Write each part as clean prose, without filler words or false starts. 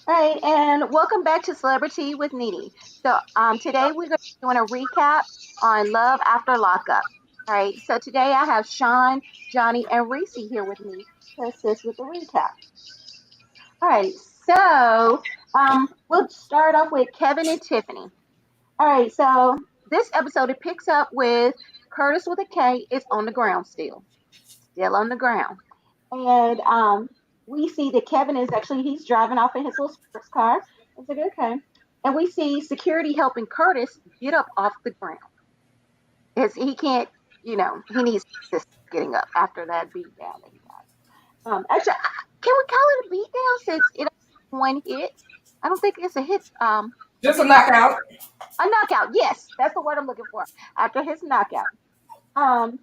All right, and welcome back to Celebrity with Nene. Today we're going to be doing a recap on Love After Lockup. All right, so today I have Sean, Johnny, and Reese here with me to assist with the recap. All right, we'll start off with Kevin and Tiffany. All right, so this episode it picks up with Curtis with a K is on the ground still on the ground. And we see that Kevin is actually he's driving off in his little sports car. I was like, okay. And we see security helping Curtis get up off the ground. Because he can't, he needs assistance getting up after that beat down that he got. Can we call it a beat down since it one hit? I don't think it's a hit. I Just a think it's knockout. a knockout. Yes, that's the word I'm looking for. After his knockout. Um,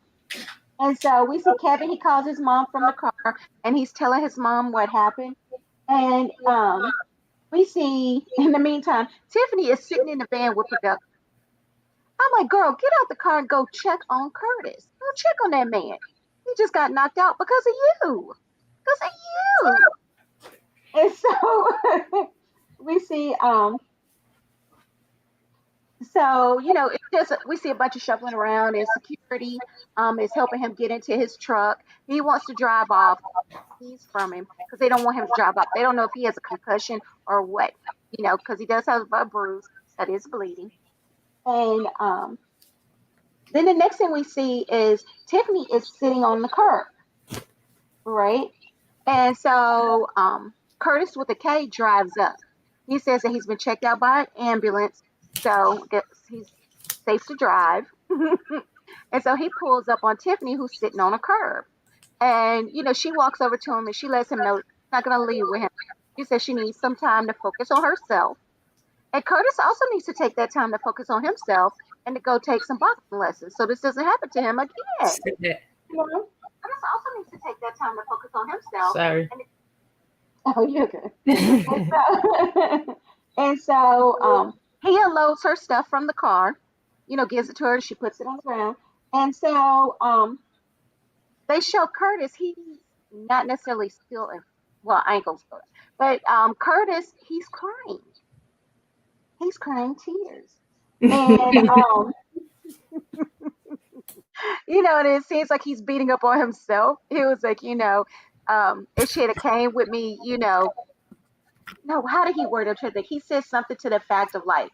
and so we see Kevin. He calls his mom from the car, and he's telling his mom what happened. And we see in the meantime, Tiffany is sitting in the van with production. I'm like, girl, get out the car and go check on Curtis. Go check on that man. He just got knocked out because of you. Because of you. And so we see it's just we see a bunch of shuffling around and security is helping him get into his truck. He wants to drive off. He's from him because they don't want him to drive off. They don't know if he has a concussion or what, because he does have a bruise that is bleeding. And then the next thing we see is Tiffany is sitting on the curb, right? And so Curtis with a K drives up. He says that he's been checked out by an ambulance, so he's safe to drive. And so he pulls up on Tiffany, who's sitting on a curb. And, she walks over to him and she lets him know she's not going to leave with him. She says she needs some time to focus on herself. And Curtis also needs to take that time to focus on himself and to go take some boxing lessons so this doesn't happen to him again. You know? Curtis also needs to take that time to focus on himself. Sorry. Oh, you're good. And so he unloads her stuff from the car, gives it to her. She puts it on the ground. And so they show Curtis, he's not necessarily still in, well, ankles, but Curtis, he's crying. He's crying tears. And, and it seems like he's beating up on himself. He was like, if she had came with me, no, how did he word it? Like, he said something to the fact of like,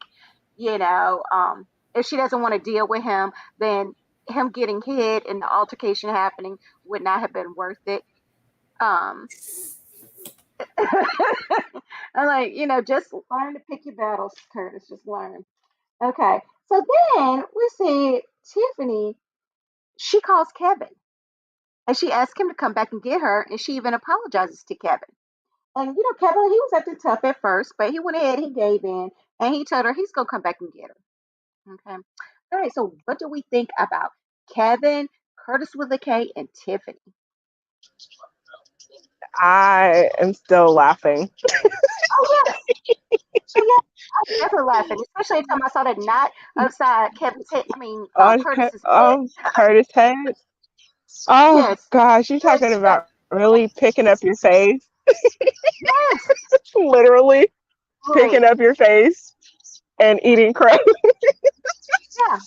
if she doesn't want to deal with him, then him getting hit and the altercation happening would not have been worth it. I'm like, just learn to pick your battles, Curtis. Just learn. Okay. So then we see Tiffany. She calls Kevin and she asks him to come back and get her, and she even apologizes to Kevin. And Kevin, he was acting tough at first, but he went ahead, he gave in, and he told her he's gonna come back and get her. Okay. All right. So what do we think about Kevin, Curtis with a K, and Tiffany? I am still laughing. Oh yes. Oh yeah. I was definitely laughing, especially every time I saw that knot upside Kevin's head. I mean, Curtis's head. Curtis head. Oh Yes. gosh, you talking about really picking up your face? Yes. Literally picking Right. up your face and eating crap. Yeah.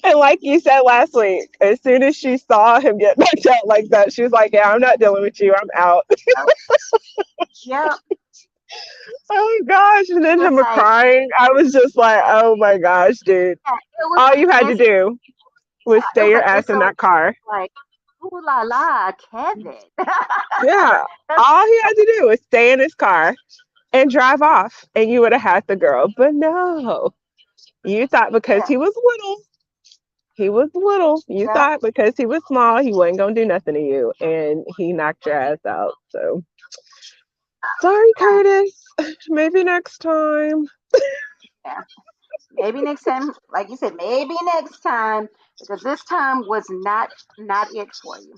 And like you said last week, as soon as she saw him get knocked out like that, she was like, "Yeah, I'm not dealing with you. I'm out." Yep. Yep. Oh gosh, and then It's him like, crying. I was just like, "Oh my gosh, dude! yeah, it was All like you had to instant. do was It stay was your like ass in instant that car." like, ooh la la, Kevin. Yeah, That's, all he had to do was stay in his car and drive off, and you would have had the girl. But no, you thought because yeah, he was little. You yeah. thought because he was small, he wasn't gonna do nothing to you, and he knocked your ass out. So sorry, Um, Curtis. Maybe next time. yeah. Maybe next time, like you said, maybe next time, because this time was not it for you.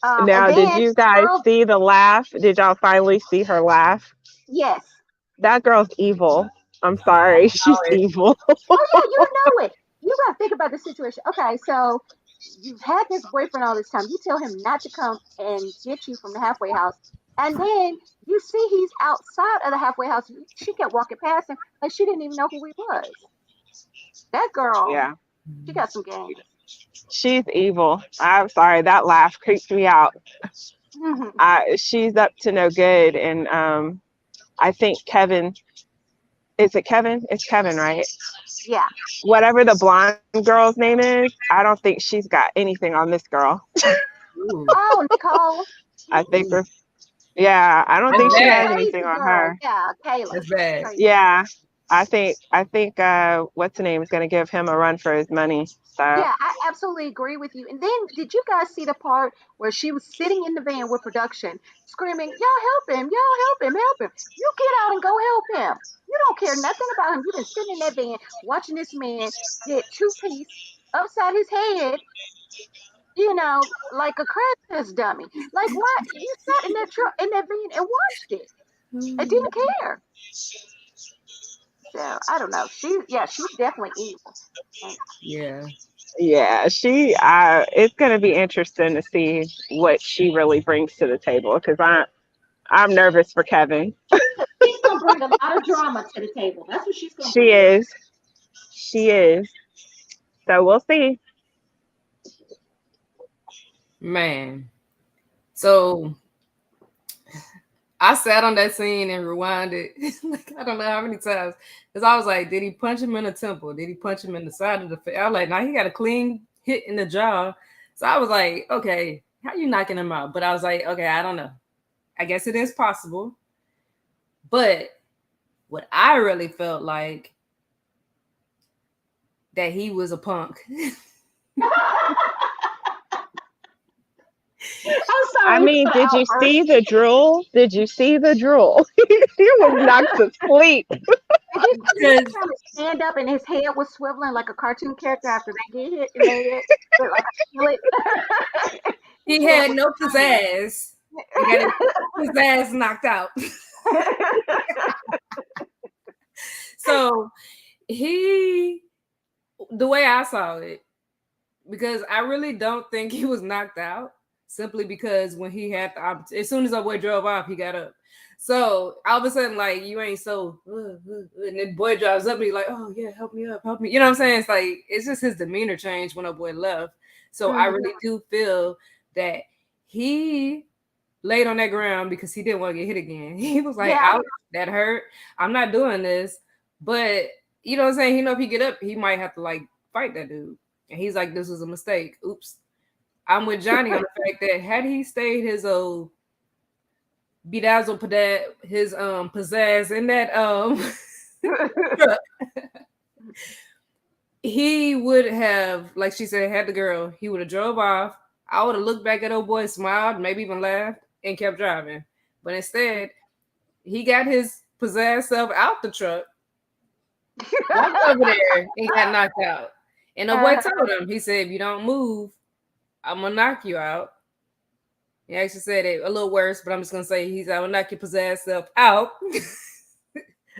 And Now, did then you the guys girl, see the laugh? Did y'all finally see her laugh? yes. That girl's evil. I'm sorry, she's evil. Oh yeah, you know it. You gotta think about the situation. Okay, so you've had this boyfriend all this time. You tell him not to come and get you from the halfway house. And then you see he's outside of the halfway house. She kept walking past him like she didn't even know who he was. That girl, Yeah. she got some game. She's evil. I'm sorry, that laugh creeped me out. She's up to no good, and I think Kevin. Is it Kevin? It's Kevin, right? Yeah. Whatever the blonde girl's name is, I don't think she's got anything on this girl. Ooh. Oh, Nicole. I think Ooh. yeah, I don't That's think Oh, she the has bad. anything crazy on girl. her. Yeah, Kayla. That's bad. Crazy. Yeah, I think what's the name is going to give him a run for his money. So Yeah, I absolutely agree with you. And then, did you guys see the part where she was sitting in the van with production, screaming, "Y'all help him! Y'all help him! Help him! You get out and go help him! You don't care nothing about him. You've been sitting in that van watching this man get two-piece upside his head, like a crash test dummy. Like, why you sat in that truck in that van and watched it and didn't care? So I don't know. She's definitely evil. And Yeah. yeah, it's going to be interesting to see what she really brings to the table because I'm nervous for Kevin. she's gonna bring a lot of drama to the table. That's what she's gonna She bring. is. She is. So we'll see. Man. So I sat on that scene and rewinded like I don't know how many times because I was like, did he punch him in the temple? Did he punch him in the side of the face? I was like, now he got a clean hit in the jaw. So I was like, okay, how you knocking him out? But I was like, okay, I don't know. I guess it is possible. But what I really felt like that he was a punk. I'm I sorry, you mean, got an did you outburst. see the drool? Did you see the drool? He was knocked to sleep. Did you see him Because trying to stand up and his head was swiveling like a cartoon character after they get hit in the head with like a skillet? His he head had was no turning. pizzazz. He got his ass knocked out. So he, the way I saw it, because I really don't think he was knocked out simply because when he had the opportunity, as soon as our boy drove off, he got up. So all of a sudden, like you ain't so, and then boy drives up and he's like, oh yeah, help me up, help me. You know what I'm saying? It's like it's just his demeanor changed when our boy left. So I Mhm. really do feel that he laid on that ground because he didn't want to get hit again. He was like, Yeah. ouch, that hurt. I'm not doing this. But you know what I'm saying? He know if he get up, he might have to like fight that dude. And he's like, this was a mistake. Oops. I'm with Johnny on the fact that had he stayed his old bedazzle his pizzazz in that truck, he would have, like she said, had the girl, he would have drove off. I would have looked back at old boy, smiled, maybe even laughed, and kept driving. But instead, he got his pizzazz self out the truck, walked over there, and got knocked out. And the boy told him, he said, if you don't move, I'm gonna knock you out. He actually said it a little worse, but I'm just gonna say he's I will knock your pizzazz self out.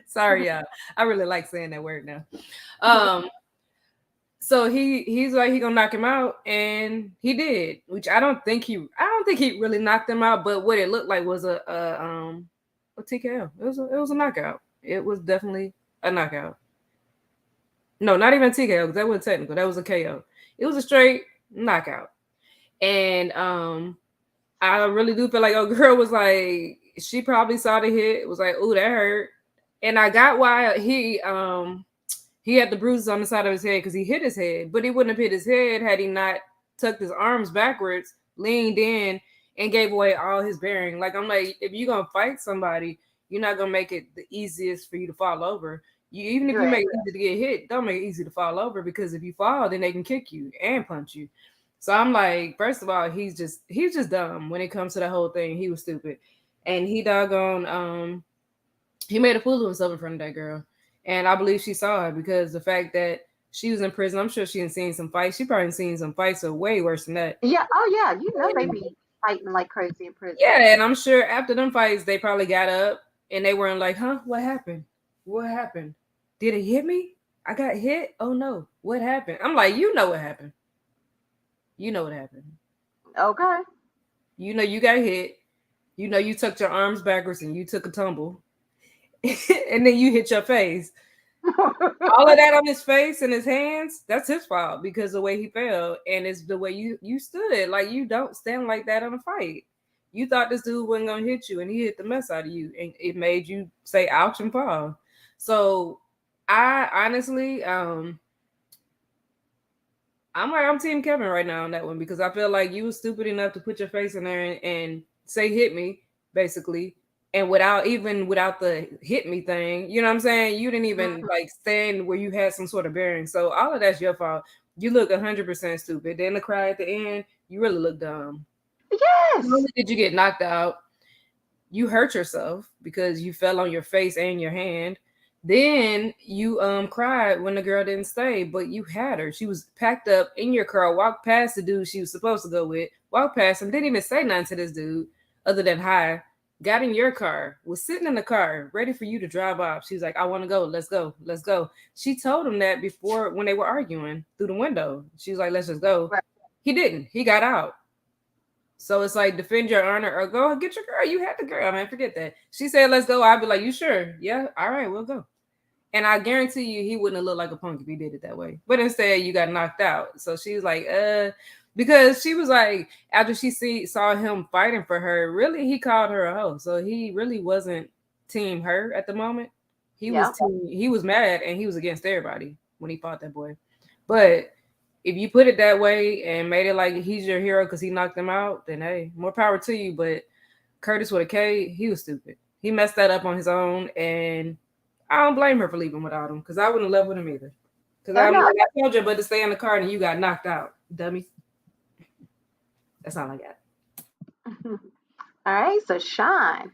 Sorry, y'all. I really like saying that word now. So he's like he gonna knock him out, and he did, which I don't think he really knocked him out, but what it looked like was a TKO. It was a knockout. It was definitely a knockout. No, not even TKO because that wasn't technical. That was a KO. It was a straight knockout, and I really do feel like a girl was like she probably saw the hit. It was like, oh, that hurt, and I got why he had the bruises on the side of his head because he hit his head, but he wouldn't have hit his head had he not tucked his arms backwards, leaned in, and gave away all his bearing. Like I'm like, if you're gonna fight somebody, you're not gonna make it the easiest for you to fall over. Even if you Right. make it easy to get hit, don't make it easy to fall over because if you fall, then they can kick you and punch you. So I'm like, first of all, he's just dumb when it comes to the whole thing. He was stupid, and he doggone he made a fool of himself in front of that girl. And I believe she saw it because the fact that she was in prison, I'm sure she had seen some fights. She probably seen some fights that are way worse than that. Yeah. Oh, yeah. You know they And, be fighting like crazy in prison. yeah, and I'm sure after them fights, they probably got up and they weren't like, huh, what happened? What happened? Did it hit me? I got hit? Oh no. What happened? I'm like, you know what happened. You know what happened. Okay. You know you got hit. You know, you tucked your arms backwards and you took a tumble, and then you hit your face. All of that on his face and his hands, that's his fault because the way he fell, and it's the way you stood. Like, you don't stand like that in a fight. You thought this dude wasn't gonna hit you, and he hit the mess out of you, and it made you say ouch and fall. So I honestly, I'm Team Kevin right now on that one because I feel like you were stupid enough to put your face in there and say hit me, basically. And without the hit me thing, you know what I'm saying? You didn't even like stand where you had some sort of bearing. So all of that's your fault. You look 100% stupid. Then the cry at the end, you really look dumb. Yes. Not only did you get knocked out, you hurt yourself because you fell on your face and your hand. Then you cried when the girl didn't stay, but you had her. She was packed up in your car, walked past the dude she was supposed to go with, walked past him, didn't even say nothing to this dude other than hi. Got in your car, was sitting in the car, ready for you to drive off. She was like, I want to go. Let's go. Let's go. She told him that before when they were arguing through the window. She was like, let's just go. Right. He didn't. He got out. So it's like, defend your honor or go get your girl. You had the girl, man. Forget that. She said, let's go. I'd be like, you sure? Yeah. All right, we'll go. And I guarantee you he wouldn't have looked like a punk if he did it that way. But instead, you got knocked out. So she was like, because she was like, after she saw him fighting for her, really, he called her a hoe. So he really wasn't team her at the moment. He was mad and he was against everybody when he fought that boy. But if you put it that way and made it like he's your hero because he knocked him out, then hey, more power to you. But Curtis with a K, he was stupid. He messed that up on his own, and I don't blame her for leaving without him because I wouldn't have left with him either. Because I told you, but to stay in the car and you got knocked out, dummy. That's all I got. All right, so Sean.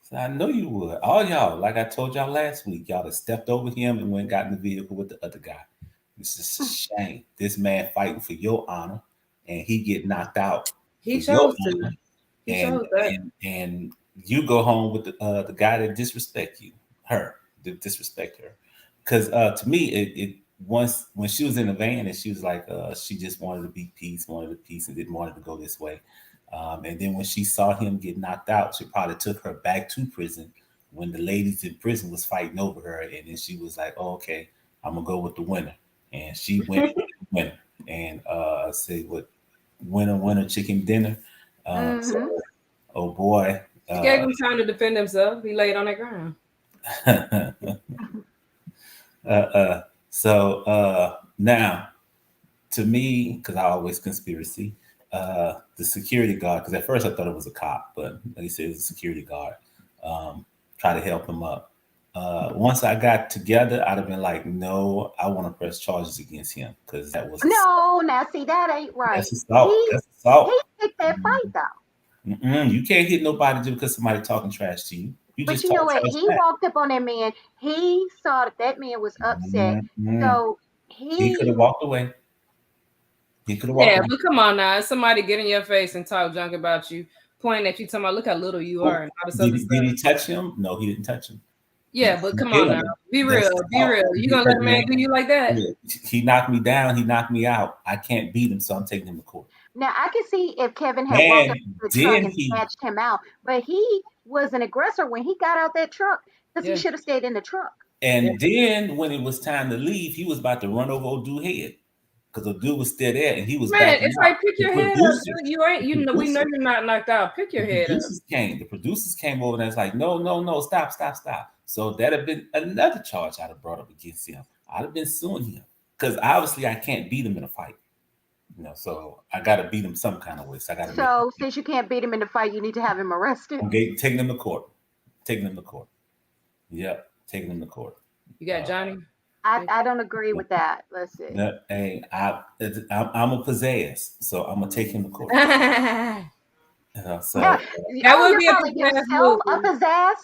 So I know you would. All y'all, like I told y'all last week, y'all have stepped over him and went and got in the vehicle with the other guy. It's just a shame. This man fighting for your honor, and he get knocked out. He chose to. And you go home with the guy that disrespect her. Because to me, it once when she was in the van and she was like, she just wanted to be peace, and didn't want it to go this way. And then when she saw him get knocked out, she probably took her back to prison when the ladies in prison was fighting over her. And then she was like, oh, okay, I'm gonna go with the winner. And she went with the winner. And say what winner chicken dinner. So, oh boy. She gave him time to defend himself. He laid on the ground. So now, to me, because I always conspiracy, the security guard, because at first I thought it was a cop, but like you said, it was a security guard, try to help him up. Once I got together, I'd have been like, no, I want to press charges against him because that was now see, that ain't right. That's assault. That's assault. He picked that fight though. You can't hit nobody just because somebody talking trash to you. But you know what? He walked up on that man. He saw that man was upset. So he could have walked away. He could have walked away. But come on now. Somebody get in your face and talk junk about you, pointing at you, talking about, look how little you are. And all this did he touch him? No, he didn't touch him. Yeah, but come on now. Be real. You gonna let a man do you like that? Yeah. He knocked me down. He knocked me out. I can't beat him, so I'm taking him to court. Now I can see if Kevin had walked up to the truck and snatched him out, but he was an aggressor when he got out that truck because he should have stayed in the truck. And then when it was time to leave, he was about to run over old dude's head because the dude was still there and he was. Man, it's like pick your head up, dude. You ain't. You know, we know you're not knocked out. Pick your head up. The producers came over and it's like, no, stop. So that'd have been another charge I'd have brought up against him. I'd have been suing him because obviously I can't beat him in a fight. So I got to beat him some kind of way. So since you can't beat him in the fight, you need to have him arrested. Okay, taking him to court. Yep, taking him to court. You got Johnny? I don't agree with that. Let's see. Hey, I'm a pizzazz, so I'm gonna take him to court. That would be a pizzazz.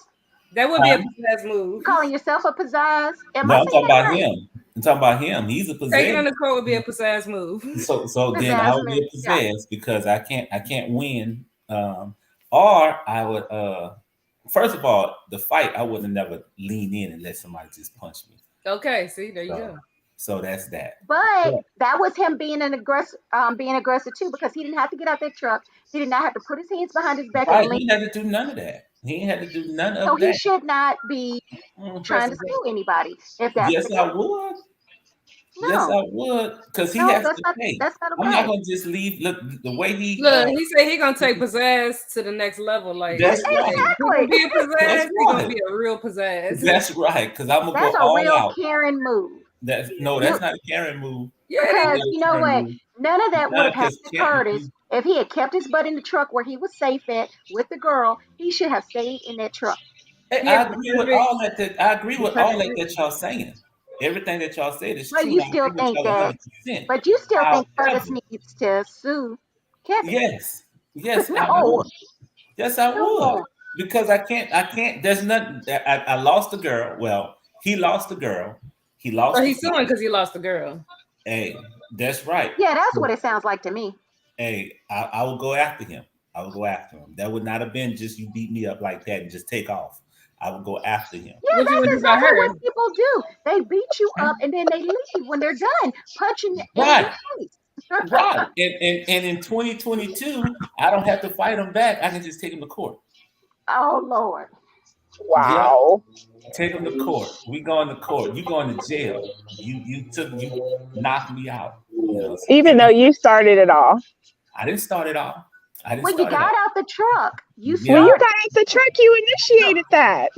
That would be a pizzazz move. You calling yourself a pizzazz? I'm talking about him. I'm talking about him. He's a pizzazz. Taking him to court would be a pizzazz move. So then I would be a pizzazz because I can't win. Or I would first of all, the fight I would have never lean in and let somebody just punch me. Okay, see, there you go. So that's that. But Yeah. that was him being an aggressor too, because he didn't have to get out that truck. He did not have to put his hands behind his back and Right. lean. He had to do none of that. He ain't had to do none So of he that. should not be Mm. trying to sue anybody if that's Yes, the I case. would. Yes, No, I would. Because he no, has to pay. that's not I'm not okay. gonna just leave. Look, the way he Look, he said he gonna take pizzazz to the next level. Like, that's hey, right. he gonna be a pizzazz. That's He gonna right. be a real pizzazz. That's right. Because I'm gonna That's go a all real out. Karen move. That's You, not a Karen move. Yeah, because Not a you know Karen what? move. None of that would have Because happened to Curtis if he had kept his butt in the truck where he was safe at with the girl. He should have stayed in that truck. Hey, yeah, I agree with all that. I agree with all that y'all saying. Everything that y'all said is But true. you I still agree with think y'all that. 100%. But you still think Curtis However, needs to sue Kevin? yes, I No, would. Yes, I would. no. Because I can't. There's nothing. I lost the girl. Well, he lost the girl. He lost. So the he's suing because he lost the girl. Hey, that's right. Yeah, that's what it sounds like to me. Hey, I will go after him. I will go after him. That would not have been just you beat me up like that and just take off. I would go after him. Yeah, What you that's gonna do about exactly her? what people do. They beat you up and then they leave when they're done punching you in Right. your face. Right. And in 2022, I don't have to fight him back. I can just take him to court. Oh Lord. Wow. Yeah. Take him to court. We going to court. You going to jail. You knocked me out. You know, so Even though you started it all. I didn't start it off. When you got out the truck, you Yeah. When you started. got out the truck, you initiated that.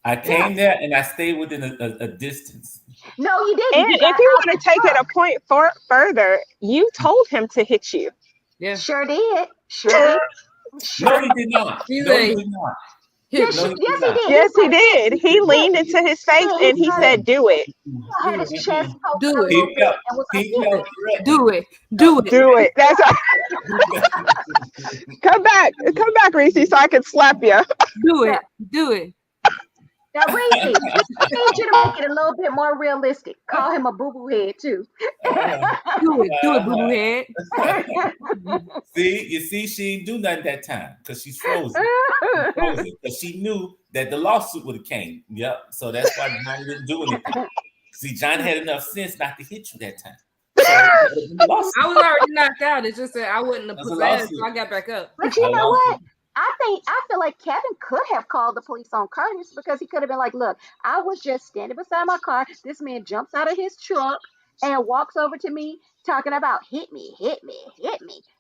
I came there and I stayed within a distance. No, you didn't. And You if got you out want to the take it truck. a point further, you told him to hit you. Yeah. Sure did. Sure did. No, Sure. he did not. He's No, a- he did not. Yes, No, yes, he he did not. did. Yes, he said- did. He leaned into his face Yeah, and he he said, "Do it. had his chest poked Do a it. little bit and was like, He felt threatened. Do it. Do it. Do it." That's come back, Reese, so I can slap you. Do it. Do it. now Reese, we need you to make it a little bit more realistic. Call him a boo-boo head too. Do it. Do it, boo boo head. You see, she didn't do nothing that time because she's frozen. Because she knew that the lawsuit would have came. Yep. So that's why John didn't do anything. See, John had enough sense not to hit you that time. So, I was already knocked out. It's just that I wasn't a That's a possessed, lawsuit. so I got back up. But you I know lost what? I feel like Kevin could have called the police on Curtis because he could have been like, look, I was just standing beside my car. This man jumps out of his truck and walks over to me talking about hit me,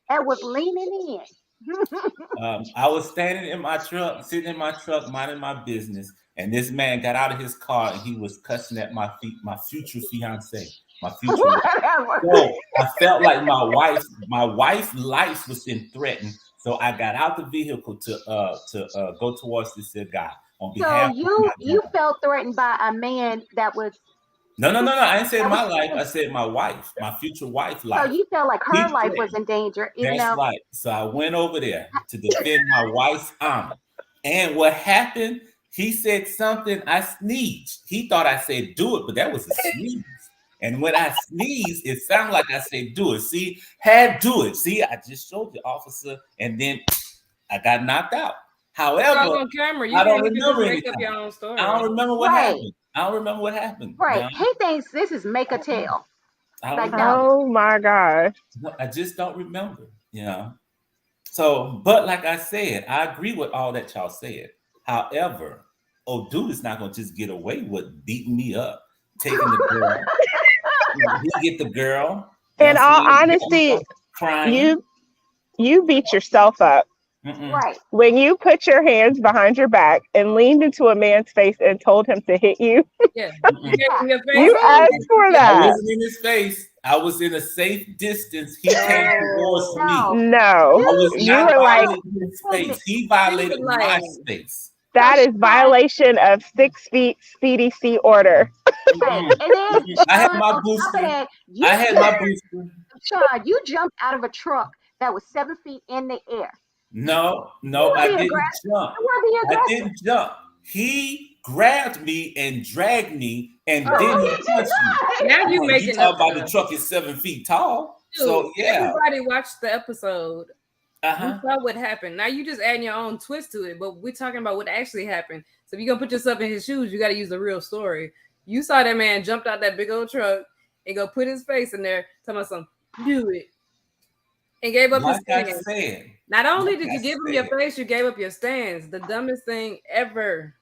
and was leaning in. I was standing in my truck, sitting in my truck, minding my business, and this man got out of his car and he was cussing at my future fiance, my future wife. So I felt like my wife's life was in threatened. So I got out the vehicle to go towards this guy on behalf. So you felt threatened by a man that was. No. I didn't say my life. I said my wife, my future wife's life. So you felt like her life was in danger, even That's though. right. So I went over there to defend my wife's honor. And what happened? He said something. I sneezed. He thought I said do it, but that was a sneeze. And when I sneezed, it sounded like I said do it. See, do it. See, I just showed you, officer, and then I got knocked out. However, on camera. I don't can't remember just make up anything. your own story. I don't remember what Right. happened. I don't remember what happened. Right. Now, He thinks this is make a tale. I don't Like, remember. Oh my God. No, I just don't remember, you know. So, but like I said, I agree with all that y'all said. However, dude is not gonna just get away with beating me up, taking the girl. He get the girl. In know, all see, honesty, crying. you beat yourself up Right. when you put your hands behind your back and leaned into a man's face and told him to hit you. Yeah. Mm-mm. Your face. You asked for I that. wasn't in his face. I was in a safe distance. He came towards No. me. No, I was you not were like, violating his space. He violated my like- space. that is violation of 6 feet CDC order. Right. And then I had Sean, my on top of booster. that, I had my booster. Sean, you jumped out of a truck that was 7 feet in the air. No, were I the didn't aggressor. jump. You were the I aggressor. didn't jump. He grabbed me and dragged me, and Oh, then he he did punched me. Now you You making talk up about the stuff. truck is 7 feet tall. Dude, So yeah. Everybody watched the episode. Uh-huh. We saw what happened. Now you just adding your own twist to it, but we're talking about what actually happened. So if you're gonna put yourself in his shoes, you got to use the real story. You saw that man jumped out that big old truck and go put his face in there, tell me something, do it. And gave up his stance. Not only did you give him your face, you gave up your stance. The dumbest thing ever.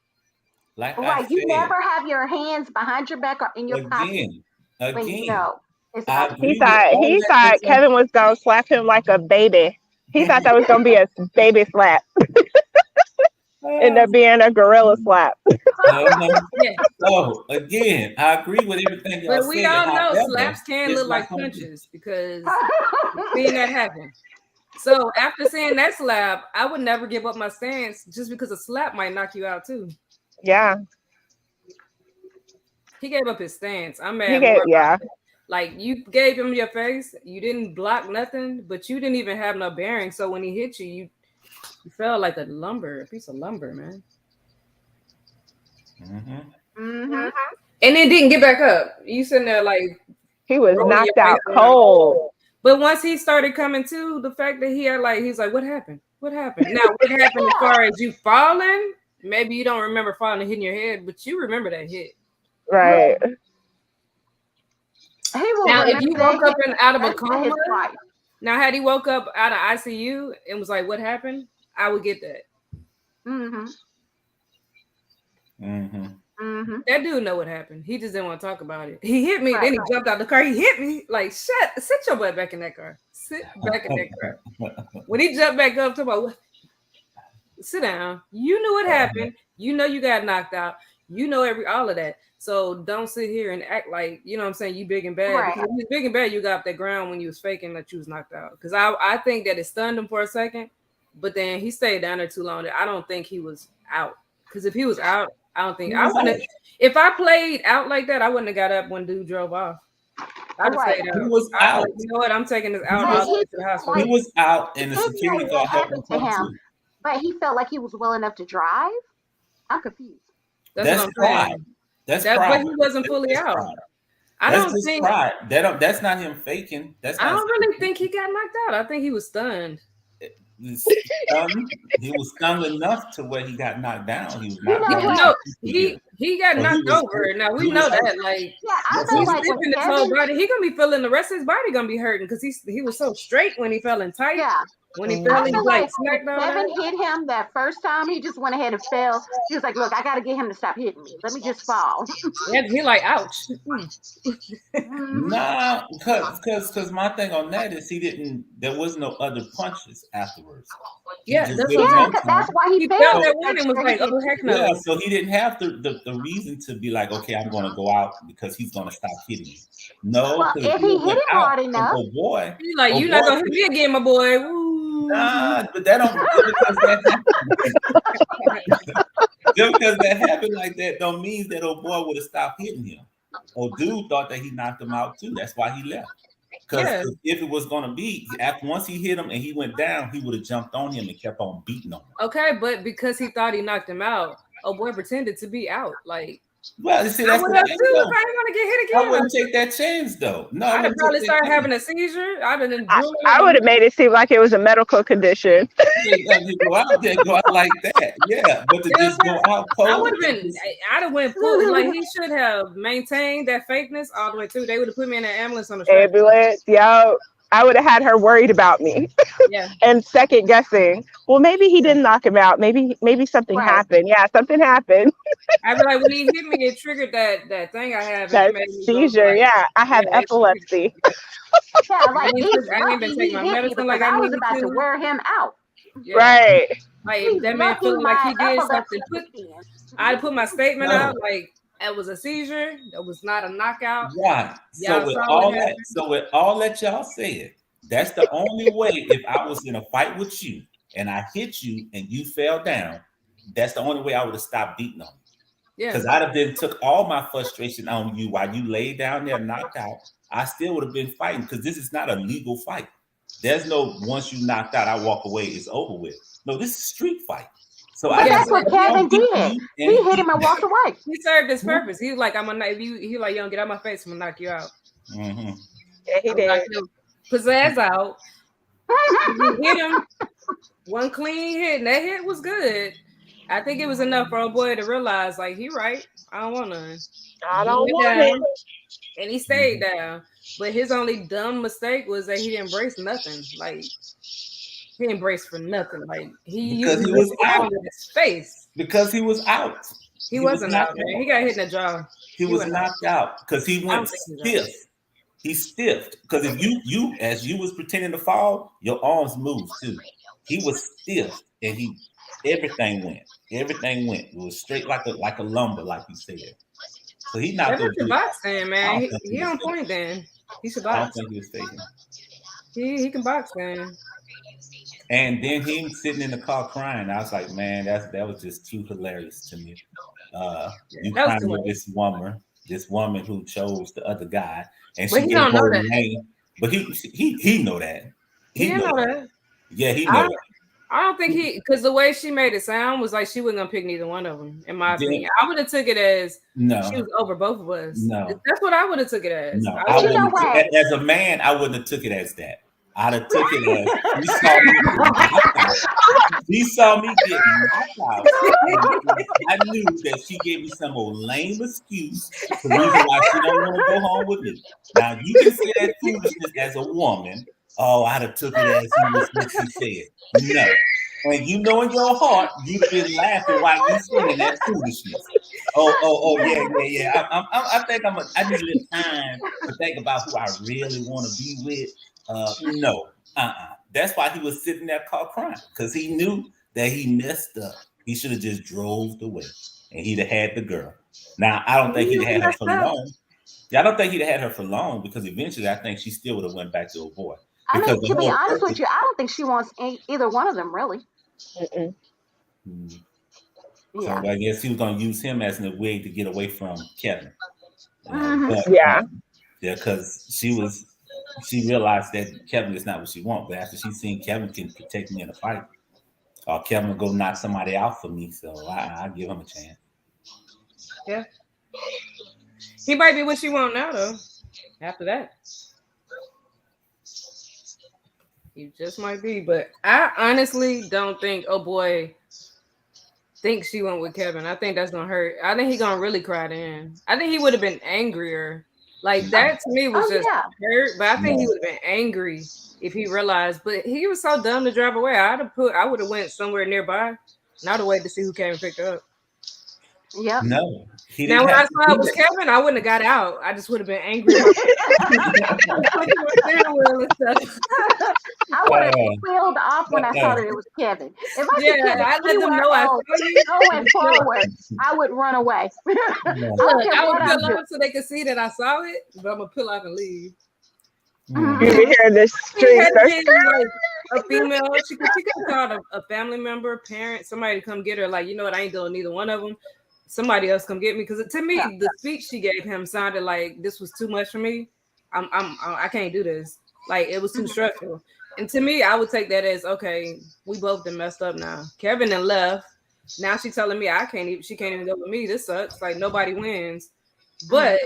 Right, you never have your hands behind your back or in your pocket. Again, you know, he thought Kevin was gonna slap him like a baby. He thought that was gonna be a baby slap. Ended up being a gorilla slap. So again, I agree with everything y'all said. But we all know slaps can look like punches because we've seen that happen. So after seeing that slap, I would never give up my stance just because a slap might knock you out too. Yeah. He gave up his stance. I'm mad. Like you gave him your face, you didn't block nothing, but you didn't even have no bearing. So when he hit you, you felt like a piece of lumber, man. And then didn't get back up. You sitting there like he was knocked out cold. But once he started coming to, the fact that he's like, what happened? What happened? Now, what happened as far as you falling? Maybe you don't remember falling and hitting your head, but you remember that hit. Right. Now, if you woke up out of a coma, now had he woke up out of ICU and was like, what happened? I would get that. That dude know what happened. He just didn't want to talk about it. He hit me, then he jumped out the car. He hit me like, sit your butt back in that car. Sit back in that car. When he jumped back up, talk about sit down. You knew what happened. You know you got knocked out. You know all of that. So don't sit here and act like, you know what I'm saying, you big and bad. Right. Because if you big and bad, you got off that ground when you was faking that you was knocked out. Because I think that it stunned him for a second, but then he stayed down there too long. I don't think he was out. Because if he was out, I don't think I wouldn't have, if I played out like that, I wouldn't have got up when dude drove off. I'd have stayed out. He was out. Like, you know what? I'm taking this out to the hospital. He was out and the security guard helped him come to. But he felt like he was well enough to drive. I'm confused. That's pride. That's pride. But he wasn't fully out. I don't think pride. That's not him faking. I don't really think he got knocked out. I think he was stunned. He was stunned enough to where he got knocked down. He was not. He got knocked over. Now we know that. Like, I feel like his whole body, he gonna be feeling the rest of his body gonna be hurting because he was so straight when he fell in tight. Yeah. When he fell, he was like smacked down. Kevin hit him that first time. He just went ahead and fell. He was like, "Look, I got to get him to stop hitting me. Let me just fall." And he like, "Ouch." Nah, because my thing on that is there was no other punches afterwards. Yeah, that's why he felt that one and was like, "Oh heck no!" Yeah, so he didn't have the reason to be like, "Okay, I'm going to go out because he's going to stop hitting me." No, well, if he hit him hard enough, oh boy, he's like, "You're not going to hit me again, my boy." Woo. Nah, but that don't just because that happened like that don't mean that old boy would have stopped hitting him. Old dude thought that he knocked him out too. That's why he left. Because if it was gonna be once he hit him and he went down, he would have jumped on him and kept on beating on him. Okay, but because he thought he knocked him out, old boy pretended to be out. Like, well, you see, that's I would have too if I didn't want to get hit again. I wouldn't take that chance though. No, I'd have probably started having a seizure. I would have made it seem like it was a medical condition. You go out like that, yeah. But to just go out cold, I'd have went full. Like he should have maintained that fakeness all the way through. They would have put me in an ambulance on the street. Ambulance, yo. I would have had her worried about me. Yeah. And second guessing. Well, maybe he didn't knock him out. Maybe something happened. Yeah, something happened. I feel like when he hit me, it triggered that thing I have. That seizure. I have epilepsy. Yeah, like I ain't been taking my medicine like I was about to wear him out. Yeah. Right. Like that man feeling like he did something. I put my statement out like it was a seizure. That was not a knockout. Right. So with all that y'all said, that's the only way. If I was in a fight with you and I hit you and you fell down, that's the only way I would have stopped beating on you. Yeah. Because I'd have then took all my frustration on you while you laid down there knocked out. I still would have been fighting because this is not a legal fight. There's no once you knocked out, I walk away, it's over with. No, this is a street fight. So that's what Kevin did. He hit him and walked away. He served his purpose. He was like, I'm gonna knock you. He like, yo, get out of my face. I'm gonna knock you out. Mm-hmm. Yeah, he did. Pizzazz out. He hit him. One clean hit, and that hit was good. I think it was enough for a boy to realize, like, he right. I don't want none. I He don't went want down it. and he stayed down. But his only dumb mistake was that he didn't embrace nothing. Like, he embraced for nothing. Like, he Because he literally was out. pounded his face. Because he was out. He was wasn't knocked out, man. He got hit in the jaw. He was went knocked out because he I went don't think he was out. stiff. He stiffed because if you as you was pretending to fall, your arms moved too. He was stiff and everything went. Everything went. It was straight like a lumber, like you said. So he knocked That's those. the boxing, man. I don't think He he on was faking. point then. He should I don't box. think he was faking. He can box, man. And then him sitting in the car crying. I was like, man, that was just too hilarious to me. You That was crying too with much. this woman who chose the other guy, and But she he gave don't know her that. name. But he know that. He didn't know that. Yeah, he know that. I don't think because the way she made it sound was like she wasn't gonna pick neither one of them. In my opinion, I would have took it as she was over both of us. No, that's what I would have took it as. No, But you know what? As a man, I wouldn't have took it as that. I'd have took it as she saw me getting knocked out. I knew that she gave me some old lame excuse for the reason why she don't want to go home with me. Now you can say that foolishness as a woman. Oh, I'd have took it as what she said. No. And you know in your heart, you've been laughing while you're saying that foolishness. Yeah. I think I need a little time to think about who I really want to be with. No. That's why he was sitting in that car crying, because he knew that he messed up. He should have just drove away and he'd have had the girl. Now, I don't think he'd have had her for long. Yeah, I don't think he'd have had her for long, because eventually I think she still would have went back to a boy. I mean, to be honest with you, I don't think she wants either one of them, really. Yeah. So I guess he was going to use him as a way to get away from Kevin. Because she realized that Kevin is not what she wants. But after she seen Kevin can protect me in a fight, or Kevin will go knock somebody out for me, so I give him a chance. Yeah. He might be what she want now, though. After that. He just might be, but I honestly don't think boy thinks she went with Kevin. I think that's gonna hurt. I think he's gonna really cry then. I think he would have been angrier. Like that to me was just hurt, but I think he would have been angry if he realized. But he was so dumb to drive away. I would have went somewhere nearby, and I'd have waited to see who came and picked her up. Yeah. No. Now, when I saw it was Kevin, I wouldn't have got out. I just would have been angry. I would have wheeled off when I saw that it was Kevin. If I see Kevin I let them know I saw you going forward, I would run away. Look, I would pull off so they could see that I saw it, but I'm gonna pull off and leave. You hear the strings a female. She could have called a family member, parent, somebody to come get her. Like, you know what? I ain't doing neither one of them. Somebody else come get me, because to me the speech she gave him sounded like this was too much for me. I can't do this. Like, it was too stressful. And to me, I would take that as, okay, we both done messed up now. Kevin and left. Now she's telling me she can't even go with me. This sucks. Like, nobody wins. But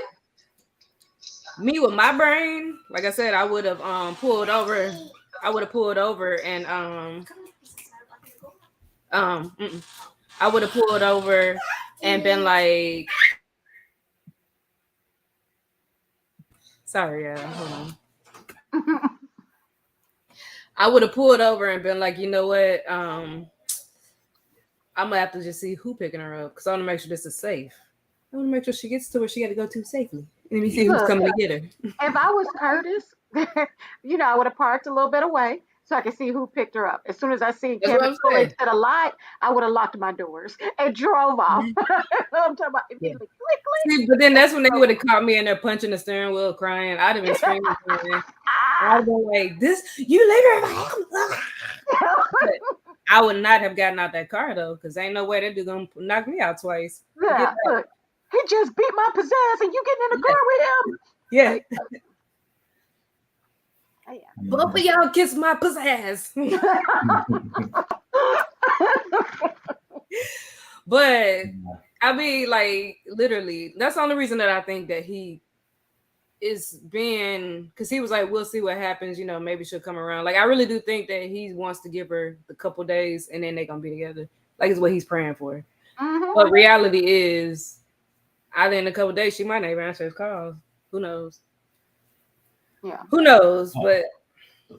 me with my brain, like I said, I would have pulled over. I would have pulled over and I would have pulled over and been like, sorry, hold on. I would have pulled over and been like, you know what? I'm gonna have to just see who picking her up, because I want to make sure this is safe. I want to make sure she gets to where she got to go to safely. Let me see who's coming to get her. If I was Curtis, I would have parked a little bit away so I could see who picked her up. As soon as I seen Kevin pull into the light, I would have locked my doors and drove off. I'm talking about click. See, but then that's when they would have caught me in there punching the steering wheel, crying. I'd have been screaming. I'd have been like, "This, you leave her alone." I would not have gotten out that car though, because ain't no way that dude gonna knock me out twice. Yeah, look, he just beat my pizzazz, and you getting in the car with him? Yeah. Both of y'all kiss my pizzazz. But I mean, like, literally, that's the only reason that I think that he is being, because he was like, we'll see what happens, maybe she'll come around. Like, I really do think that he wants to give her a couple days and then they're gonna be together. like it's what he's praying for. Mm-hmm. But reality is, either in a couple days she might not even answer his calls. Who knows? Yeah. Who knows? But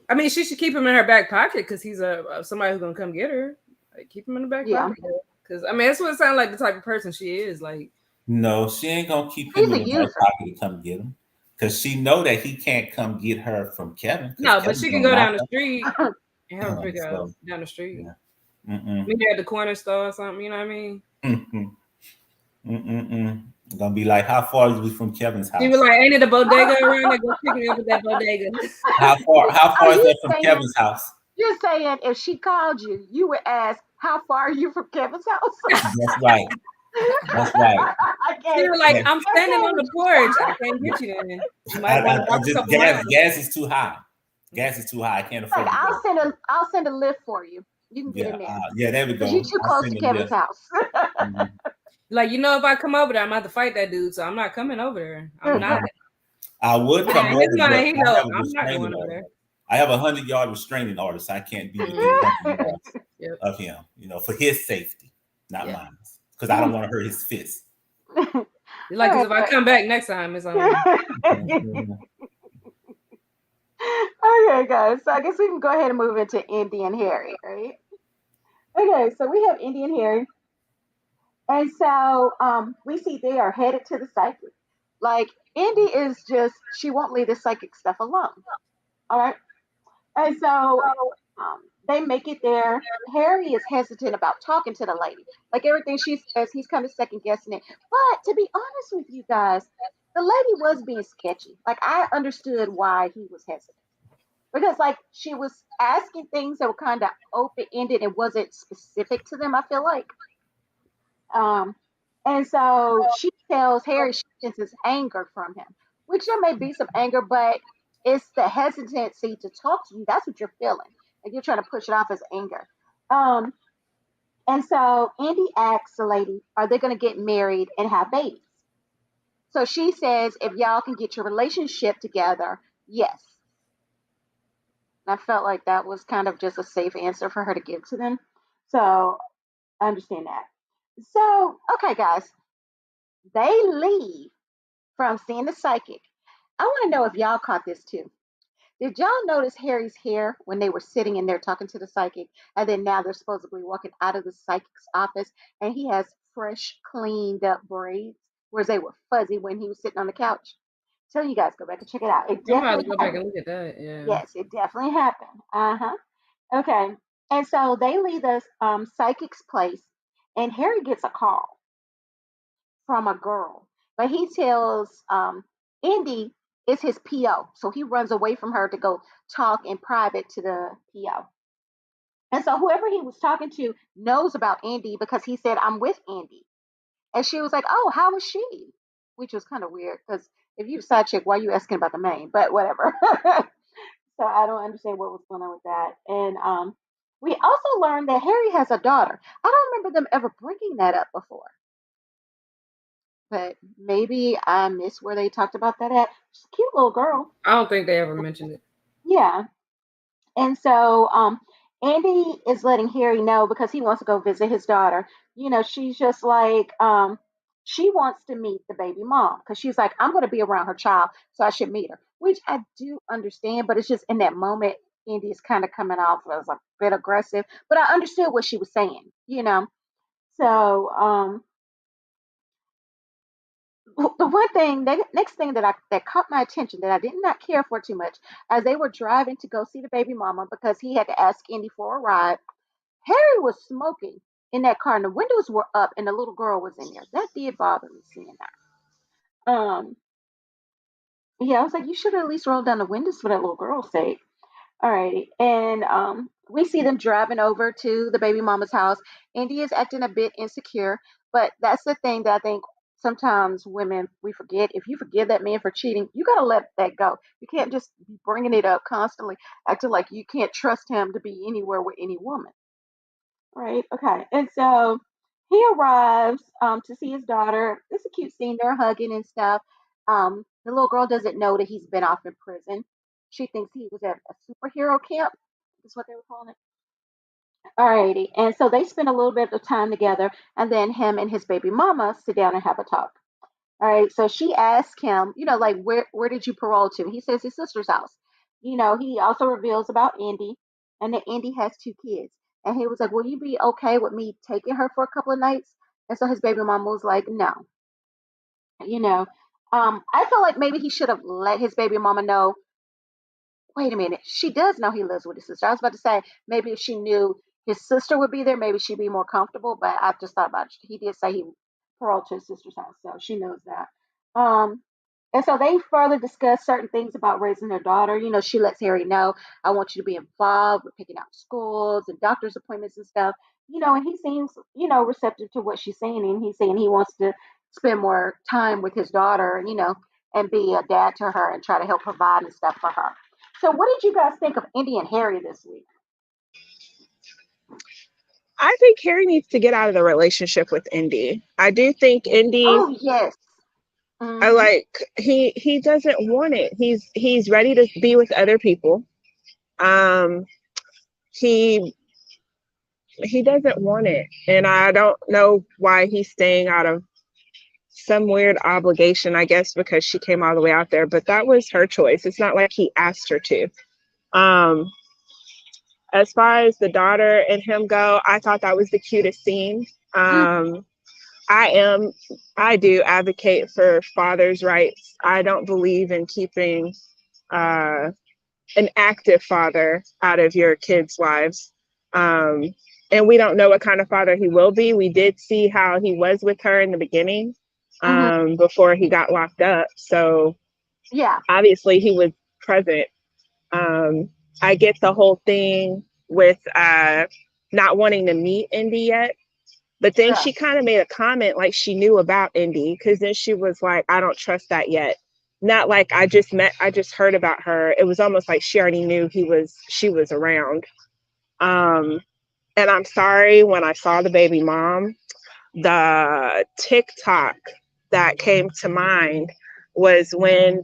I mean, she should keep him in her back pocket because he's somebody who's gonna come get her. Like, keep him in the back pocket. Because I mean, that's what it sounds like the type of person she is. Like, no, she ain't gonna keep He's him a in the back user. pocket to come get him because she know that he can't come get her from Kevin. 'cause no, but Kevin's she can gonna go lock down the her. street and have her pick her up So, down the street. yeah. Mm-mm. Maybe at the corner store or something. You know what I mean? Mm-mm. Mm-mm. Gonna be like, how far is we from Kevin's house? She was like, "Ain't it a bodega around there? Go pick me up at that bodega." How far Are is you that from saying- Kevin's house? You're saying if she called you, you would ask, "How far are you from Kevin's house?" That's right. That's right. I She can't. was like, Yeah. "I'm standing on the porch. I can't get you then. You might want to I walk a just couple miles." gas is too high. Gas is too high. I can't afford Like, to go. I'll send a lift for you. You can get Yeah, in there yeah, there we go. because you're too I'll close send to a Kevin's lift. house. Mhm. Like, if I come over there, I'm gonna have to fight that dude. So I'm not coming over there. I'm not. I would come In over, his mind, but he I know have a I'm not restraining going over order. there. I have a 100-yard restraining order, so I can't be within Mhm. 100 yards Yep. of him. For his safety, not Yeah. mine, because I don't want to hurt his fist. Like, 'cause if I come back next time, it's on me. Okay, guys. So I guess we can go ahead and move into Indy and Harry, right? Okay, so we have Indy and Harry. And so we see they are headed to the psychic. Like, Indy is just, she won't leave the psychic stuff alone. All right. And so they make it there. Harry is hesitant about talking to the lady. Like, everything she says, he's kind of second guessing it. But to be honest with you guys, the lady was being sketchy. Like, I understood why he was hesitant. Because, like, she was asking things that were kind of open ended and wasn't specific to them, I feel like. Um, and so she tells Harry she senses anger from him, which there may be some anger, but it's the hesitancy to talk to you. That's what you're feeling. Like, you're trying to push it off as anger. Um, and so Andy asks the lady, are they going to get married and have babies? So she says, if y'all can get your relationship together, yes. And I felt like that was kind of just a safe answer for her to give to them. So I understand that. So, okay, guys, they leave from seeing the psychic. I want to know if y'all caught this too. Did y'all notice Harry's hair when they were sitting in there talking to the psychic, and then now they're supposedly walking out of the psychic's office, and he has fresh, cleaned up braids, whereas they were fuzzy when he was sitting on the couch? So you guys go back and check it out. It I'm about to definitely go back happened. and look at that. Yeah. Yes, it definitely happened. Okay. And so they leave the psychic's place, and Harry gets a call from a girl, but he tells Indy is his PO. So he runs away from her to go talk in private to the PO. And so whoever he was talking to knows about Andy because he said, I'm with Andy. And she was like, oh, how was she? Which was kind of weird because if you're a side chick, why are you asking about the main? But whatever. So I don't understand what was going on with that. And we also learned that Harry has a daughter. I don't remember them ever bringing that up before. But maybe I missed where they talked about that at. She's a cute little girl. I don't think they ever mentioned it. Yeah. And so Andy is letting Harry know because he wants to go visit his daughter. She's just like, she wants to meet the baby mom because she's like, I'm going to be around her child, so I should meet her, which I do understand. But it's just in that moment, Andy is kind of coming off as a bit aggressive. But I understood what she was saying. So, the one thing, the next thing that caught my attention that I did not care for too much, as they were driving to go see the baby mama because he had to ask Indy for a ride, Harry was smoking in that car and the windows were up and the little girl was in there. That did bother me seeing that. Yeah, I was like, you should have at least rolled down the windows for that little girl's sake. Alrighty, and we see them driving over to the baby mama's house. Indy is acting a bit insecure, but that's the thing that I think sometimes women we forget. If you forgive that man for cheating, you gotta let that go. You can't just be bringing it up constantly, acting like you can't trust him to be anywhere with any woman. Right? Okay, and so he arrives to see his daughter. It's a cute scene. They're hugging and stuff. The little girl doesn't know that he's been off in prison. She thinks he was at a superhero camp. Is what they were calling it. Alrighty. And so they spend a little bit of time together, and then him and his baby mama sit down and have a talk. All right. So she asked him, like where did you parole to? He says his sister's house. He also reveals about Indy, and that Indy has two kids. And he was like, will you be okay with me taking her for a couple of nights? And so his baby mama was like, no. You know, I feel like maybe he should have let his baby mama know. Wait a minute, she does know he lives with his sister. I was about to say maybe if she knew his sister would be there, maybe she'd be more comfortable. But I just thought about it. He did say he paroled to his sister's house, so she knows that. Um, and so they further discuss certain things about raising their daughter. She lets Harry know, I want you to be involved with picking out schools and doctor's appointments and stuff. And he seems, receptive to what she's saying. And he's saying he wants to spend more time with his daughter, and be a dad to her and try to help provide and stuff for her. So, what did you guys think of Indy and Harry this week? I think Harry needs to get out of the relationship with Indy. I do think Indy, Oh yes. I Mm-hmm. like he doesn't want it. He's ready to be with other people. Um, he he doesn't want it, and I don't know why he's staying out of some weird obligation. I guess because she came all the way out there, but that was her choice. It's not like he asked her to. Um, as far as the daughter and him go, I thought that was the cutest scene. Um, I am, I do advocate for fathers' rights. I don't believe in keeping uh, an active father out of your kids' lives. Um, and we don't know what kind of father he will be. We did see how he was with her in the beginning Mm-hmm. before he got locked up. So Yeah. obviously he was present. Um, I get the whole thing with not wanting to meet Indy yet. But then Yeah. she kind of made a comment like she knew about Indy, because then she was like, I don't trust that yet. Not like I just heard about her. It was almost like she already knew she was around. Um, and I'm sorry, when I saw the baby mom, the TikTok that came to mind was when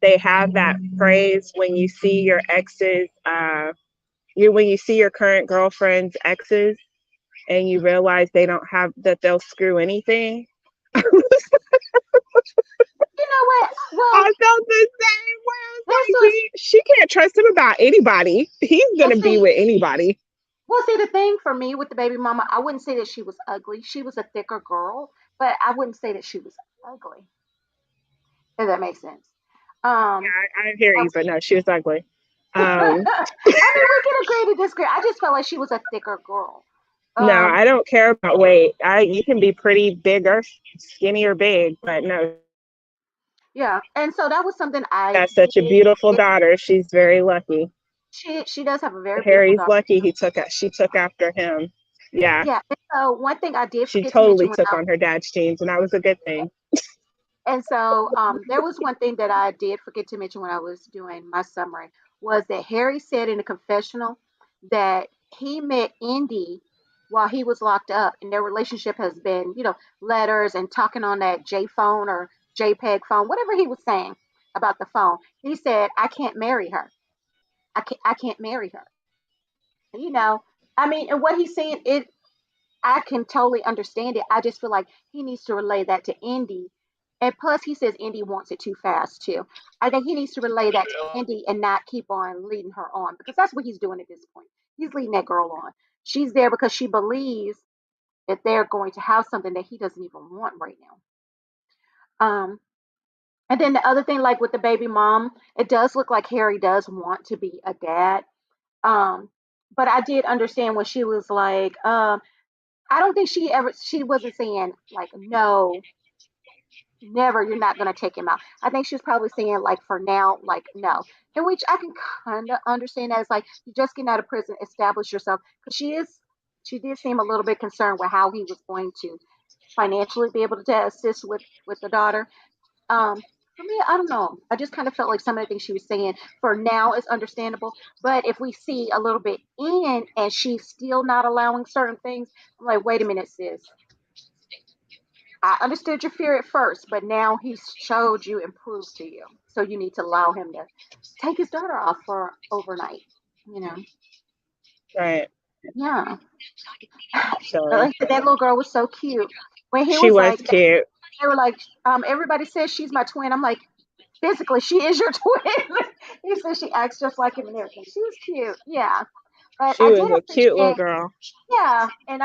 they have that phrase, when you see your exes, when you see your current girlfriend's exes and you realize they don't have that they'll screw anything. You know what? Well, I felt the same way. I was this like, was she can't trust him about anybody. He's well. gonna be See, with anybody. the thing for me with the baby mama, I wouldn't say that she was ugly. She was a thicker girl, but I wouldn't say that she was ugly. If that makes sense. Um, Yeah, I hear I, you, but no, she was ugly. I Um, mean, we can agree to disagree. I just felt like she was a thicker girl. no, Um, I don't care about weight. You can be pretty big or skinny or big, but no, yeah, and so that was something I that's such a did. beautiful daughter. She's very lucky. She does have a very beautiful Harry's daughter. lucky she took after him. Yeah, Yeah, and so one thing I did she forget to mention totally when took I on her dad's genes, and that was a good thing. and so there was one thing that I did forget to mention when I was doing my summary was that Harry said in a confessional that he met Indy while he was locked up, and their relationship has been, letters and talking on that J phone or JPEG phone, whatever he was saying about the phone. He said, "I can't marry her. I can't marry her." You know, I mean, and what he's saying, I can totally understand it. I just feel like he needs to relay that to Indy. And plus, he says Indy wants it too fast, too. I think he needs to relay that to Indy and not keep on leading her on because that's what he's doing at this point. He's leading that girl on. She's there because she believes that they're going to have something that he doesn't even want right now. And then the other thing, like with the baby mom, it does look like Harry does want to be a dad. Um, but I did understand when she was like, I don't think she wasn't saying like no, never, you're not gonna take him out. I think she was probably saying like for now, like no. In which I can kind of understand that it's like you just getting out of prison, establish yourself. Because she did seem a little bit concerned with how he was going to financially be able to assist with the daughter. Um, for me, I don't know. I just kind of felt like some of the things she was saying for now is understandable. But if we see a little bit in and she's still not allowing certain things, I'm like, wait a minute, sis. I understood your fear at first, but now he's showed you and proved to you. So you need to allow him to take his daughter off for overnight, you know. Right. Yeah. So That little girl was so cute. When he she was was like, cute. they were like, everybody says she's my twin. I'm like, physically, she is your twin. He said she acts just like him and everything. She was cute. Yeah. But She I was did a cute little appreciate, girl. yeah. And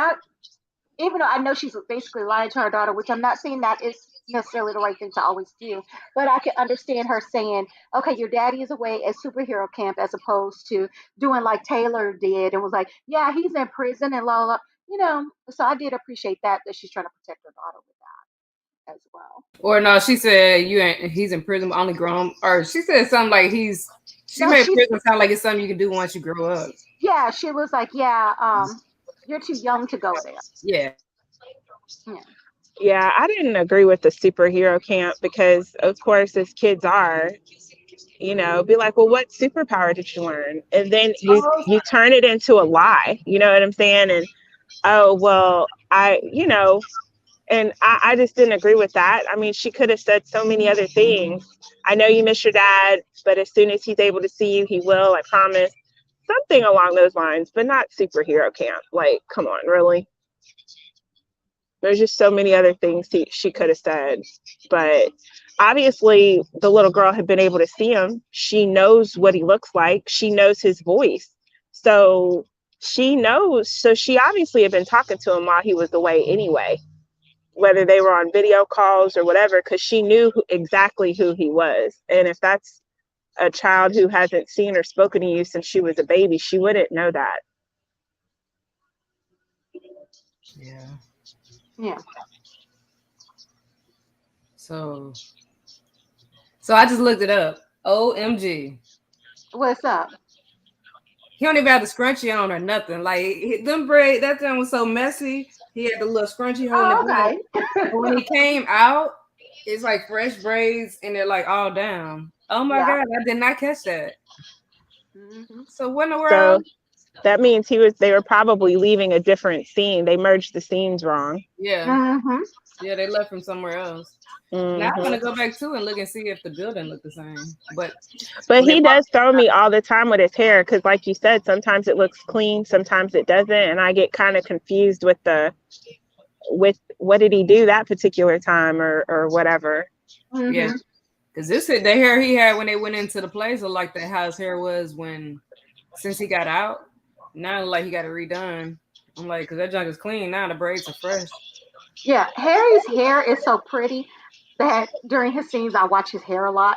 even though I know she's basically lying to her daughter, which I'm not saying that is necessarily the right thing to always do, but I can understand her saying, okay, your daddy is away at superhero camp as opposed to doing like Taylor did and was like, yeah, he's in prison and la la, la. So I did appreciate that she's trying to protect her daughter with that as well. Or no, she said you ain't. He's in prison, only grown. Or she said something like he's. She No, made prison sound like it's something you can do once you grow up. yeah, she was like, yeah, you're too young to go there. Yeah. Yeah. Yeah, I didn't agree with the superhero camp because, of course, as kids are, be like, well, what superpower did you learn? And then you turn it into a lie. You know what I'm saying? And oh well, and I just didn't agree with that. I mean, she could have said so many other things. I know you miss your dad, but as soon as he's able to see you, he will. I promise. Something along those lines, but not superhero camp. Like, come on, really? There's just so many other things she could have said. But obviously, the little girl had been able to see him. She knows what he looks like. She knows his voice. So she knows. So she obviously had been talking to him while he was away anyway, whether they were on video calls or whatever, because she knew exactly who he was. And if that's a child who hasn't seen or spoken to you since she was a baby, she wouldn't know that. Yeah. Yeah. So I just looked it up. OMG. What's up? He don't even have the scrunchie on or nothing. Like them braid, that thing was so messy. He had the little scrunchie holding it back. But when he came out, it's like fresh braids and they're like all down. Oh my God, I did not catch that. Mm-hmm. So what in the world? So that means they were probably leaving a different scene. They merged the scenes wrong. Yeah. Mm-hmm. Yeah, they left from somewhere else. Mm-hmm. Now I'm gonna go back too and look and see if the building looked the same. But he does throw me all the time with his hair because, like you said, sometimes it looks clean, sometimes it doesn't, and I get kind of confused with what did he do that particular time or whatever. Mm-hmm. Yeah, because the hair he had when they went into the place, or like that how his hair was since he got out. Now like he got it redone. I'm like, because that junk is clean now. The braids are fresh. Yeah, Harry's hair is so pretty that during his scenes I watch his hair a lot.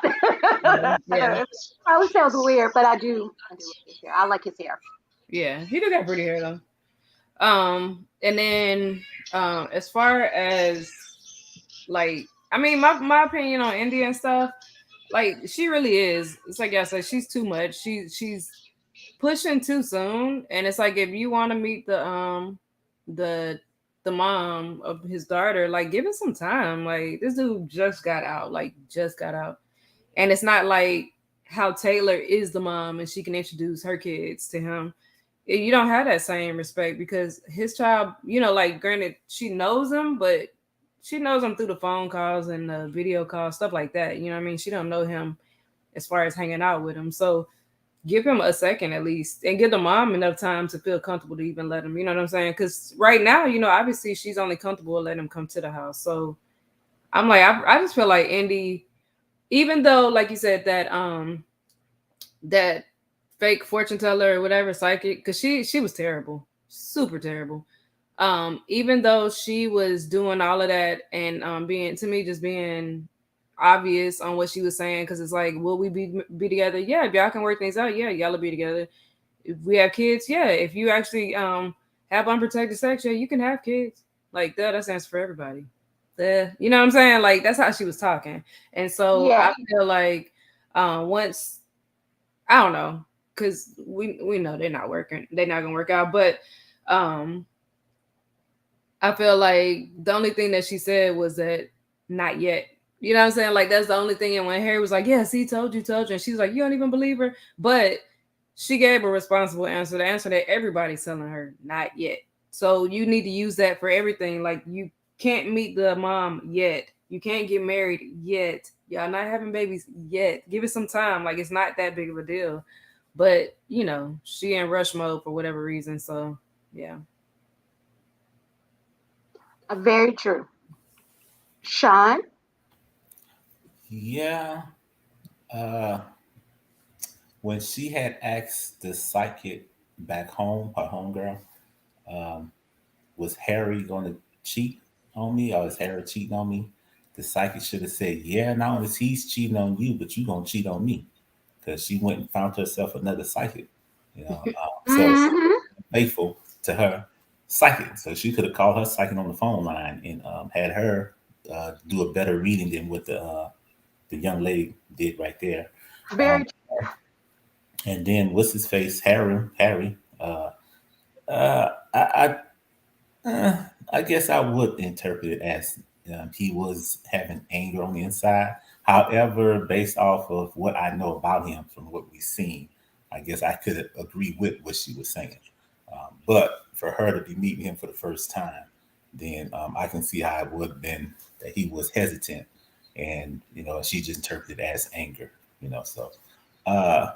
Yeah. Probably sounds weird, but I do like his hair. I like his hair. Yeah, he do got pretty hair though. And then as far as like, I mean, my opinion on India and stuff, like she really is. It's like I said, she's too much. She's pushing too soon, and it's like if you want to meet the mom of his daughter, like give it some time. Like this dude just got out, and it's not like how Taylor is the mom and she can introduce her kids to him. You don't have that same respect because his child, like granted, she knows him, but she knows him through the phone calls and the video calls, stuff like that. You know what I mean? She don't know him as far as hanging out with him. So give him a second at least and give the mom enough time to feel comfortable to even let him, you know what I'm saying? Because right now, obviously she's only comfortable letting him come to the house. So I'm like, I just feel like Indy, even though, like you said, that fake fortune teller or whatever, psychic, because she was terrible, super terrible. Even though she was doing all of that and being obvious on what she was saying, because it's like, will we be together? Yeah, if y'all can work things out, yeah, y'all will be together. If we have kids, yeah, if you actually have unprotected sex, yeah, you can have kids. Like that stands for everybody. You know what I'm saying? Like that's how she was talking. And so I feel like once, I don't know, because we know they're not gonna work out, but I feel like the only thing that she said was that not yet. You know what I'm saying? Like that's the only thing. And when Harry was like, "Yes, he told you," and she's like, "You don't even believe her," but she gave a responsible answer. The answer that everybody's telling her, not yet. So you need to use that for everything. Like you can't meet the mom yet. You can't get married yet. Y'all not having babies yet. Give it some time. Like it's not that big of a deal. But she in rush mode for whatever reason. So Yeah. Very true. Sean? Yeah. Uh, when she had asked the psychic back home, her homegirl, um, was Harry going to cheat on me, or is Harry cheating on me? The psychic should have said, "Yeah, not only is he's cheating on you, but you gonna cheat on me," because she went and found herself another psychic. So she Hmm. was faithful to her psychic, so she could have called her psychic on the phone line and had her do a better reading than what the young lady did right there. Um, Very and then what's his face, Harry. Uh, I, I guess I would interpret it as he was having anger on the inside. However, based off of what I know about him from what we've seen, I guess I could agree with what she was saying. But for her to be meeting him for the first time, then I can see how it would have been that he was hesitant, and she just interpreted it as anger. So uh,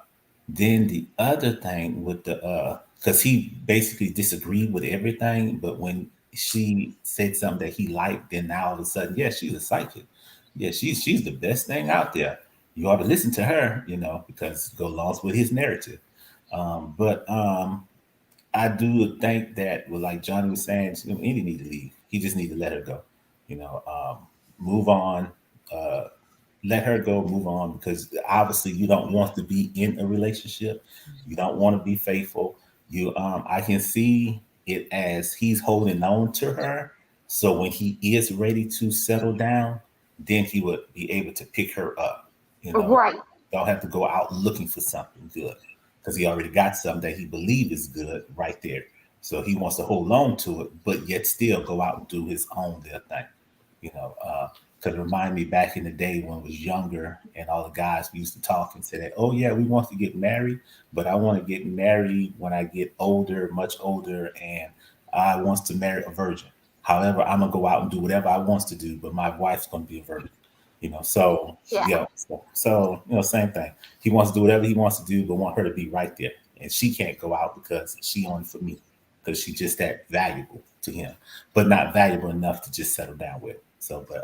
then the other thing with the because he basically disagreed with everything, but when she said something that he liked, then now all of a sudden, yeah, she's a psychic. Yeah, she's the best thing out there. You ought to listen to her, because it goes along with his narrative. But I do think that, well, like Johnny was saying, Indy need to leave. He just need to let her go. Move on. Uh, let her go, move on, because obviously you don't want to be in a relationship. You don't want to be faithful. I can see it as he's holding on to her. So when he is ready to settle down, then he would be able to pick her up. You know, right. don't have to go out looking for something good because he already got something that he believes is good right there. So he wants to hold on to it, but yet still go out and do his own little thing. You know, could remind me back in the day when I was younger and all the guys we used to talk and say that, oh yeah, we want to get married, but I want to get married when I get older, much older, and I wants to marry a virgin. However, I'm gonna go out and do whatever I wants to do, but my wife's gonna be a virgin. So Yeah. same thing. He wants to do whatever he wants to do, but want her to be right there, and she can't go out because she only for me, because she's just that valuable to him, but not valuable enough to just settle down with. So, but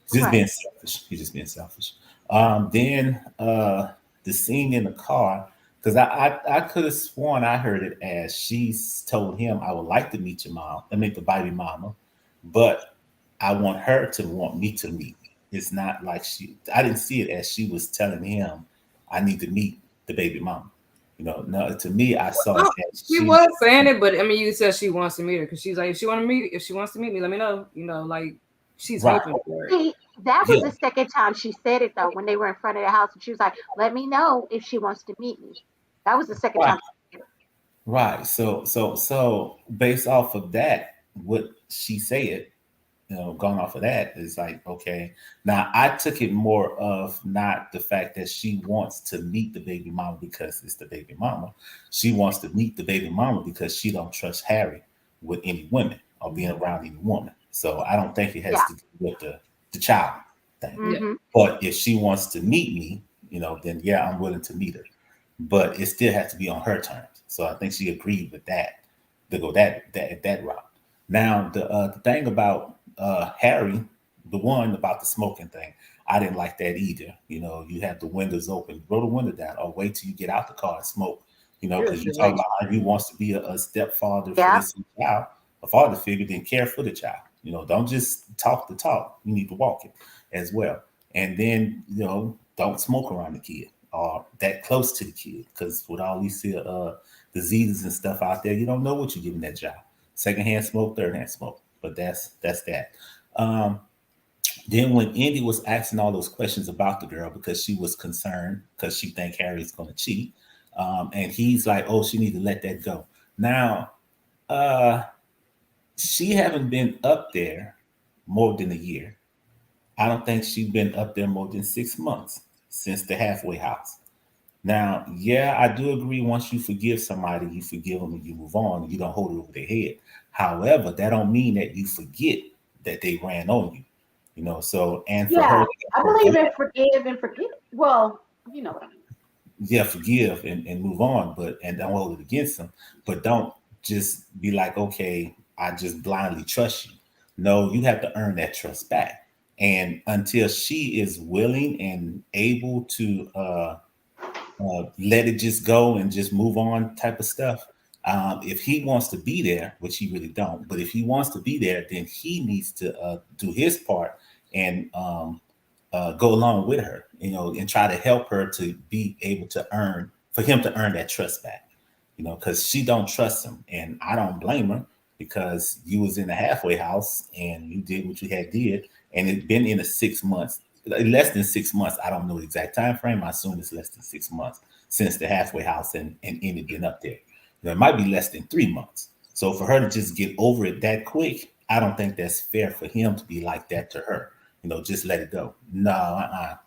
he's just Right. being selfish. He's just being selfish. Then the scene in the car, because I could have sworn I heard it as she's told him, I would like to meet your mom. I mean, the baby mama, but I want her to want me to meet. It's not like I didn't see it as she was telling him, I need to meet the baby mama. No, to me, I saw it Well, as she was saying it, but I mean, you said she wants to meet her because she's like, if she wants to meet me, let me know. Like she's right. hoping for it. See, that was Yeah, the second time she said it though, when they were in front of the house, and she was like, "Let me know if she wants to meet me." That was the second right. time. She said it. Right. So based off of that, what she said, going off of that is like, okay. Now I took it more of not the fact that she wants to meet the baby mama because it's the baby mama. She wants to meet the baby mama because she don't trust Harry with any women or being around any woman. So I don't think it has Yeah. to do with the child thing. Yeah. Hmm. But if she wants to meet me, then yeah, I'm willing to meet her, but it still has to be on her terms. So I think she agreed with that to go that route. Now the thing about Harry, the one about the smoking thing, I didn't like that either. You have the windows open, roll the window down, or wait till you get out the car and smoke. Yeah, Because you shit, talk like about how he wants to be a stepfather for Yeah. this child, a father figure, then care for the child. Don't just talk the talk. You need to walk it as well. And then don't smoke around the kid or that close to the kid, because with all these diseases and stuff out there, you don't know what you're giving that child. Secondhand smoke, third hand smoke. But that's that. Um, then when Indy was asking all those questions about the girl because she was concerned because she think Harry's going to cheat, and he's like, "Oh, she need to let that go." Now, uh, she haven't been up there more than a year. I don't think she's been up there more than 6 months since the halfway house. Now, yeah, I do agree. Once you forgive somebody, you forgive them and you move on, and you don't hold it over their head. However, that don't mean that you forget that they ran on you. So, and for her, Yeah, I believe in forgive and forget. Well, you know what I mean. yeah, forgive and move on, and don't hold it against them, but just be like, okay, I just blindly trust you. No, you have to earn that trust back. And until she is willing and able to let it just go and just move on type of stuff. If he wants to be there, which he really don't, but if he wants to be there, then he needs to do his part and go along with her, and try to help her to be able to for him to earn that trust back, because she don't trust him. And I don't blame her, because you was in the halfway house and you did what you had did. And it's been in the 6 months, less than 6 months. I don't know the exact time frame. I assume it's less than 6 months since the halfway house and Indy been up there. It might be less than 3 months. So for her to just get over it that quick, I don't think that's fair for him to be like that to her. Just let it go. No,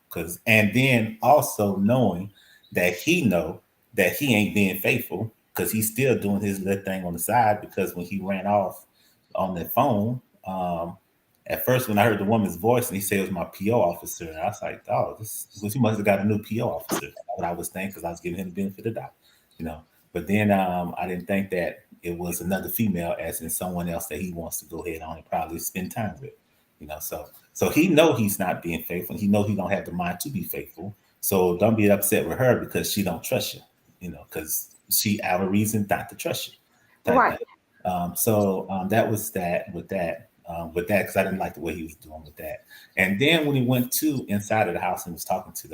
and then also knowing that he know that he ain't being faithful, because he's still doing his little thing on the side. Because when he ran off on the phone, at first, when I heard the woman's voice and he said it was my PO officer, I was like, oh, he must have got a new PO officer. That's what I was thinking, because I was giving him the benefit of the doubt, But then I didn't think that it was another female, as in someone else that he wants to go ahead on and probably spend time with, So he know he's not being faithful. He know he don't have the mind to be faithful. So don't be upset with her because she don't trust you, because she have a reason not to trust you. Right. That was that with that. Because I didn't like the way he was doing with that. And then when he went to inside of the house and was talking to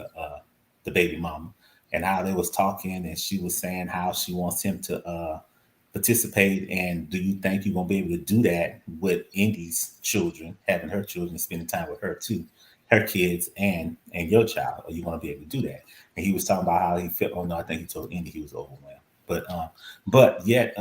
the baby mama, and how they was talking, and she was saying how she wants him to participate. And do you think you're gonna be able to do that with Indy's children, having her children, spending time with her too, her kids and your child? Are you gonna be able to do that? And he was talking about how he felt. Oh no, I think he told Indy he was overwhelmed. But yet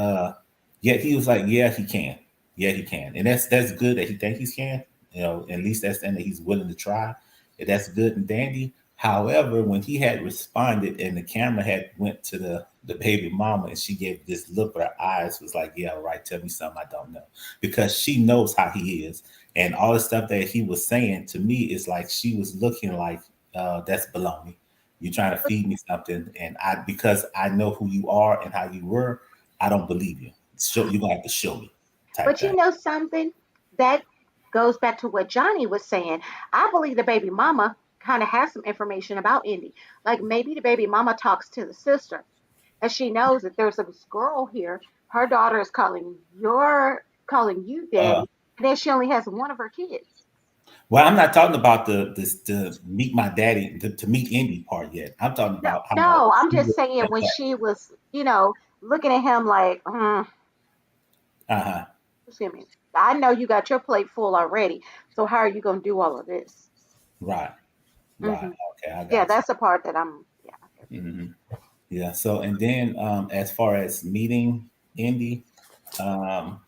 he was like, yeah, he can. Yeah, he can. And that's good that he thinks he can. At least that's and that he's willing to try. And that's good and dandy. However, when he had responded and the camera had went to the baby mama, and she gave this look with her eyes, was like, yeah, right, tell me something I don't know. Because she knows how he is. And all the stuff that he was saying to me is like, she was looking like, that's baloney. You're trying to feed me something. And because I know who you are and how you were, I don't believe you. So you're gonna have to show me. But you know something? That goes back to what Johnny was saying. I believe the baby mama kind of has some information about Indy. Like maybe the baby mama talks to the sister, and she knows that there's this girl here. Her daughter is calling you daddy, and then she only has one of her kids. Well, I'm not talking about the meet my daddy, to meet Indy part yet. I'm talking about No, I'm just saying when she was, looking at him like, excuse me, I know you got your plate full already. So how are you going to do all of this? Right. Mhm. Okay. I got Yeah, you. that's the part that I'm. Yeah. Mhm. Yeah. So, and then as far as meeting Indy, um,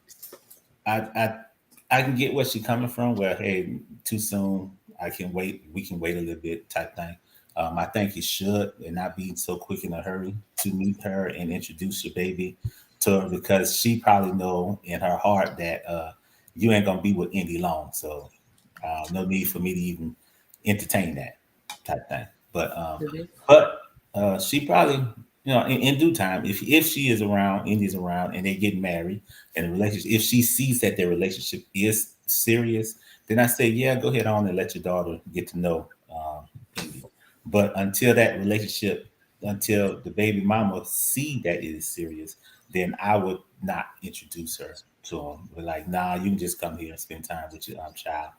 I can get where she's coming from. Where hey, too soon. I can wait. We can wait a little bit, type thing. I think you should, and not be so quick in a hurry to meet her and introduce your baby to her, because she probably know in her heart that you ain't gonna be with Indy long. So no need for me to even entertain that type thing. But she probably, in due time, if she is around, Indy's around, and they get married, and the relationship, if she sees that their relationship is serious, then I say, yeah, go ahead on and let your daughter get to know Indy. But until that relationship, until the baby mama see that it is serious, then I would not introduce her to him. We're like, nah, you can just come here and spend time with your child.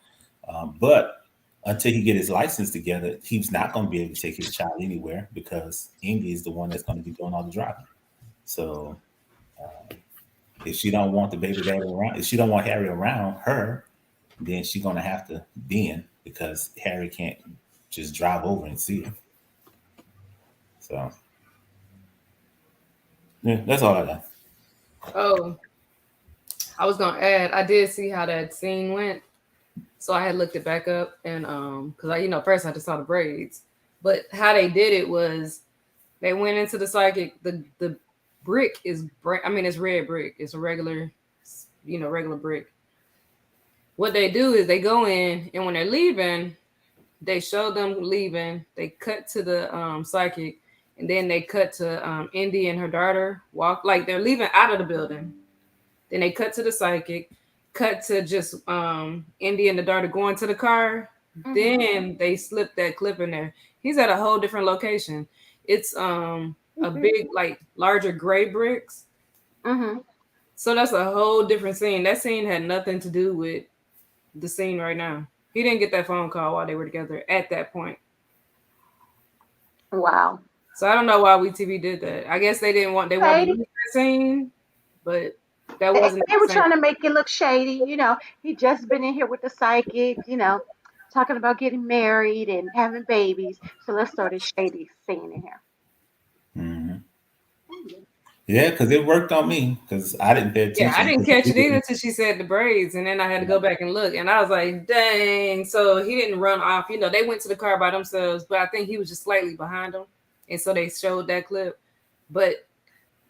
But until he get his license together, he's not going to be able to take his child anywhere, because Indy is the one that's going to be doing all the driving. So if she don't want the baby daddy around, if she don't want Harry around her, then she's going to have to be in, because Harry can't just drive over and see her. So yeah, that's all I got. Oh, I was gonna add, I did see how that scene went. So I had looked it back up, and because first I just saw the braids. But how they did it was they went into the psychic, the brick is it's red brick. It's a regular, regular brick. What they do is they go in, and when they're leaving, they show them leaving. They cut to the psychic, and then they cut to Indy and her daughter walk, like they're leaving out of the building. Then they cut to the psychic, cut to just Indy and the daughter going to the car. Then they slip that clip in there. He's at a whole different location. It's a big, like larger gray bricks. Mm-hmm. So that's a whole different scene. That scene had nothing to do with the scene right now. He didn't get that phone call while they were together at that point. Wow. So I don't know why WeTV did that. I guess they wanted to use that scene, but that wasn't. They were trying to make it look shady. You know, he just been in here with the psychic. You know, talking about getting married and having babies. So let's throw this shady scene in here. Mm-hmm. Yeah, because it worked on me because I didn't pay attention. Yeah, I didn't catch it either until she said the braids, and then I had to go back and look, and I was like, dang. So he didn't run off. You know, they went to the car by themselves, but I think he was just slightly behind them, and so they showed that clip. But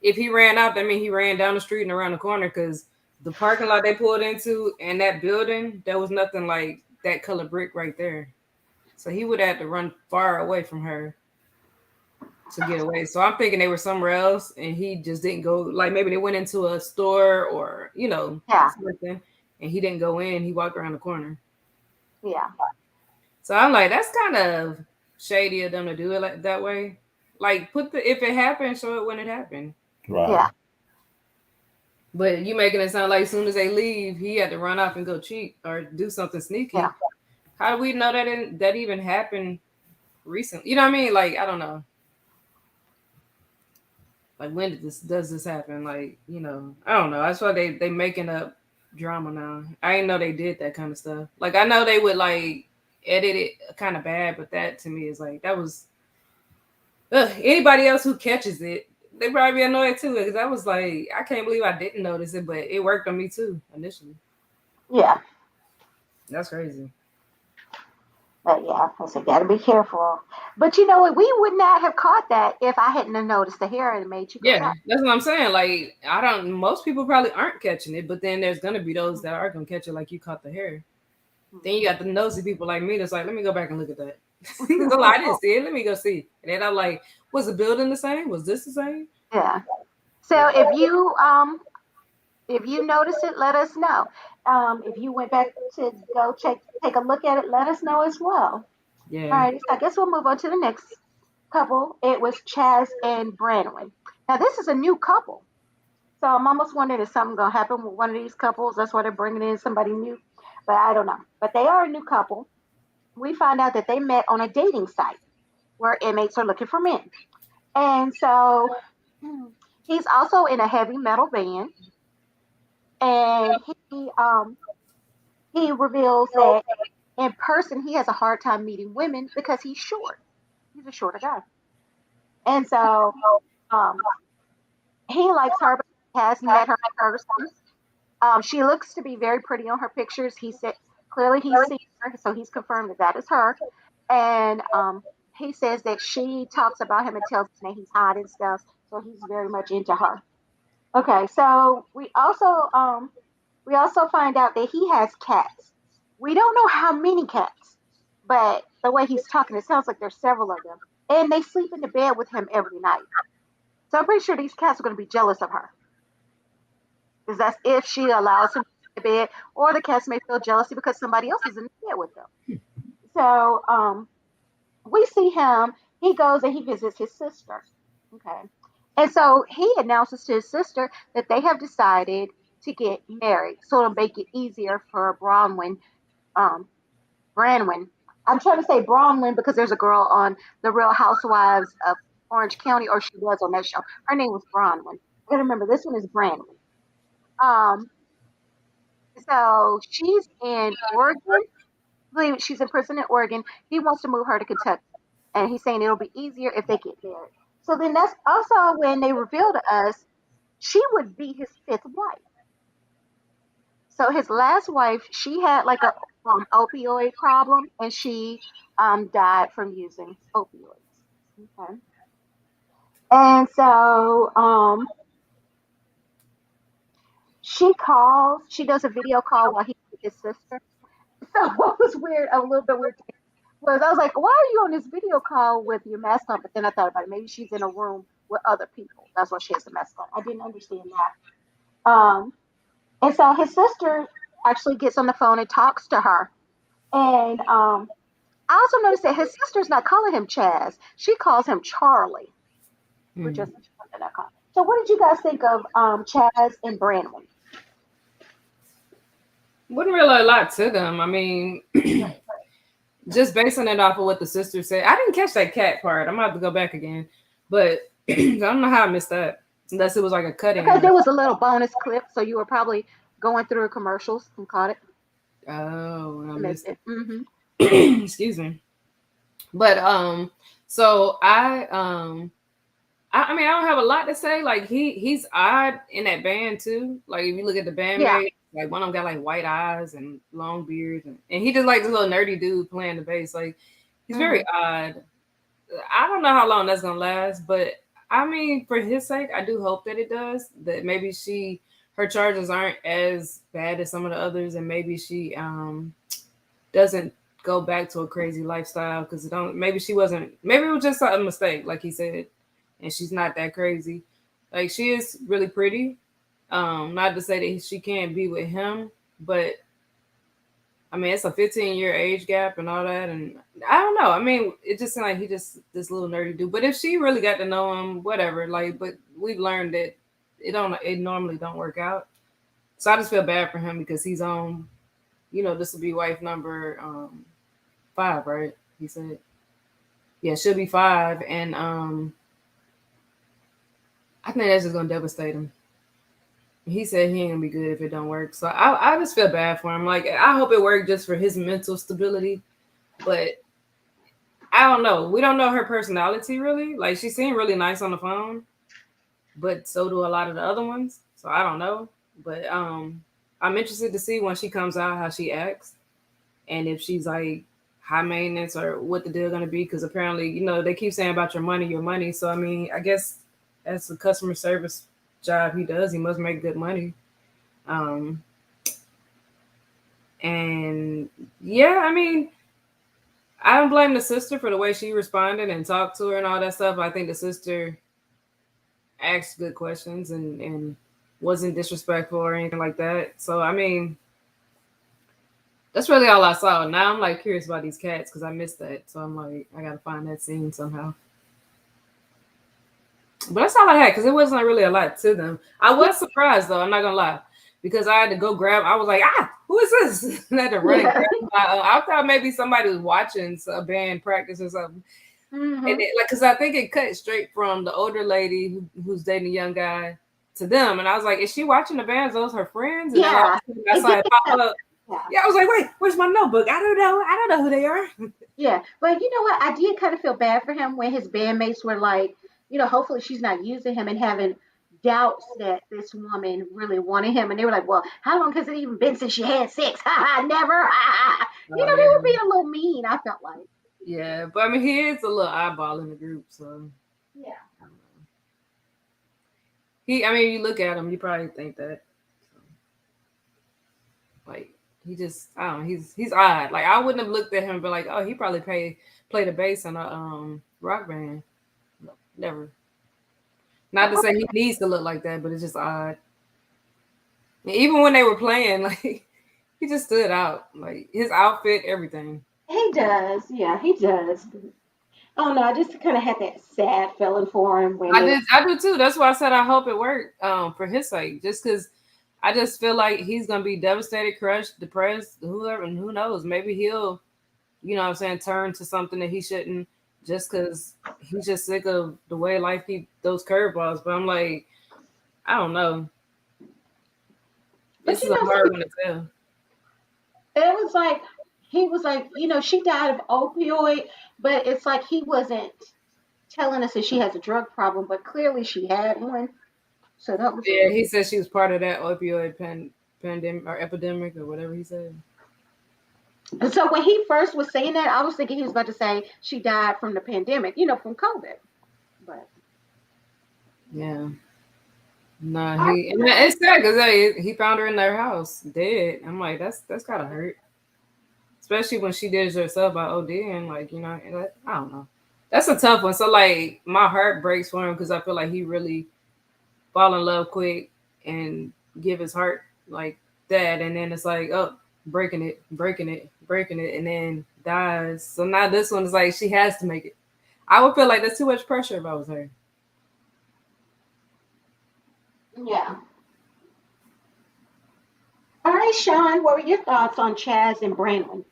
if he ran out, that means he ran down the street and around the corner, because the parking lot they pulled into and that building, there was nothing like that color brick right there. So he would have to run far away from her to get away. So I'm thinking they were somewhere else and he just didn't go. Like maybe they went into a store or, you know, something, and he didn't go in. He walked around the corner. Yeah. So I'm like, that's kind of shady of them to do it like that way. Like if it happened, show it when it happened. Right. Yeah. But you making it sound like as soon as they leave, he had to run off and go cheat or do something sneaky. Yeah. How do we know that even happened recently? You know what I mean? Like, I don't know. Like, when does this happen? Like, you know, I don't know. That's why they making up drama now. I didn't know they did that kind of stuff. Like, I know they would like edit it kind of bad, but that to me is like, that was anybody else who catches it, they probably be annoyed too, because I was like, I can't believe I didn't notice it, but it worked on me too initially. Yeah. That's crazy. But yeah, I said, gotta be careful. But you know what? We would not have caught that if I hadn't have noticed the hair and made you go. Yeah, that's what I'm saying. Like, most people probably aren't catching it, but then there's gonna be those that are gonna catch it, like you caught the hair. Then you got the nosy people like me that's like, let me go back and look at that. So I didn't see it. Let me go see. And then I'm like, was the building the same? Was this the same? Yeah. So if you notice it, let us know. If you went back to go take a look at it, let us know as well. Yeah. All right. So I guess we'll move on to the next couple. It was Chaz and Branwen. Now this is a new couple. So I'm almost wondering if something gonna happen with one of these couples. That's why they're bringing in somebody new. But I don't know. But they are a new couple. We find out that they met on a dating site where inmates are looking for men. And so he's also in a heavy metal band. And he reveals that in person he has a hard time meeting women because he's short. He's a shorter guy. And so he likes her, but he has met her in person. She looks to be very pretty on her pictures. He said clearly he's seen her, so he's confirmed that is her. And he says that she talks about him and tells him that he's hot and stuff. So he's very much into her. Okay, so we also find out that he has cats. We don't know how many cats, but the way he's talking, it sounds like there's several of them. And they sleep in the bed with him every night. So I'm pretty sure these cats are going to be jealous of her. Because that's if she allows him to bed, or the cats may feel jealousy because somebody else is in the bed with them. So we see him. He goes and he visits his sister. Okay. And so he announces to his sister that they have decided to get married. So it'll make it easier for Branwen. I'm trying to say Bronwyn because there's a girl on The Real Housewives of Orange County, or she was on that show. Her name was Bronwyn. I gotta remember, this one is Branwen. So she's in Oregon. I believe she's in prison in Oregon. He wants to move her to Kentucky. And he's saying it'll be easier if they get married. So then that's also when they reveal to us she would be his fifth wife. So his last wife, she had like a opioid problem, and she died from using opioids. Okay. And so she does a video call while he's with his sister. So what was weird, a little bit weird, was I was like, why are you on this video call with your mask on? But then I thought about it. Maybe she's in a room with other people. That's why she has the mask on. I didn't understand that. And so his sister actually gets on the phone and talks to her. And I also noticed that his sister's not calling him Chaz. She calls him Charlie, which is Mm. something I call. So what did you guys think of Chaz and Brandon? Wouldn't really a lot to them. I mean, Right. just basing it off of what the sister said. I didn't catch that cat part. I'm gonna have to go back again, but I don't know how I missed that. Unless it was like a cut Because in. there was a little bonus clip, so you were probably going through commercials and caught it. Oh, I Missed missed it. Hmm. it. Excuse me. But so I mean I don't have a lot to say. Like he's odd in that band too. Like if you look at the Yeah. bandmate, like one of them got like white eyes and long beard, and he just like this little nerdy dude playing the bass. Like he's Hmm. very odd. I don't know how long that's gonna last, but I mean, for his sake, I do hope that it does. That maybe her charges aren't as bad as some of the others, and maybe she doesn't go back to a crazy lifestyle because it don't. Maybe she wasn't. Maybe it was just a mistake, like he said, and she's not that crazy. Like she is really pretty. Not to say that she can't be with him, but I mean, it's a 15-year age gap and all that, and I don't know. I mean, it just seemed like he just this little nerdy dude. But if she really got to know him, whatever. Like, but we've learned that it normally don't work out. So I just feel bad for him because he's on, this will be wife number 5, right? He said, yeah, she'll be 5, and I think that's just gonna devastate him. He said he ain't gonna be good if it don't work. So I just feel bad for him. Like I hope it worked just for his mental stability, but I don't know. We don't know her personality really. Like she seemed really nice on the phone, but so do a lot of the other ones. So I don't know. But I'm interested to see when she comes out how she acts and if she's like high maintenance or what the deal gonna be. Because apparently, they keep saying about your money, your money. So I mean, I guess as a customer service job he does, he must make good money. Um, and yeah, I mean, I don't blame the sister for the way she responded and talked to her and all that stuff. I think the sister asked good questions and wasn't disrespectful or anything like that. So I mean, that's really all I saw. Now I'm like curious about these cats because I missed that. So I'm like, I gotta find that scene somehow. But that's all I had because it wasn't really a lot to them. I was surprised though. I'm not gonna lie because I had to go grab. I was like, who is this? And I had to run and Yeah. grab I thought maybe somebody was watching a band practice or something. Hmm. And because I think it cut straight from the older lady who's dating a young guy to them, and I was like, "Is she watching the bands? Those her friends?" And then all of Yeah. a sudden I It saw did. it pop up. Yeah. Yeah, I was like, "Wait, where's my notebook? I don't know. I don't know who they are." Yeah. But you know what? I did kind of feel bad for him when his bandmates were like, hopefully she's not using him and having doubts that this woman really wanted him. And they were like, well, how long has it even been since she had sex? Ha ha, never. Ha ha. Ha. Oh They were yeah, being a little mean, I felt like. yeah. But I mean, he is a little eyeball in the group, so Yeah. I mean, you look at him, you probably think that. So, like he just, I don't know. He's odd. Like I wouldn't have looked at him and be like, "Oh, he probably play the bass in a rock band." No, never. Not to say he needs to look like that, but it's just odd. And even when they were playing, like he just stood out. Like his outfit, everything. He does. Yeah, he does. Oh no, I just kind of had that sad feeling for him when they. I do too. That's why I said I hope it worked. For his sake, just because I just feel like he's gonna be devastated, crushed, depressed, whoever, and who knows, maybe he'll, what I'm saying, turn to something that he shouldn't, just because he's just sick of the way life keep those curveballs. But I'm like, I don't know. But This is a hard one to tell. it was like he was like, she died of opioid, but it's like he wasn't telling us that she has a drug problem, but clearly she had one. So that was a Yeah, little. he said she was part of that opioid pandemic or epidemic or whatever he said. And so when he first was saying that, I was thinking he was about to say she died from the pandemic, from COVID. But Yeah. No, I, and it's sad because he found her in their house dead. I'm like, that's gotta hurt, especially when she did it herself by ODing. Like, I don't know. That's a tough one. So like, my heart breaks for him because I feel like he really fall in love quick and give his heart like that, and then it's like, oh, breaking it, and then dies. So now this one is like she has to make it. I would feel like that's too much pressure if I was her. Yeah. All right, Sean, what were your thoughts on Chaz and Brandon?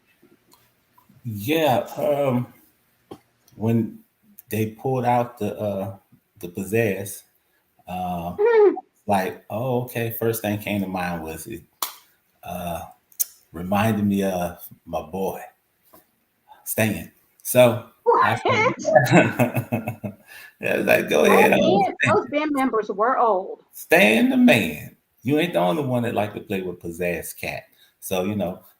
Yeah, when they pulled out the pizzazz, uh, Hmm. like, oh, okay. First thing came to mind was it uh, reminded me of my boy Stan. So I said, What? yeah, like go ahead on. Those band members were old. Stan the man. You ain't the only one that like to play with pizzazz cat. So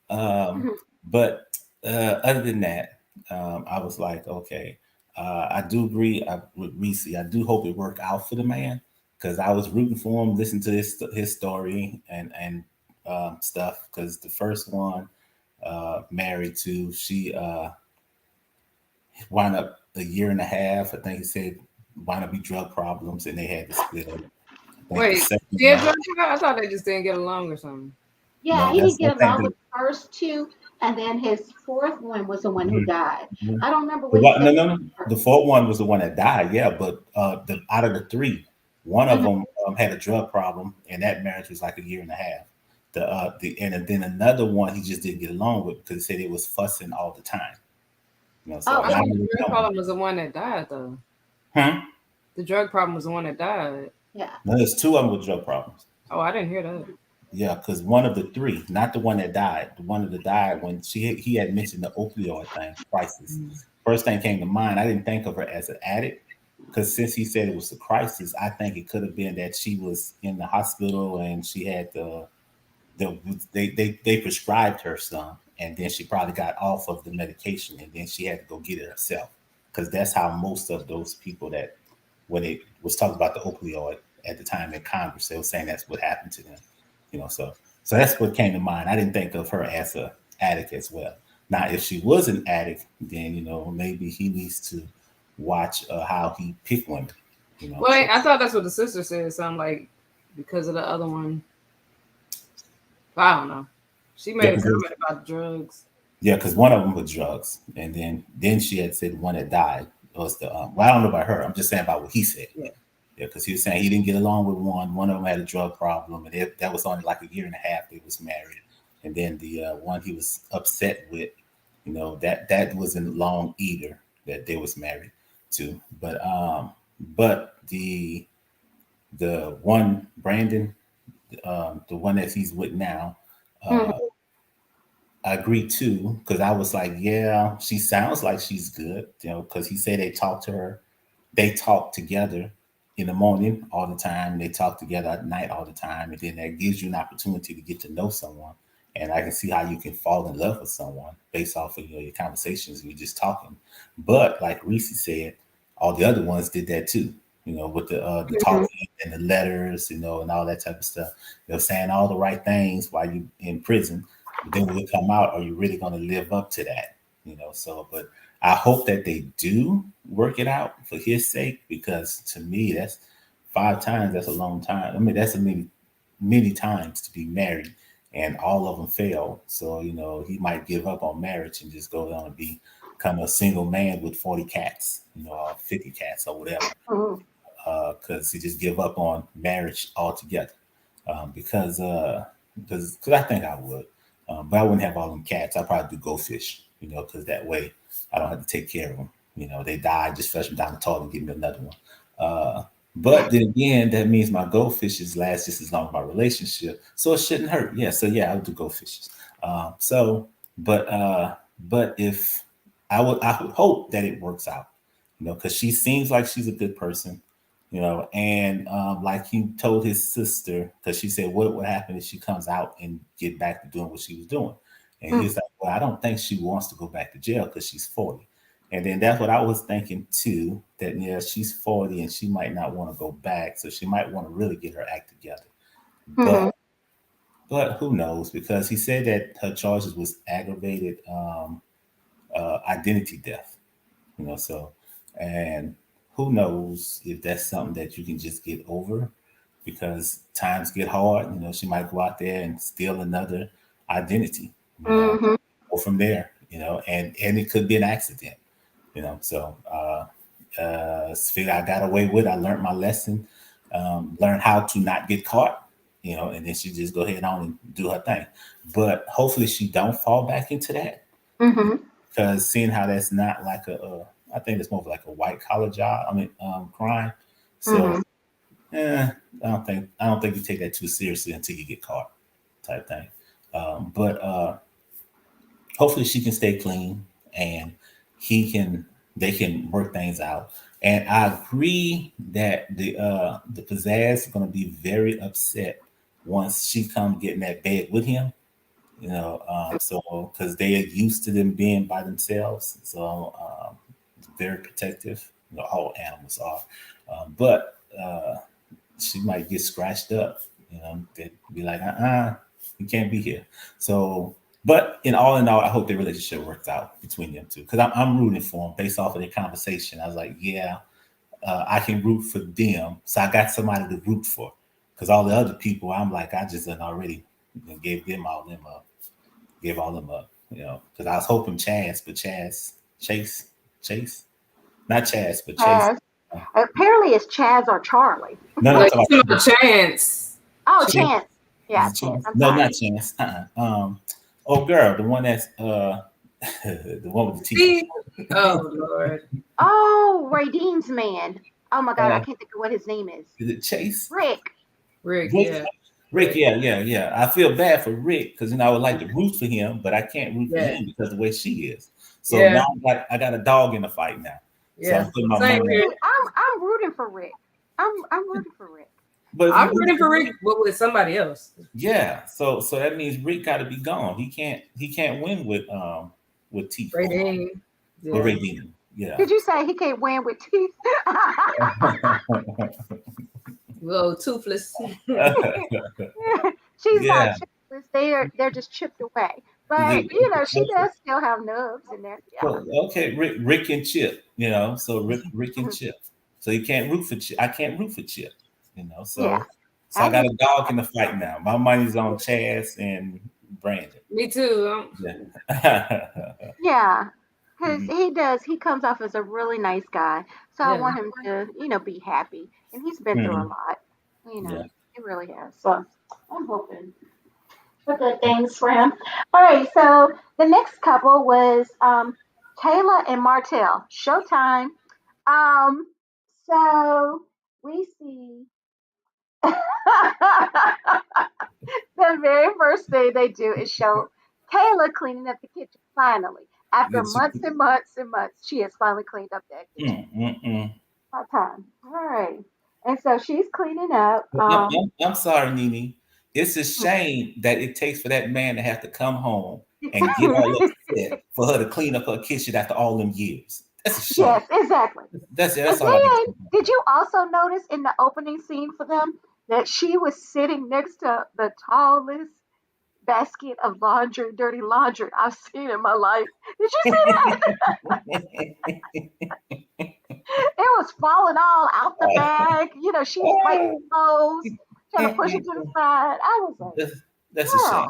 Mhm. but other than that, I was like, okay, I do agree with Reese. I do hope it worked out for the man because I was rooting for him, listening to his story and stuff. Because the first one, married to, she wound up a year and a half. I think he said wound up be drug problems, and they had to split up. I think the Wait, second she had one. drug trouble? I thought they just didn't get along or something. Yeah, No, he didn't that's I get think along with the the first two, and then his fourth one was the one who mhm, died. mhm. I don't remember The what he one, said. no, no, no. The fourth one was the one that died. Yeah, but the out of the three, one of Mhm. them had a drug problem, and that marriage was like a year and a half. The and then another one he just didn't get along with because he said it was fussing all the time. So Oh, I and thought I okay. the really drug don't. problem was the one that died, though. Huh? The drug problem was the one that died. Yeah. No, there's two of them with drug problems. Oh, I didn't hear that. Yeah, because one of the three, not the one that died, the one that died when he had mentioned the opioid thing, crisis. Mm. First thing came to mind. I didn't think of her as an addict because since he said it was a crisis, I think it could have been that she was in the hospital and she had the they prescribed her some, and then she probably got off of the medication, and then she had to go get it herself because that's how most of those people that when it was talking about the opioid at the time in Congress, they were saying that's what happened to them. So that's what came to mind. I didn't think of her as a addict as well. Now, if she was an addict, then maybe he needs to watch how he pick women. Well, So I thought that's what the sister said. Something like because of the other one. I don't know. She yeah, made a because comment about drugs. yeah, because one of them was drugs, and then she had said one that died was the well, I don't know about her. I'm just saying about what he said. Yeah. Yeah, because he was saying he didn't get along with one. One of them had a drug problem, and that was only like a year and a half they was married. And then the one he was upset with, that wasn't long either that they was married to. But the one Brandon, the one that he's with now, Mhm. uh, I agree too, because I was like, yeah, she sounds like she's good, because he said they talk together in the morning all the time, they talk together at night all the time, and then that gives you an opportunity to get to know someone. And I can see how you can fall in love with someone based off of your conversations, you're just talking. But like Reese said, all the other ones did that too, with the Mhm. talking and the letters, and all that type of stuff. They're saying all the right things while you in prison, but then when you come out, are you really going to live up to that? But I hope that they do work it out for his sake, because to me, that's 5 times. That's a long time. I mean, that's a many times to be married, and all of them fail. So he might give up on marriage and just go on and become a single man with 40 cats, or 50 cats or whatever, Mhm. because he just give up on marriage altogether. Because I think I would, but I wouldn't have all them cats. I'd probably do go fish, because that way I don't have to take care of them. They die, just flush them down the toilet and give me another one. But then again, that means my goldfishes last just as long as my relationship, so it shouldn't hurt. Yeah, so yeah, I would do goldfishes. But if I would hope that it works out, because she seems like she's a good person, and like he told his sister, because she said, what would happen if she comes out and get back to doing what she was doing? And Mhm. he's like, well, I don't think she wants to go back to jail because she's 40. And then that's what I was thinking too, that yeah, she's 40 and she might not want to go back. So she might want to really get her act together. But Mhm. but who knows? Because he said that her charges was aggravated identity theft. So, and who knows if that's something that you can just get over. because times get hard. She might go out there and steal another identity, Mm-hmm. go from there, and it could be an accident, so figure I got away with it. I learned my lesson, learned how to not get caught, and then she just go ahead on and do her thing. But hopefully she don't fall back into that, Mm-hmm. because seeing how that's not like I think it's more of like a white collar job. I mean, crime. So Mm-hmm. I don't think you take that too seriously until you get caught, type thing. But hopefully she can stay clean, and they can work things out. And I agree that the pizzazz is going to be very upset once she come get in that bed with him. So because they are used to them being by themselves, so very protective. All animals are, but she might get scratched up. They'd be like, you can't be here. So, but in all, I hope their relationship works out between them two, because I'm rooting for them based off of their conversation. I was like, yeah, I can root for them, so I got somebody to root for. Because all the other people, I'm like, I just done already gave them all them up, gave all them up. Because I was hoping Chase, not Chaz, but Chase. Chaz. Apparently, it's Chaz or Charlie. No, Like, I'm talking about Chance. Oh, Chance. Chance. Yeah, Is it Chance. Chance? I'm No, sorry. not Chance. Oh, girl, the one that's the one with the teeth. See? Oh Lord. Oh, Ray Dean's man. Oh my God, I Uh, can't think of what his name is. is it Chase? Rick. Rick, Rick. yeah. Rick, yeah. I feel bad for Rick because I would like to root for him, but I can't root for Yeah. him because of the way she is. So Yeah. now I got a dog in the fight now. So Yeah. I'm putting my Same money. here. I'm rooting for Rick. I'm rooting for Rick. But if I'm you root rooting for Rick, but with somebody else. yeah. So that means Rick got to be gone. He can't win with teeth. Ray Dean. With Yeah. Ray Dean. Yeah. Did you say he can't win with teeth? Well, toothless. She's not Yeah. chipless. They're just chipped away. But Yeah. she does still have nubs in there. Yeah. So, okay, Rick and Chip, so Rick and Chip. So you can't root for Chip. I can't root for Chip, so Yeah. I got a dog in the fight now. My money's on Chaz and Brandon. Me too. Yeah. Yeah. Because Mhm. he comes off as a really nice guy. So I Yeah. want him to, be happy. And he's been through a Mhm. lot. Yeah. He really has. So I'm hoping for good things for him. All right. So the next couple was Kayla and Martell. Showtime. Um, so we see the very first thing they do is show Kayla cleaning up the kitchen. Finally, after months and months and months, she has finally cleaned up that kitchen. Mm. About time. All right, and so she's cleaning up. I'm sorry, Nene. It's a shame that it takes for that man to have to come home and get all upset for her to clean up her kitchen after all them years. That's a shame. Yes, exactly. That's And all I can then, say. did you also notice in the opening scene for them that she was sitting next to the tallest basket of laundry, dirty laundry I've seen in my life? Did you see that? It was falling all out the bag. She's fighting clothes, trying to push it to the side. I was like, That's a girl, shame.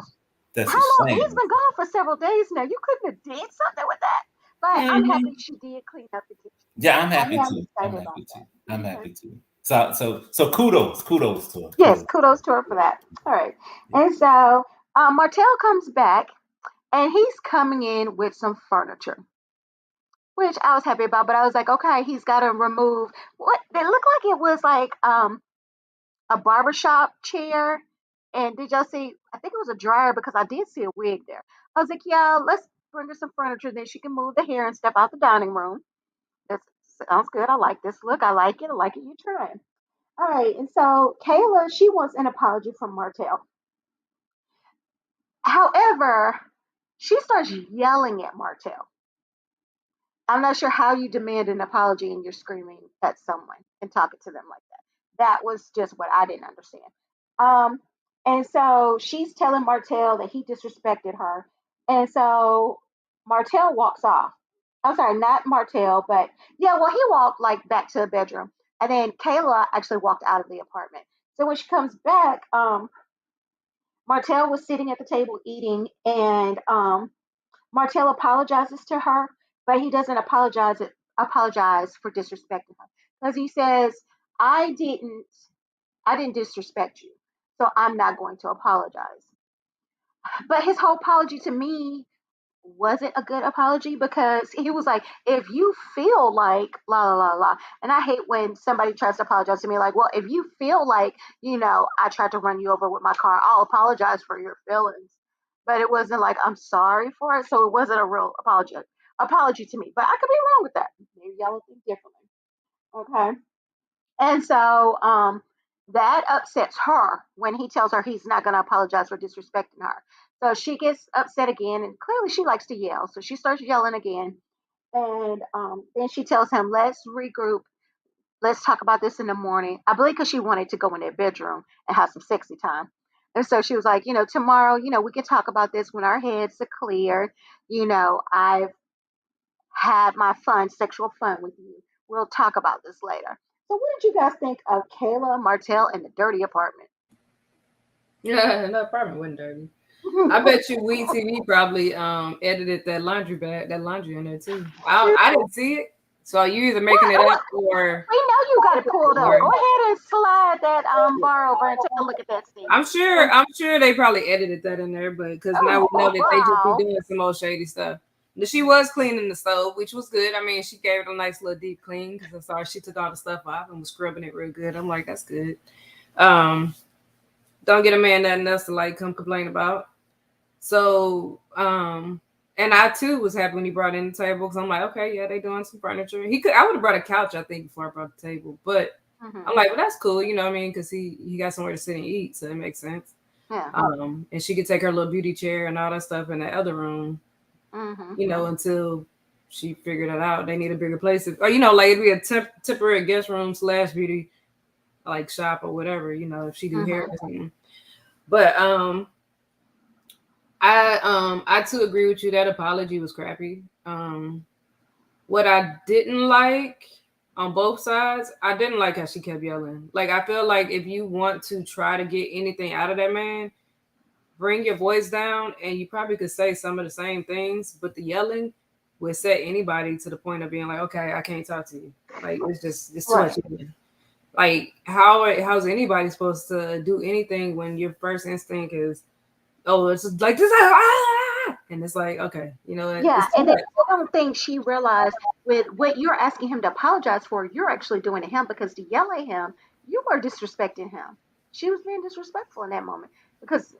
That's how a long? He's shame. been gone for several days now. You couldn't have did something with that. But I'm Mhm. happy she did clean up the kitchen. Yeah, I'm I happy am too. I'm excited about happy too. that. I'm Okay. happy too. So kudos to her. Yes, Kudos. kudos to her for that. All right. Yeah. And so Martell comes back and he's coming in with some furniture, which I was happy about. But I was like, okay, he's got to remove what it looked like. It was like a barbershop chair. And did y'all see? I think it was a dryer because I did see a wig there. I was like, yeah, let's bring her some furniture. Then she can move the hair and stuff out the dining room. That sounds good. I like this look. I like it. I like it. You trying. All right. And so Kayla, she wants an apology from Martell. However, she starts yelling at Martell. I'm not sure how you demand an apology and you're screaming at someone and talking to them like that. That was just what I didn't understand. Um, and so she's telling Martell that he disrespected her. And so Martell walks off. I'm sorry, not Martell, but yeah, well, he walked like back to the bedroom. And then Kayla actually walked out of the apartment. So when she comes back, Martell was sitting at the table eating, and Martell apologizes to her, but he doesn't apologize for disrespecting her because he says, "I didn't I didn't disrespect you, so I'm not going to apologize." But his whole apology to me wasn't a good apology because he was like, if you feel like la la la la, and I hate when somebody tries to apologize to me, like, well, if you feel like, I tried to run you over with my car, I'll apologize for your feelings. But it wasn't like I'm sorry for it, so it wasn't a real apology to me. But I could be wrong with that. Maybe y'all will think differently. Okay. And so that upsets her when he tells her he's not going to apologize for disrespecting her. So she gets upset again, and clearly she likes to yell. So she starts yelling again. And then she tells him, let's regroup. Let's talk about this in the morning. I believe because she wanted to go in their bedroom and have some sexy time. And so she was like, tomorrow, we can talk about this when our heads are clear. I've had my sexual fun with you. We'll talk about this later. So, what did you guys think of Kayla Martell in the dirty apartment? Yeah, the apartment wasn't dirty. I bet you WeTV probably edited that laundry in there too. I didn't see it, so you either making it up or we know you got it pulled up. Go ahead and slide that bar over and take a look at that scene. I'm sure they probably edited that in there, but because now we know that they just be doing some more shady stuff. But she was cleaning the stove, which was good. I mean, she gave it a nice little deep clean because I saw she took all the stuff off and was scrubbing it real good. I'm like, that's good. Don't get a man nothing else to like come complain about. So, and I too was happy when he brought in the table because I'm like, okay, yeah, they doing some furniture. I would have brought a couch, I think, before I brought the table, but I'm like, well, that's cool, you know what I mean? Because he got somewhere to sit and eat, so it makes sense. Yeah. And she could take her little beauty chair and all that stuff in the other room, until she figured it out. They need a bigger place, or like it'd be a temporary guest room / beauty like shop or whatever, if she do hair or something. But I too agree with you. That apology was crappy. What I didn't like on both sides, I didn't like how she kept yelling. Like, I feel like if you want to try to get anything out of that man, bring your voice down, and you probably could say some of the same things, but the yelling would set anybody to the point of being like, okay, I can't talk to you. Like, it's too much. Like, how's anybody supposed to do anything when your first instinct is, oh, it's like this, and it's like, okay, yeah, and then I don't think she realized with what you're asking him to apologize for, you're actually doing to him, because to yell at him, you are disrespecting him. She was being disrespectful in that moment, because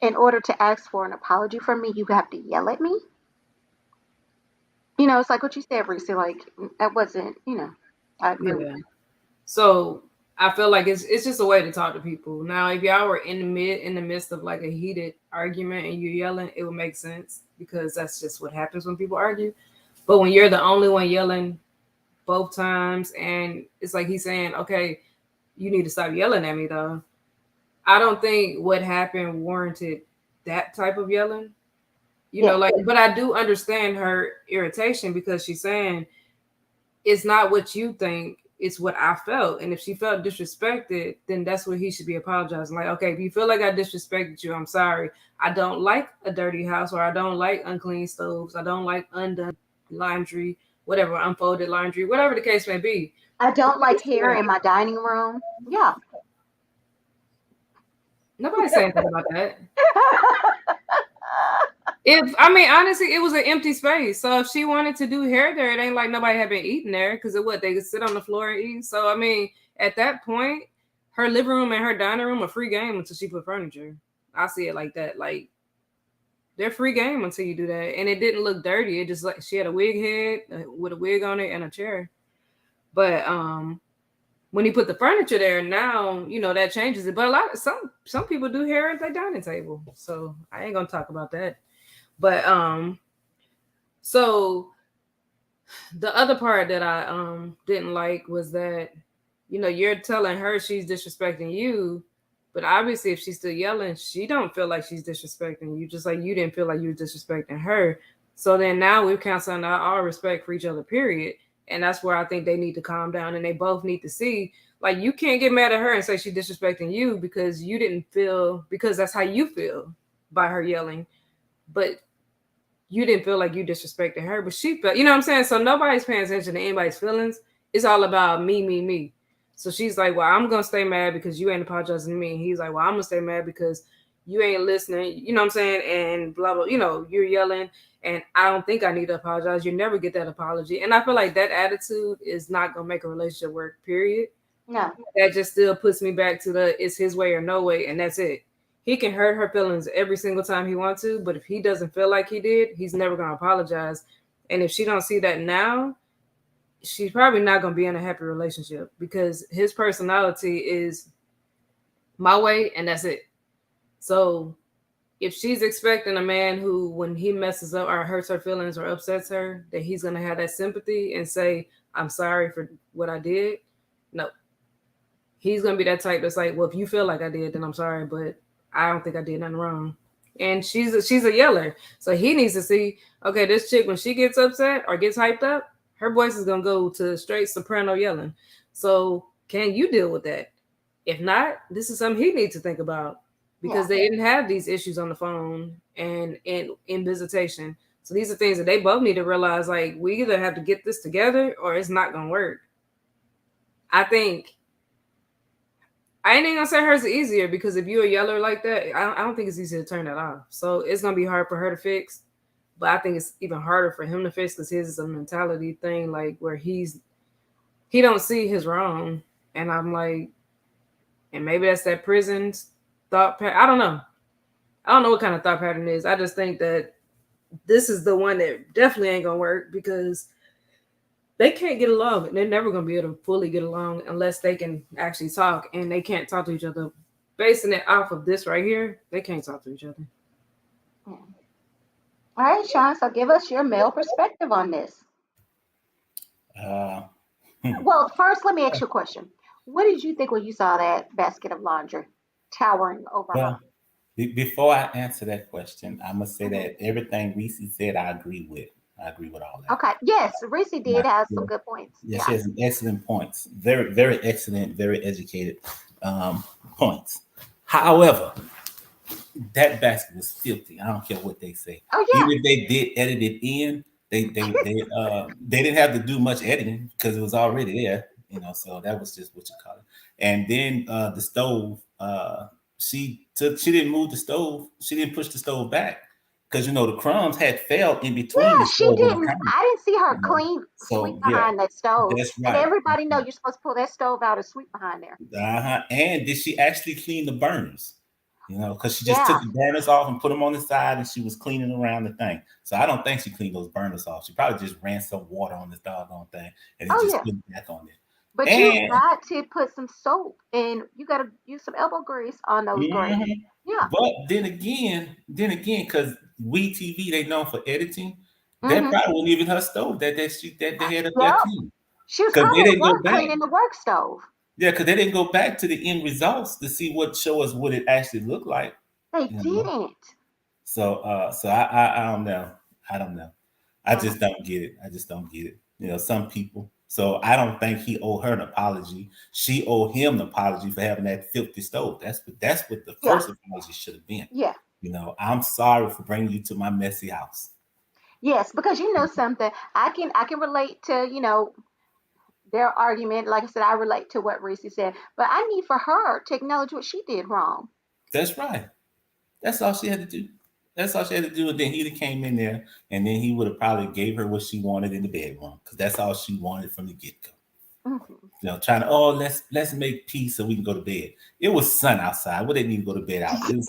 in order to ask for an apology from me, you have to yell at me. It's like what you said, Reese. Like, that wasn't, I agree. Yeah. So I feel like it's just a way to talk to people. Now, if y'all were in the midst of like a heated argument and you're yelling, it would make sense because that's just what happens when people argue. But when you're the only one yelling both times, and it's like he's saying, okay, you need to stop yelling at me though. I don't think what happened warranted that type of yelling. But I do understand her irritation because she's saying it's not what you think, it's what I felt. And if she felt disrespected, then that's what he should be apologizing. Like, okay, if you feel like I disrespected you, I'm sorry. I don't like a dirty house, or I don't like unclean stoves. I don't like undone laundry, whatever, unfolded laundry, whatever the case may be. I don't like hair in my dining room. Yeah. Nobody's saying anything about that. Honestly, it was an empty space. So if she wanted to do hair there, it ain't like nobody had been eating there, because they could sit on the floor and eat. So at that point, her living room and her dining room are free game until she put furniture. I see it like that. Like, they're free game until you do that. And it didn't look dirty. It just like she had a wig head with a wig on it and a chair. But when he put the furniture there, now that changes it. But some people do hair at their dining table. So I ain't gonna talk about that. But so the other part that I didn't like was that you're telling her she's disrespecting you, but obviously if she's still yelling, she don't feel like she's disrespecting you, just like you didn't feel like you were disrespecting her. So then now we're canceling our respect for each other, period. And that's where I think they need to calm down, and they both need to see, Like, you can't get mad at her and say she's disrespecting you because you didn't feel, because that's how you feel by her yelling. But you didn't feel like you disrespected her, but she felt, you know what I'm saying? So nobody's paying attention to anybody's feelings. It's all about me, me, me. So she's like, well, I'm going to stay mad because you ain't apologizing to me. And he's like, well, I'm going to stay mad because you ain't listening. You know what I'm saying? And blah, blah, you know, you're yelling. And I don't think I need to apologize. You never get that apology. And I feel like that attitude is not going to make a relationship work, period. No. That just still puts me back to the it's his way or no way. And that's it. He can hurt her feelings every single time he wants to, but if he doesn't feel like he did, he's never going to apologize. And if she don't see that now, she's probably not going to be in a happy relationship because his personality is my way and that's it. So if she's expecting a man who, when he messes up or hurts her feelings or upsets her, that he's going to have that sympathy and say, I'm sorry for what I did. No. He's going to be that type that's like, well, if you feel like I did, then I'm sorry, but I don't think I did nothing wrong. And she's a yeller. So he needs to see, okay, this chick, when she gets upset or gets hyped up, her voice is going to go to straight soprano yelling. So can you deal with that? If not, this is something he needs to think about because they didn't have these issues on the phone and in visitation. So these are things that they both need to realize, like, we either have to get this together or it's not going to work. I think I ain't gonna say hers is easier because if you're a yeller like that, I don't think it's easy to turn that off. So it's gonna be hard for her to fix, but I think it's even harder for him to fix because his is a mentality thing, like where he don't see his wrong, and I'm like, and maybe that's that prison thought pattern. I don't know what kind of thought pattern it is. I just think that this is the one that definitely ain't gonna work because they can't get along. They're never going to be able to fully get along unless they can actually talk, and they can't talk to each other. Basing it off of this right here, they can't talk to each other. Yeah. All right, Sean, so give us your male perspective on this. Well, first, let me ask you a question. What did you think when you saw that basket of laundry towering over her? Before I answer that question, I must say that everything Reese said, I agree with. I agree with all that. Okay. Yes, Reese did have some good points. Yes, she has some excellent points. Very, very excellent, very educated points. However, that basket was filthy. I don't care what they say. Oh yeah. Even if they did edit it in, they didn't have to do much editing because it was already there. You know, so that was just what you call it. And then the stove, she didn't move the stove. She didn't push the stove back. Because you know the crumbs had fell in between. Yeah, the she stove didn't. I didn't see her clean sweep behind that stove. That's right. And everybody know you're supposed to pull that stove out and sweep behind there. And did she actually clean the burners? You know, because she just took the burners off and put them on the side, and she was cleaning around the thing. So I don't think she cleaned those burners off. She probably just ran some water on this doggone thing and then just put it back on there. But you got to put some soap and you got to use some elbow grease on those grates. Yeah. But then again, because WeTV, they known for editing, that probably wasn't even her stove that they had up there clean. She was probably cleaning the work stove. Yeah, because they didn't go back to the end results to see show us what it actually looked like. They didn't. So I don't know. I just don't get it. You know, some people. So I don't think he owed her an apology. She owed him an apology for having that filthy stove. That's what the first apology should have been. Yeah. You know, I'm sorry for bringing you to my messy house. Yes, because you know something, I can relate to, you know, their argument. Like I said, I relate to what Reese said, but I need for her to acknowledge what she did wrong. That's right. That's all she had to do. And then he came in there, and then he would have probably gave her what she wanted in the bedroom because that's all she wanted from the get-go. You know, trying to let's make peace so we can go to bed. It was sun outside. What they need to go to bed out? It's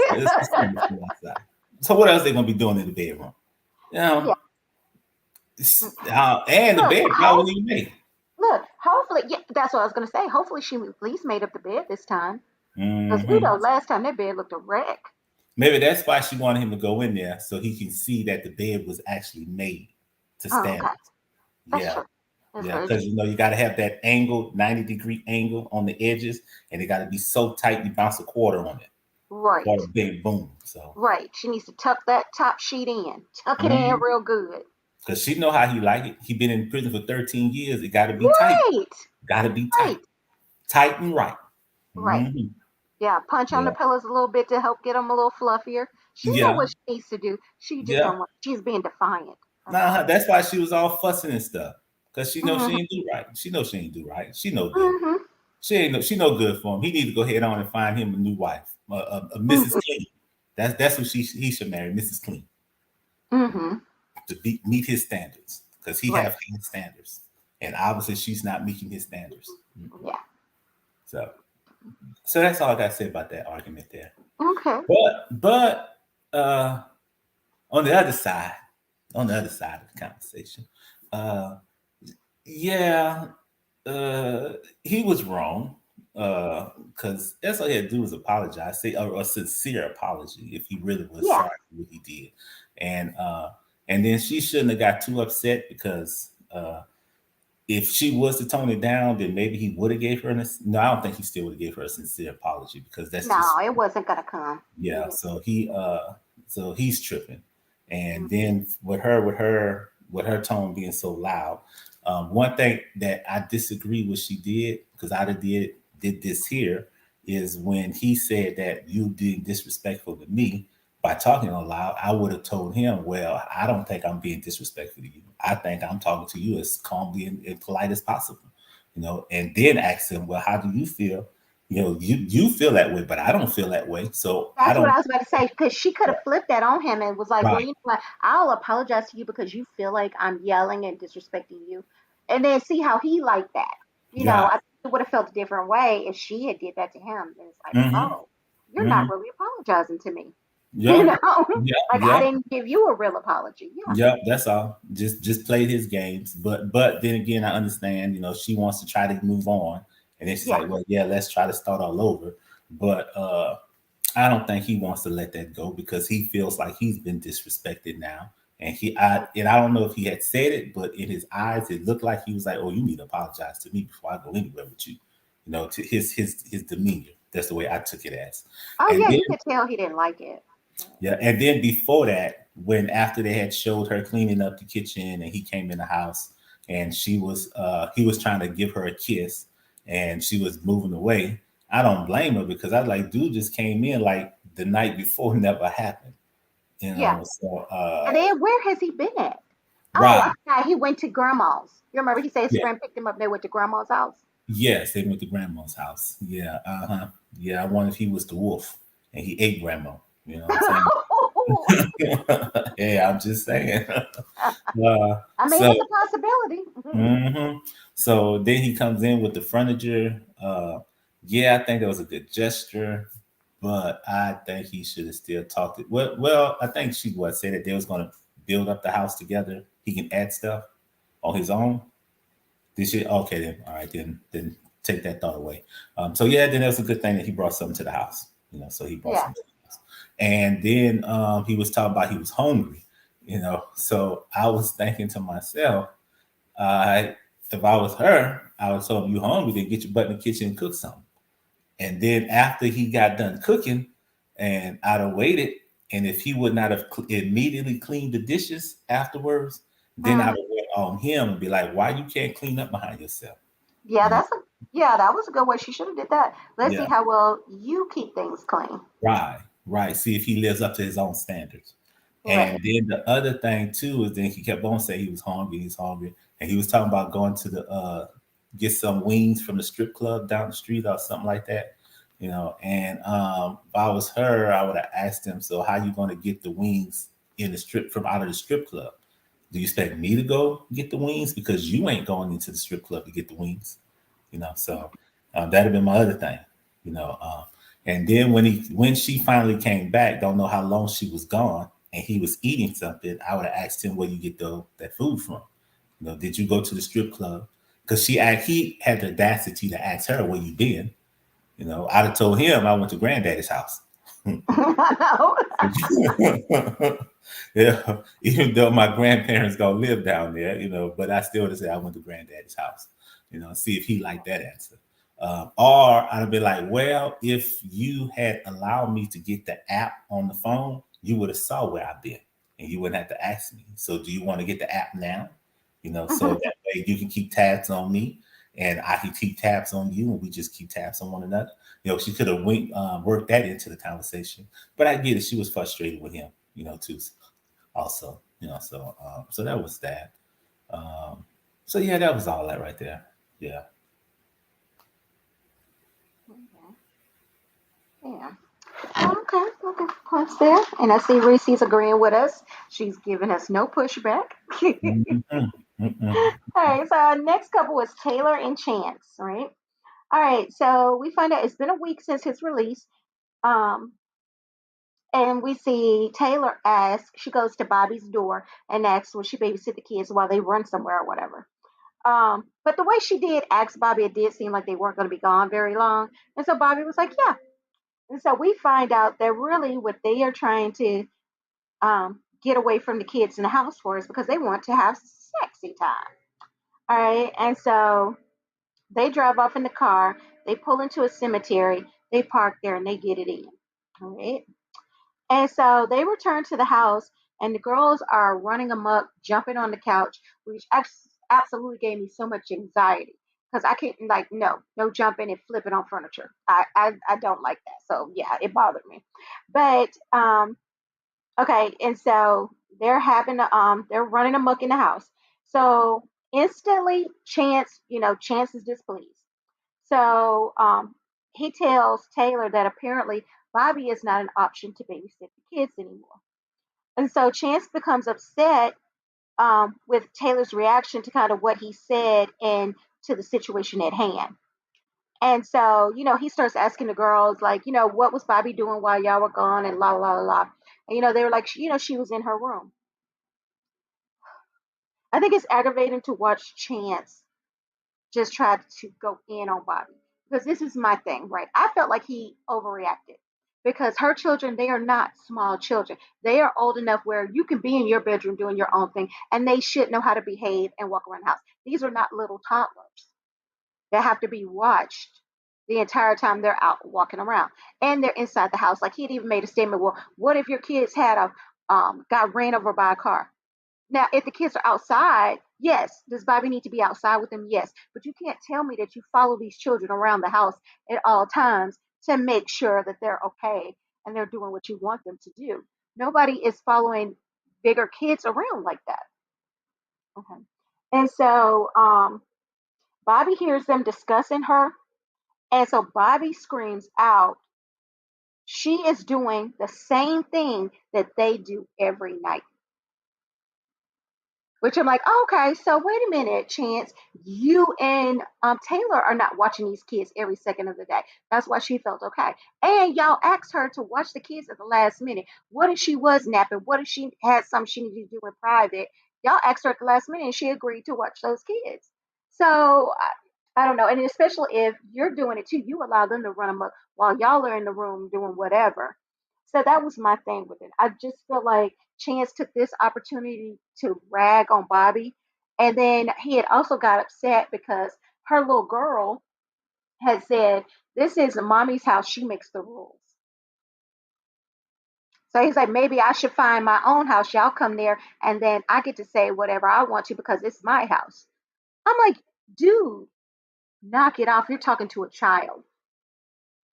sun outside. So what else are they gonna be doing in the bedroom? You know, and the bed probably even made. Look, hopefully, that's what I was gonna say. Hopefully, she at least made up the bed this time. Because we know last time that bed looked a wreck. Maybe that's why she wanted him to go in there so he can see that the bed was actually made to stand. Okay. Because you know you got to have that angle, 90-degree angle on the edges, and it got to be so tight you bounce a quarter on it. Right. Or a big boom. So she needs to tuck that top sheet in, tuck it in real good. Because she know how he like it. He been in prison for 13 years. It got to be tight. Got to be tight. tight and right. Right. Mhm. Yeah, punch on the Yeah. pillows a little bit to help get them a little fluffier. She know Yeah. what she needs to do. She just Yeah. don't want. She's being defiant. That's Nah, all. that's why she was all fussing and stuff. Cause she knows she Hmm. ain't do right. She knows she ain't do right. She know good. Hmm. She no good for him. He need to go ahead on and find him a new wife, a Mrs. Hmm. Clean. That's who he should marry, Mrs. Clean, Hmm. to meet his standards because he Right. have his standards, and obviously she's not meeting his standards. Yeah. So, so that's all I got to say about that argument there. Okay. But on the other side, of the conversation, uh, yeah, he was wrong. Because that's all he had to do was apologize, say a sincere apology if he really was Yeah. sorry for what he did, and then she shouldn't have got too upset because if she was to tone it down, then maybe he would have gave her no. I don't think he still would have gave her a sincere apology because that's No, just it wasn't gonna come. yeah. So he's tripping, and Mhm. then with her tone being so loud. One thing that I disagree with she did because I did this here is when he said that you did disrespectful to me by talking aloud. I would have told him, well, I don't think I'm being disrespectful to you. I think I'm talking to you as calmly and polite as possible, and then ask him, well, how do you feel? You feel that way, but I don't feel that way. So I That's what don't. I was about to say because she could have flipped that on him and was like, "Well, Right, you know what? I'll apologize to you because you feel like I'm yelling and disrespecting you," and then see how he liked that. yeah. I think it would have felt a different way if she had did that to him. And it's like, Hmm. "Oh, you're not Hmm. really apologizing to me," you Yeah. know, Yeah. like I Yeah. didn't give you a real apology. Yeah, Yep, that's all. Just played his games. But then again, I understand, she wants to try to move on. And then she's yeah, like, well, yeah, let's try to start all over. But I don't think he wants to let that go because he feels like he's been disrespected now. And I don't know if he had said it, but in his eyes, it looked like he was like, oh, you need to apologize to me before I go anywhere with you. To his demeanor. That's the way I took it as. oh And yeah, then you could tell he didn't like it. yeah, and then before that, when after they had showed her cleaning up the kitchen and he came in the house and he was trying to give her a kiss and she was moving away. I don't blame her because I was like, dude just came in like the night before never happened. Yeah, So and then where has he been at? Oh, right. he went to grandma's. You remember he said his Yeah. friend picked him up. They went to grandma's house. Yes, they went to grandma's house. Yeah, uh-huh. Yeah, I wonder if he was the wolf and he ate grandma. You know what I'm saying? Yeah, I'm just saying. I mean, So it's a possibility. hmm So then he comes in with the furniture. Yeah, I think that was a good gesture, but I think he should have still talked it. Well, I think she said that they was going to build up the house together. He can add stuff on his own. Did she? Okay, then all right, then take that thought away. So yeah, then that was a good thing that he brought something to the house. So he brought Yeah. something to the house, and then he was talking about he was hungry. So I was thinking to myself. If I was her, I would tell him, you hungry, then get your butt in the kitchen and cook something. And then after he got done cooking, and I'd have waited, and if he would not have immediately cleaned the dishes afterwards, then I'd have Mhm. went on him and be like, why you can't clean up behind yourself? Yeah, You know? that was a good way. She should have did that. Let's see Yeah, how well you keep things clean. right. See if he lives up to his own standards. Right. And then the other thing too is then he kept on saying he was hungry, and he was talking about going to the get some wings from the strip club down the street or something like that. And if I was her, I would have asked him, so how you going to get the wings from out of the strip club? Do you expect me to go get the wings because you ain't going into the strip club to get the wings? So that'd have been my other thing. You know, and then when she finally came back, don't know how long she was gone, and he was eating something, I would have asked him where you get that food from. Did you go to the strip club? Because he had the audacity to ask her where you been. I'd have told him I went to granddaddy's house. I Yeah, even though my grandparents gonna live down there, but I still would have said I went to granddaddy's house, see if he liked that answer. Or I'd have been like, well, if you had allowed me to get the app on the phone, you would have saw where I've been and you wouldn't have to ask me. So do you want to get the app now? So know. that way you can keep tabs on me. and I can keep tabs on you, and we just keep tabs on one another. She could have worked that into the conversation, but I get it. She was frustrated with him, too. Also, so that was that. So yeah, that was all that right there. Yeah. Yeah. Okay. Points there. And I see Reese's agreeing with us. She's giving us no pushback. Mhm. Mhm. All right. So our next couple was Taylor and Chance, right? All right. So we find out it's been a week since his release. Um, and we see Taylor she goes to Bobby's door and asks, will she babysit the kids while they run somewhere or whatever. But the way she did ask Bobby, it did seem like they weren't going to be gone very long. And so Bobby was like, yeah. And so we find out that really what they are trying to get away from the kids in the house for is because they want to have sexy time. All right. And so they drive off in the car. They pull into a cemetery. They park there and they get it in. All right. And so they return to the house, and the girls are running amok, jumping on the couch, which absolutely gave me so much anxiety because I can't, like, no jumping and flipping on furniture. I don't like that. So yeah, it bothered me. But okay, and so they're running amok in the house. So instantly, Chance is displeased. So he tells Taylor that apparently Bobby is not an option to babysit the kids anymore. And so Chance becomes upset with Taylor's reaction to kind of what he said and to the situation at hand. And so, he starts asking the girls, like, what was Bobby doing while y'all were gone and la la la la. And, they were like, she was in her room. I think it's aggravating to watch Chance just try to go in on Bobby. Because this is my thing, right? I felt like he overreacted because her children, they are not small children. They are old enough where you can be in your bedroom doing your own thing and they should know how to behave and walk around the house. These are not little toddlers that have to be watched the entire time they're out walking around and they're inside the house. Like he'd even made a statement, well, what if your kids had got ran over by a car? Now, if the kids are outside, yes. Does Bobby need to be outside with them? Yes. But you can't tell me that you follow these children around the house at all times to make sure that they're okay and they're doing what you want them to do. Nobody is following bigger kids around like that. Okay. And so Bobby hears them discussing her. And so Bobby screams out, she is doing the same thing that they do every night. Which I'm like, oh, okay, so wait a minute, Chance. You and Taylor are not watching these kids every second of the day. That's why she felt okay. And y'all asked her to watch the kids at the last minute. What if she was napping? What if she had something she needed to do in private? Y'all asked her at the last minute and she agreed to watch those kids. So I don't know. And especially if you're doing it too, you allow them to run them up while y'all are in the room doing whatever. So that was my thing with it. I just feel like Chance took this opportunity to rag on Bobby. And then he had also got upset because her little girl had said, this is mommy's house. She makes the rules. So he's like, maybe I should find my own house. Y'all come there and then I get to say whatever I want to because it's my house. I'm like, dude, knock it off. You're talking to a child.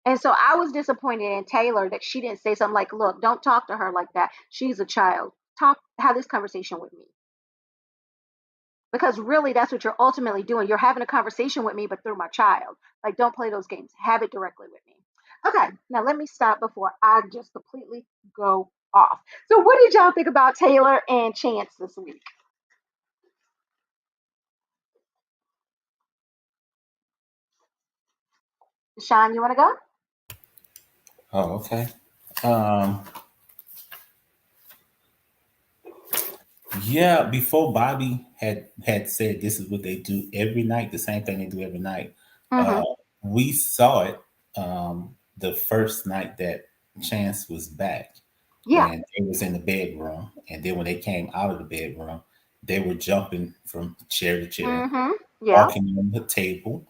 And so I was disappointed in Taylor that she didn't say something like, look, don't talk to her like that. She's a child. Have this conversation with me. Because really, that's what you're ultimately doing. You're having a conversation with me, but through my child. Like, don't play those games. Have it directly with me. Okay, now let me stop before I just completely go off. So, what did y'all think about Taylor and Chance this week? Sean, you want to go? Oh, okay. Um, yeah, before Bobby had said this is what they do every night, the same thing they do every night. Mm-hmm. Uh, we saw it the first night that Chance was back, Yeah. and it was in the bedroom. And then when they came out of the bedroom, they were jumping from chair to chair, Mm-hmm. Yeah. walking on the table,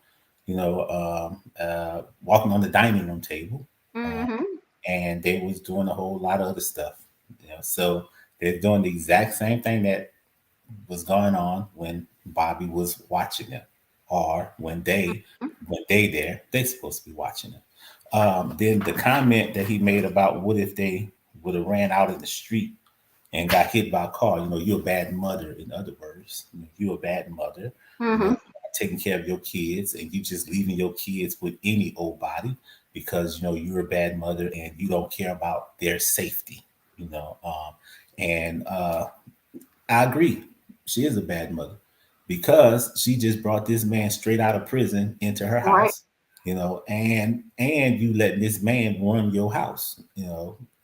walking on the dining room table, uh, Mm-hmm. and they was doing a whole lot of other stuff. So they're doing the exact same thing that was going on when Bobby was watching them. or when they there, they supposed to be watching it. Then the comment that he made about what if they would have ran out in the street and got hit by a car, you're a bad mother. In other words, you're a bad mother. Mm-hmm. Taking care of your kids, and you just leaving your kids with any old body because you're a bad mother and you don't care about their safety. And I agree, she is a bad mother because she just brought this man straight out of prison into her Right. house, and you letting this man run your house,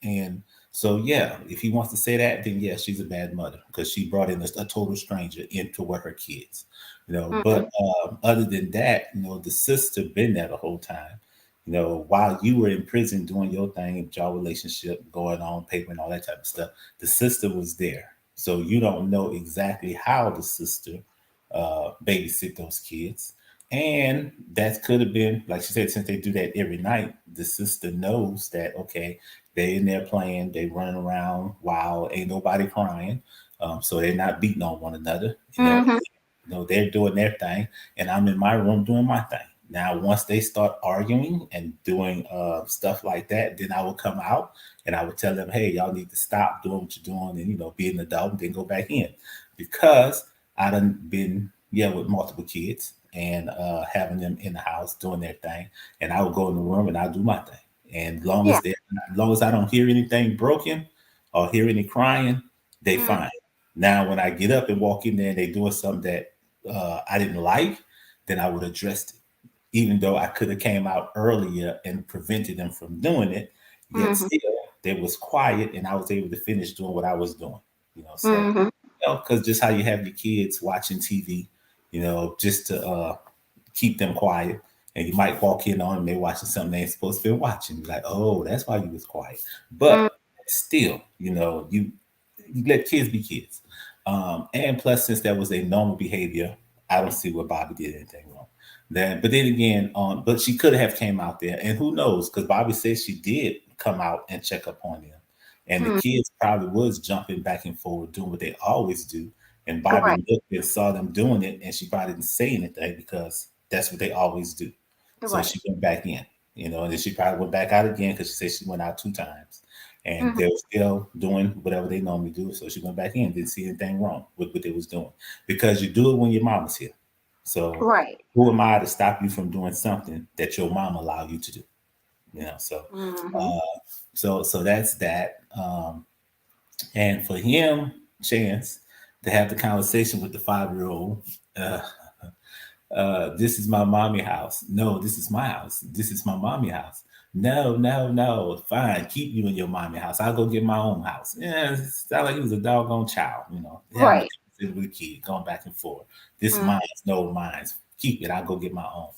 and so yeah, if he wants to say that, then yeah, she's a bad mother because she brought in a total stranger into with her kids, Mm-hmm. But other than that, the sister been there the whole time, while you were in prison doing your thing, your relationship going on, paper and all that type of stuff, the sister was there. So you don't know exactly how the sister babysit those kids. And that could have been, like she said, since they do that every night, the sister knows that, okay, they in there playing, they running around while ain't nobody crying. So they're not beating on one another. Mm-hmm. They're doing their thing, and I'm in my room doing my thing. Now, once they start arguing and doing stuff like that, then I will come out and I would tell them, hey, y'all need to stop doing what you're doing and, be an adult and then go back in. Because I done been, with multiple kids and having them in the house doing their thing. And I would go in the room and I'll do my thing. And Yeah. as long as I don't hear anything broken or hear any crying, they Mm-hmm. fine. Now, when I get up and walk in there and they doing something that I didn't like, then I would address it. Even though I could have came out earlier and prevented them from doing it, yet Mm-hmm. still they was quiet and I was able to finish doing what I was doing. So Mm-hmm. because just how you have your kids watching TV, just to keep them quiet. And you might walk in on them, they're watching something they ain't supposed to be watching. You're like, oh, that's why you was quiet. But still, you let kids be kids. And plus, since that was a normal behavior, I don't see where Bobby did anything wrong. But then again, but she could have came out there, and who knows? Because Bobby said she did come out and check up on them, and the Mm-hmm. kids probably was jumping back and forth, doing what they always do. And Bobby Right. looked and saw them doing it, and she probably didn't say anything because that's what they always do. So Right. she went back in, and then she probably went back out again because she said she went out 2 times. And Mm-hmm. they were still doing whatever they normally do. So she went back in, didn't see anything wrong with what they was doing. Because you do it when your mama's here. So Right. who am I to stop you from doing something that your mom allowed you to do? So Mm-hmm. so that's that. And for him, Chance, to have the conversation with the 5-year-old, this is my mommy house. No, this is my house. This is my mommy house. No, no, no. Fine, keep you in your mommy house. I'll go get my own house. Yeah, it sounded like he was a doggone child, having Right. a conversation with a kid, going back and forth. This Mm-hmm. mine's, no, mine's. Keep it. I'll go get my own.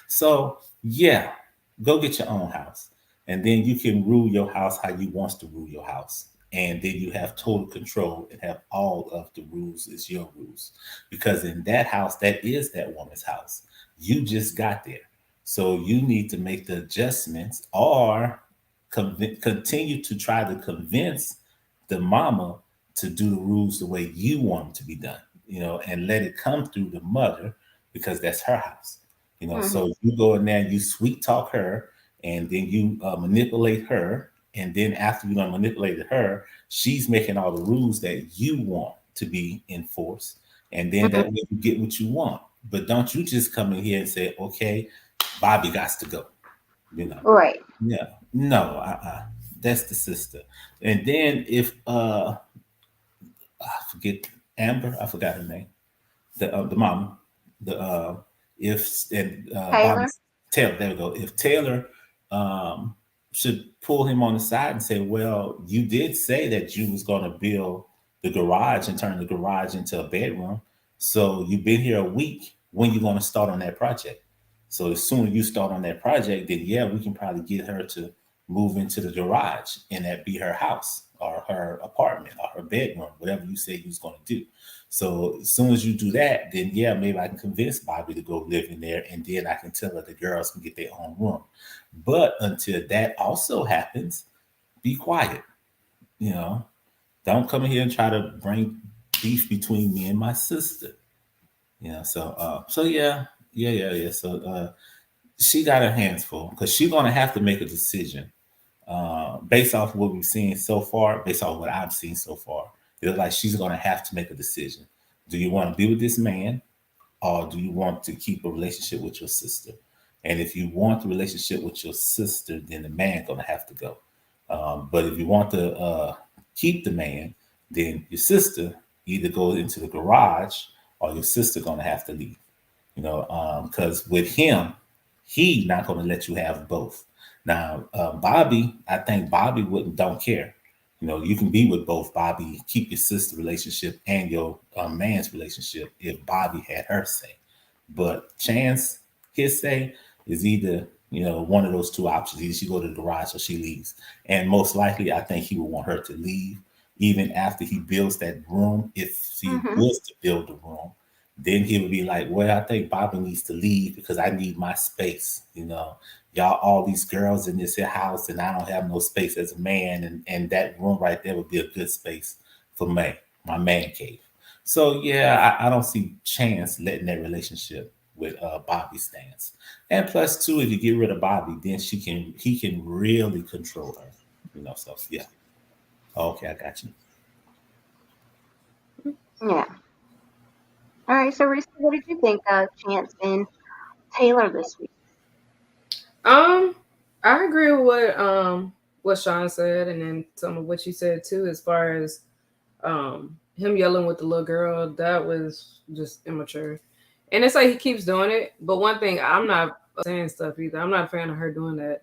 So yeah, go get your own house, and then you can rule your house how you wants to rule your house. And then you have total control and have all of the rules is your rules. Because in that house, that is that woman's house. You just got there. So you need to make the adjustments or continue to try to convince the mama to do the rules the way you want them to be done, and let it come through the mother because that's her house. Mm-hmm. So you go in there and you sweet talk her and then you manipulate her. And then after you done manipulated her, she's making all the rules that you want to be enforced. And then Mm-hmm. that way you get what you want. But don't you just come in here and say, okay, Bobby got to go. Right. Yeah. No, that's the sister. And then if I forget Amber, I forgot her name. The mom. The if and Bobby Taylor. Taylor, there we go. If Taylor should pull him on the side and say, well, you did say that you was going to build the garage and turn the garage into a bedroom. So you've been here a week. When you going to start on that project? So as soon as you start on that project, then yeah, we can probably get her to move into the garage and that be her house or her apartment or her bedroom, whatever you say you was going to do. So as soon as you do that, then yeah, maybe I can convince Bobby to go live in there, and then I can tell her the girls can get their own room. But until that also happens, be quiet. Don't come in here and try to bring beef between me and my sister. So yeah, Yeah. So she got her hands full because she's gonna have to make a decision based off what we've seen so far, based off what I've seen so far. It's like she's gonna have to make a decision. Do you want to be with this man, or do you want to keep a relationship with your sister? And if you want the relationship with your sister, then the man's gonna have to go. But if you want to keep the man, then your sister either goes into the garage or your sister gonna have to leave. Because with him, he not gonna let you have both. Now, Bobby, I think Bobby wouldn't don't care. You can be with both Bobby, keep your sister relationship and your man's relationship if Bobby had her say. But Chance, his say is either one of those two options. Either she go to the garage or she leaves. And most likely, I think he would want her to leave even after he builds that room. If he was to build the room, then he would be like, well, I think Bobby needs to leave because I need my space. Y'all, all these girls in this here house, and I don't have no space as a man. And that room right there would be a good space for my man cave. So, yeah, I don't see Chance letting that relationship with Bobby stance. And plus, too, if you get rid of Bobby, then he can really control her. So, yeah. Okay, I got you. Yeah. All right. So, Reese, what did you think of Chance and Taylor this week? I agree with what Sean said, and then some of what you said too, as far as him yelling with the little girl. That was just immature, and it's like he keeps doing it. But one thing, I'm not saying stuff either. I'm not a fan of her doing that.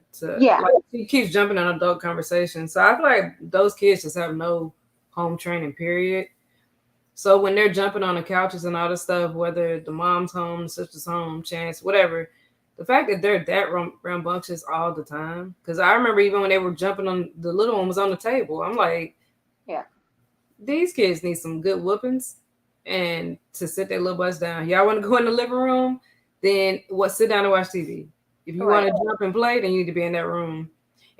She keeps jumping on adult conversations. So I feel like those kids just have no home training, period. So when they're jumping on the couches and all this stuff, whether the mom's home, the sister's home, Chance, whatever, the fact that they're that rambunctious all the time, because I remember even when they were jumping on, the little one was on the table. I'm like, yeah, these kids need some good whoopings and to sit their little butts down. Y'all want to go in the living room? Then sit down and watch TV. If you want to jump and play, then you need to be in that room.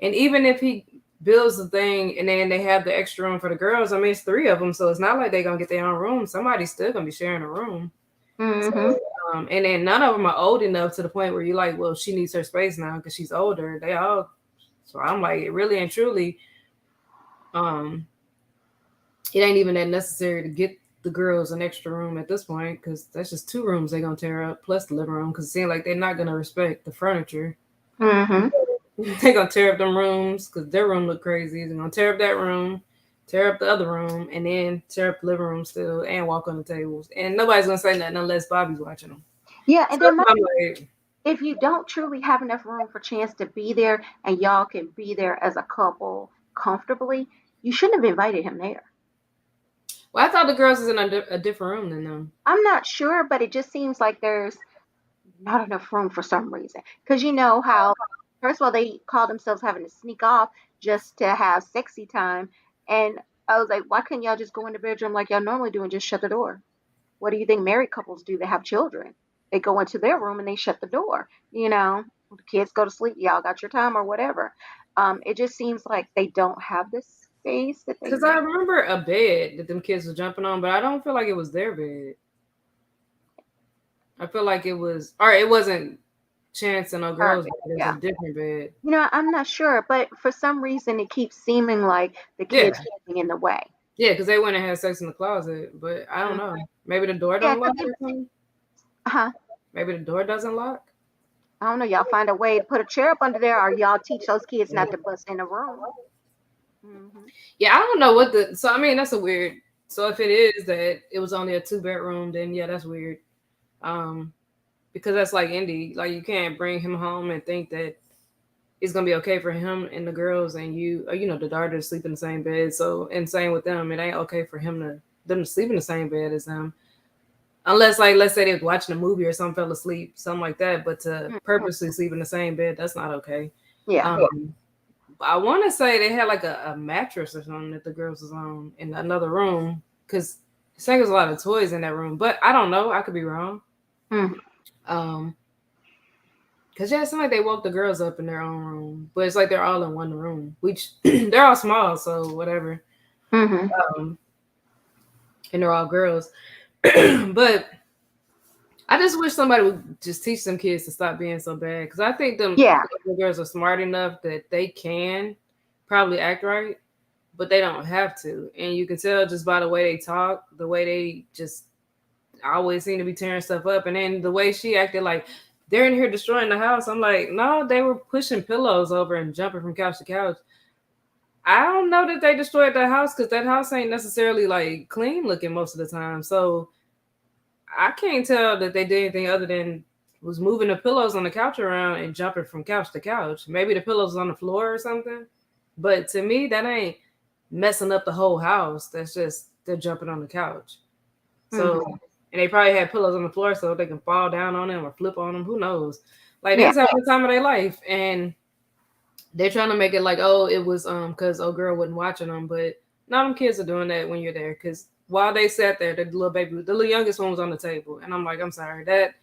And even if he builds the thing and then they have the extra room for the girls, I mean, it's 3 of them, so it's not like they're going to get their own room. Somebody's still going to be sharing a room. So, and then none of them are old enough to the point where you're like, well, she needs her space now because she's older. So I'm like, it really and truly, it ain't even that necessary to get the girls an extra room at this point, because that's just 2 rooms they're going to tear up plus the living room, because it seems like they're not going to respect the furniture. They're going to tear up them rooms because their room look crazy. They're going to tear up that room, tear up the other room, and then tear up the living room still and walk on the tables. And nobody's going to say nothing unless Bobby's watching them. Yeah, and so then if you don't truly have enough room for Chance to be there and y'all can be there as a couple comfortably, you shouldn't have invited him there. Well, I thought the girls was in a different room than them. I'm not sure, but it just seems like there's not enough room for some reason. Because you know how, first of all, they call themselves having to sneak off just to have sexy time. And I was like, why couldn't y'all just go in the bedroom like y'all normally do and just shut the door? What do you think married couples do that have children? They go into their room and they shut the door. The kids go to sleep. Y'all got your time or whatever. It just seems like they don't have this space. Because I remember a bed that them kids were jumping on, but I don't feel like it was their bed. I feel like it was, or it wasn't Chance and no girls. It was a different bed. I'm not sure, but for some reason it keeps seeming like the kids getting in the way. Yeah, because they went and had sex in the closet, but I don't know. Maybe the door don't lock or something. Maybe the door doesn't lock. I don't know. Y'all find a way to put a chair up under there, or y'all teach those kids not to bust in the room. Yeah, I don't know so I mean, that's a weird. So if it is that it was only a 2-bedroom, then yeah, that's weird. Because that's like Indy. Like, you can't bring him home and think that it's gonna be okay for him and the girls and the daughter to sleep in the same bed. So, and same with them, it ain't okay for them to sleep in the same bed as them, unless, like, let's say they was watching a movie or something, fell asleep, something like that. But to purposely sleep in the same bed, that's not okay. Yeah. I want to say they had like a mattress or something that the girls was on in another room, because I think there's a lot of toys in that room, but I don't know. I could be wrong. Because it seemed like they woke the girls up in their own room, but it's like they're all in one room, which they're all small, so whatever. And they're all girls. But I just wish somebody would just teach them kids to stop being so bad. Because I think them Yeah. the girls are smart enough that they can probably act right, but they don't have to. And you can tell just by the way they talk, the way they just always seem to be tearing stuff up. And then the way she acted like they're in here destroying the house. I'm like, no, they were pushing pillows over and jumping from couch to couch. I don't know that they destroyed that house because that house ain't necessarily like clean looking most of the time. So I can't tell that they did anything other than was moving the pillows on the couch around and jumping from couch to couch. Maybe the pillows on the floor or something. But to me, that ain't messing up the whole house. That's just they're jumping on the couch. So, and they probably had pillows on the floor so they can fall down on them or flip on them. Who knows? Like they just having the time of their life, and they're trying to make it like, oh, it was because old girl wasn't watching them. But none of them kids are doing that when you're there. Because while they sat there, the little youngest one was on the table, and I'm like, I'm sorry, that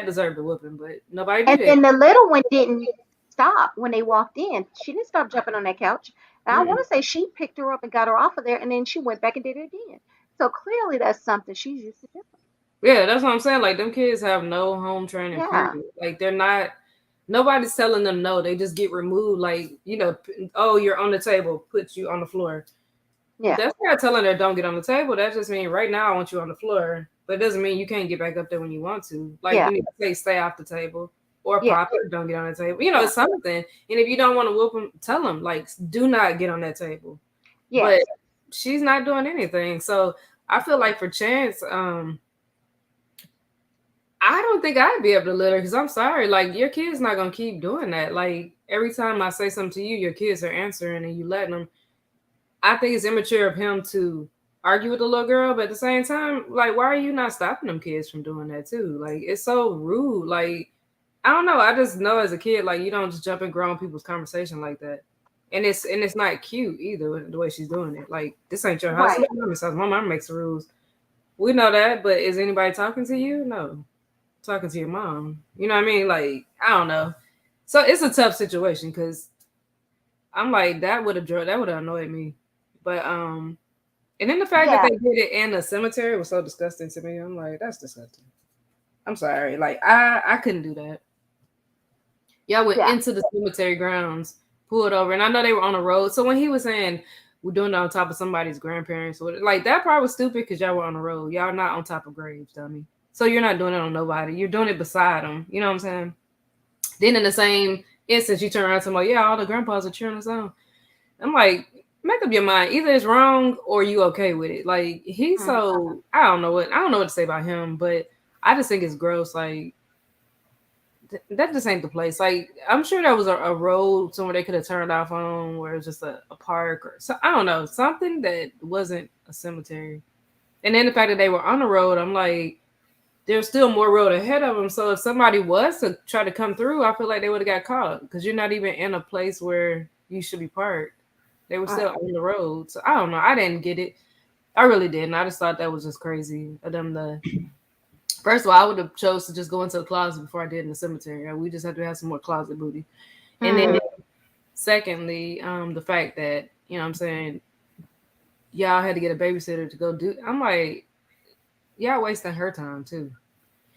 deserved a whooping, but nobody did it. And then the little one didn't stop when they walked in. She didn't stop jumping on that couch. And I want to say she picked her up and got her off of there, and then she went back and did it again. So clearly that's something she's used to doing. Yeah, that's what I'm saying. Like them kids have no home training. Yeah. Period. Like they're not. Nobody's telling them no. They just get removed. Like oh, you're on the table. Put you on the floor. Yeah. That's not telling her don't get on the table. That just means right now I want you on the floor. But it doesn't mean you can't get back up there when you want to. Like you need to say stay off the table or pop it. Don't get on the table. It's something. And if you don't want to whoop them, tell them like do not get on that table. Yeah. But she's not doing anything. So I feel like for Chance, I don't think I'd be able to let her because I'm sorry. Like your kid's not gonna keep doing that. Like every time I say something to you, your kids are answering and you letting them. I think it's immature of him to argue with the little girl, but at the same time, like, why are you not stopping them kids from doing that too? Like, it's so rude. Like, I don't know. I just know as a kid, like, you don't just jump in grown people's conversation like that, and it's not cute either the way she's doing it. Like, this ain't your house. Right. My mom makes the rules. We know that, but is anybody talking to you? No, talking to your mom. You know what I mean? Like, I don't know. So it's a tough situation because I'm like that would have annoyed me. But and then the fact that they did it in a cemetery was so disgusting to me. I'm like, that's disgusting. I'm sorry. Like I couldn't do that. Y'all went into the cemetery grounds, pulled over, and I know they were on the road. So when he was saying we're doing it on top of somebody's grandparents, like that part was stupid because y'all were on the road. Y'all not on top of graves, dummy. So you're not doing it on nobody. You're doing it beside them. You know what I'm saying? Then in the same instance, you turn around and say, all the grandpas are cheering us on. I'm like, make up your mind. Either it's wrong or you okay with it. Like he's so I don't know what to say about him, but I just think it's gross. Like that just ain't the place. Like I'm sure there was a road somewhere they could have turned off on where it's just a park or so. I don't know, something that wasn't a cemetery. And then the fact that they were on the road, I'm like, there's still more road ahead of them. So if somebody was to try to come through, I feel like they would have got caught because you're not even in a place where you should be parked. They were still on the road. So I don't know. I didn't get it. I really didn't. I just thought that was just crazy of them to. First of all, I would have chose to just go into the closet before I did in the cemetery. We just have to have some more closet booty. And then secondly, the fact that, you know what I'm saying, y'all had to get a babysitter to go do. I'm like, y'all wasting her time too.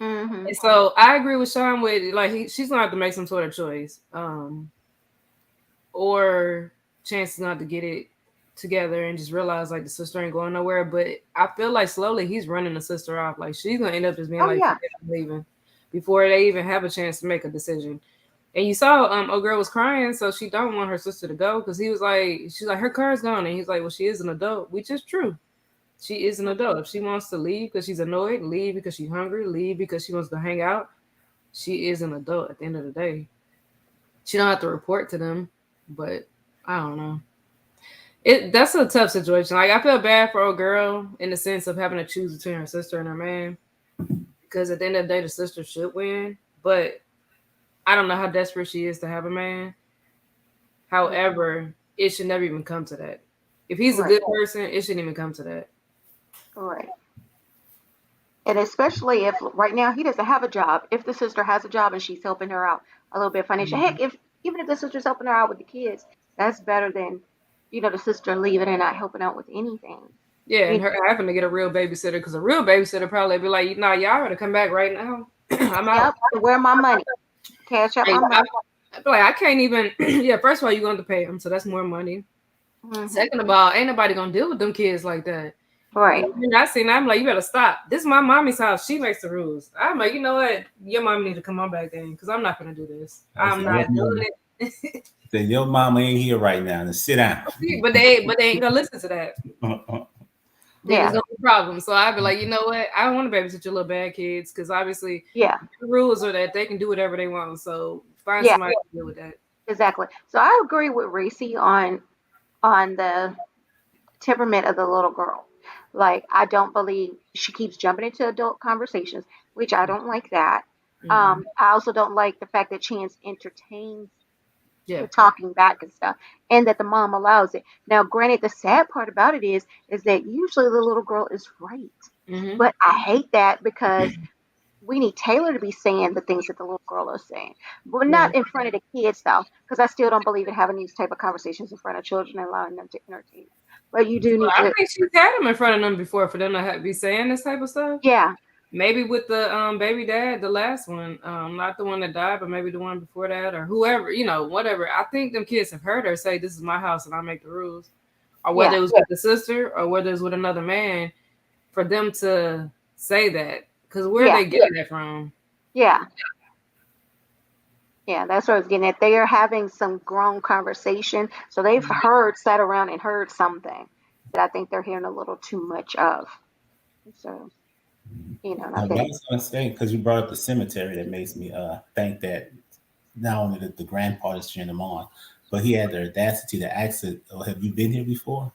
Mm-hmm. And so I agree with Sean with like she's gonna have to make some sort of choice. Or Chance is gonna have to get it together and just realize like the sister ain't going nowhere. But I feel like slowly he's running the sister off. Like she's gonna end up just being leaving before they even have a chance to make a decision. And you saw old girl was crying, so she don't want her sister to go because she's like her car's gone, and he's like, well, she is an adult, which is true. She is an adult. If she wants to leave because she's annoyed, leave because she's hungry, leave because she wants to hang out. She is an adult at the end of the day. She don't have to report to them, but I don't know. That's a tough situation. Like I feel bad for old girl in the sense of having to choose between her sister and her man, because at the end of the day, the sister should win. But I don't know how desperate she is to have a man. However, it should never even come to that. If he's a good person, it shouldn't even come to that. Right. And especially if right now he doesn't have a job. If the sister has a job and she's helping her out a little bit financially, heck, even if the sister's helping her out with the kids, that's better than, the sister leaving and not helping out with anything. Yeah, and her having to get a real babysitter because a real babysitter probably be like, nah, y'all gotta come back right now. I'm out. Yep. Where my money? Cash up my money. I can't even. Yeah, first of all, you're going to pay them, so that's more money. Mm-hmm. Second of all, ain't nobody gonna deal with them kids like that. Right. And I seen that, I'm like, you better stop. This is my mommy's house. She makes the rules. I'm like, you know what? Your mom need to come on back then, because I'm not gonna do this. I'm not doing it. Then your mama ain't here right now. Then sit down. but they ain't gonna listen to that. Yeah. There's no problem. So I'd be like, you know what? I don't want to babysit your little bad kids, because obviously, Yeah. the rules are that they can do whatever they want. So find Yeah. somebody to deal with that. Exactly. So I agree with Reese on the temperament of the little girl. Like, I don't believe she keeps jumping into adult conversations, which I don't like that. Mhm. I also don't like the fact that Chance entertains Yeah. the talking back and stuff, and that the mom allows it. Now, granted, the sad part about it is that usually the little girl is right, Mhm. but I hate that because we need Taylor to be saying the things that the little girl is saying, but not in front of the kids, though, because I still don't believe in having these type of conversations in front of children and allowing them to entertain them. But you do need I to, think she's had them in front of them before for them to be saying this type of stuff. yeah, Maybe with the baby dad, the last one, not the one that died, but maybe the one before that, or whoever, whatever. I think them kids have heard her say, "This is my house and I make the rules," or whether it was with the sister or whether it's with another man, for them to say that, because where are they getting that from? yeah. Yeah, that's what I was getting at. They are having some grown conversation. So they've sat around and heard something that I think they're hearing a little too much of. So, and I What I think, was going to say, because you brought up the cemetery, that makes me think that not only did the grandpa is cheering him on, but he had the audacity to ask it, "Oh, have you been here before?"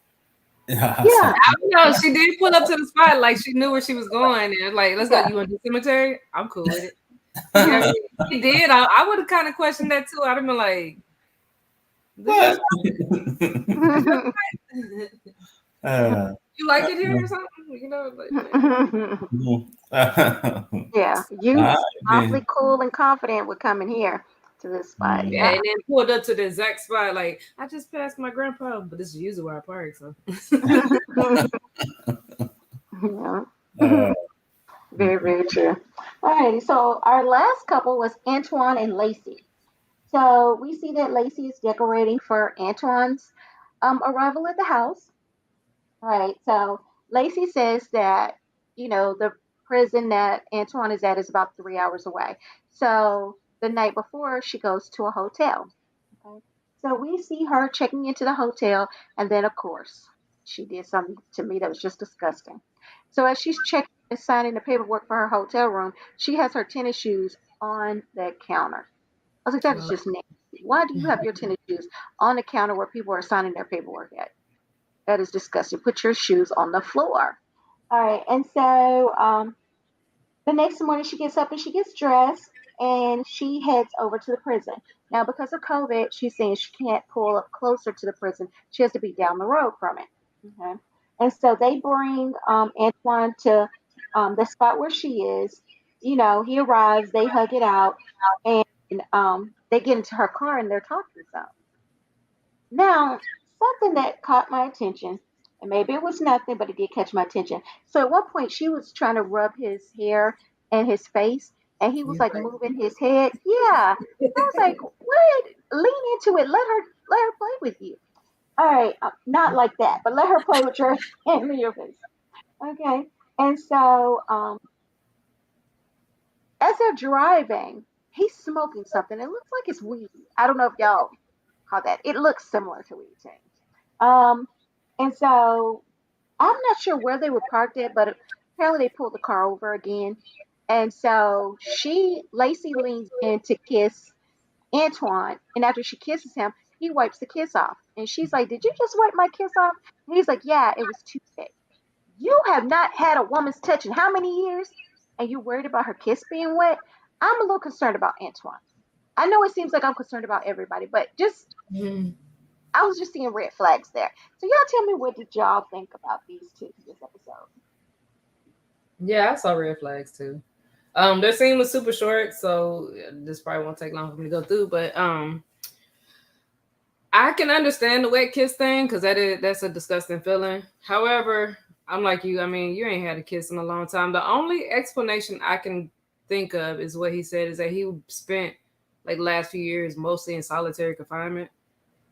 I was yeah, like, I don't know. She did pull up to the spot like she knew where she was going, and like, let's go. You want to the cemetery? I'm cool with it. Yeah, he did. I would have kind of questioned that too. I'd have been like, what? you like it here or something? yeah, you awfully cool and confident with coming here to this spot. Yeah, Yeah. and then pulled up to the exact spot. Like, I just passed my grandpa, but this is usually where I park. So, Yeah. Very, very true. Alrighty, so our last couple was Antoine and Lacey. So we see that Lacey is decorating for Antoine's arrival at the house. All right, so Lacey says that, the prison that Antoine is at is about 3 hours away. So the night before, she goes to a hotel. Okay. So we see her checking into the hotel, and then, of course, she did something to me that was just disgusting. So as she's checking and signing the paperwork for her hotel room, she has her tennis shoes on the counter. I was like, that is just nasty. Why do you have your tennis shoes on the counter where people are signing their paperwork at? That is disgusting. Put your shoes on the floor. All right. And so the next morning she gets up and she gets dressed and she heads over to the prison. Now, because of COVID, she's saying she can't pull up closer to the prison. She has to be down the road from it. Okay. And so they bring Antoine to the spot where she is. He arrives, they hug it out, and they get into her car and they're talking some. Now, something that caught my attention, and maybe it was nothing, but it did catch my attention. So at one point, she was trying to rub his hair and his face, and he was like moving his head. Yeah, I was like, "What? Lean into it. Let her play with you." All right, not like that, but let her play with your hand and your face. Okay, and so as they're driving, he's smoking something. It looks like it's weed. I don't know if y'all caught that. It looks similar to weed change. Um, and so I'm not sure where they were parked at, but apparently they pulled the car over again. And so Lacey leans in to kiss Antoine, and after she kisses him, he wipes the kiss off. And she's like, "Did you just wipe my kiss off?" And he's like, "Yeah, it was Tuesday." You have not had a woman's touch in how many years? And you're worried about her kiss being wet? I'm a little concerned about Antoine. I know it seems like I'm concerned about everybody, but I was just seeing red flags there. So y'all tell me, what did y'all think about these two this episode? Yeah, I saw red flags too. Their scene was super short, so this probably won't take long for me to go through. But I can understand the wet kiss thing because that's a disgusting feeling. However, I'm like you. I mean, you ain't had a kiss in a long time. The only explanation I can think of is what he said is that he spent like last few years mostly in solitary confinement.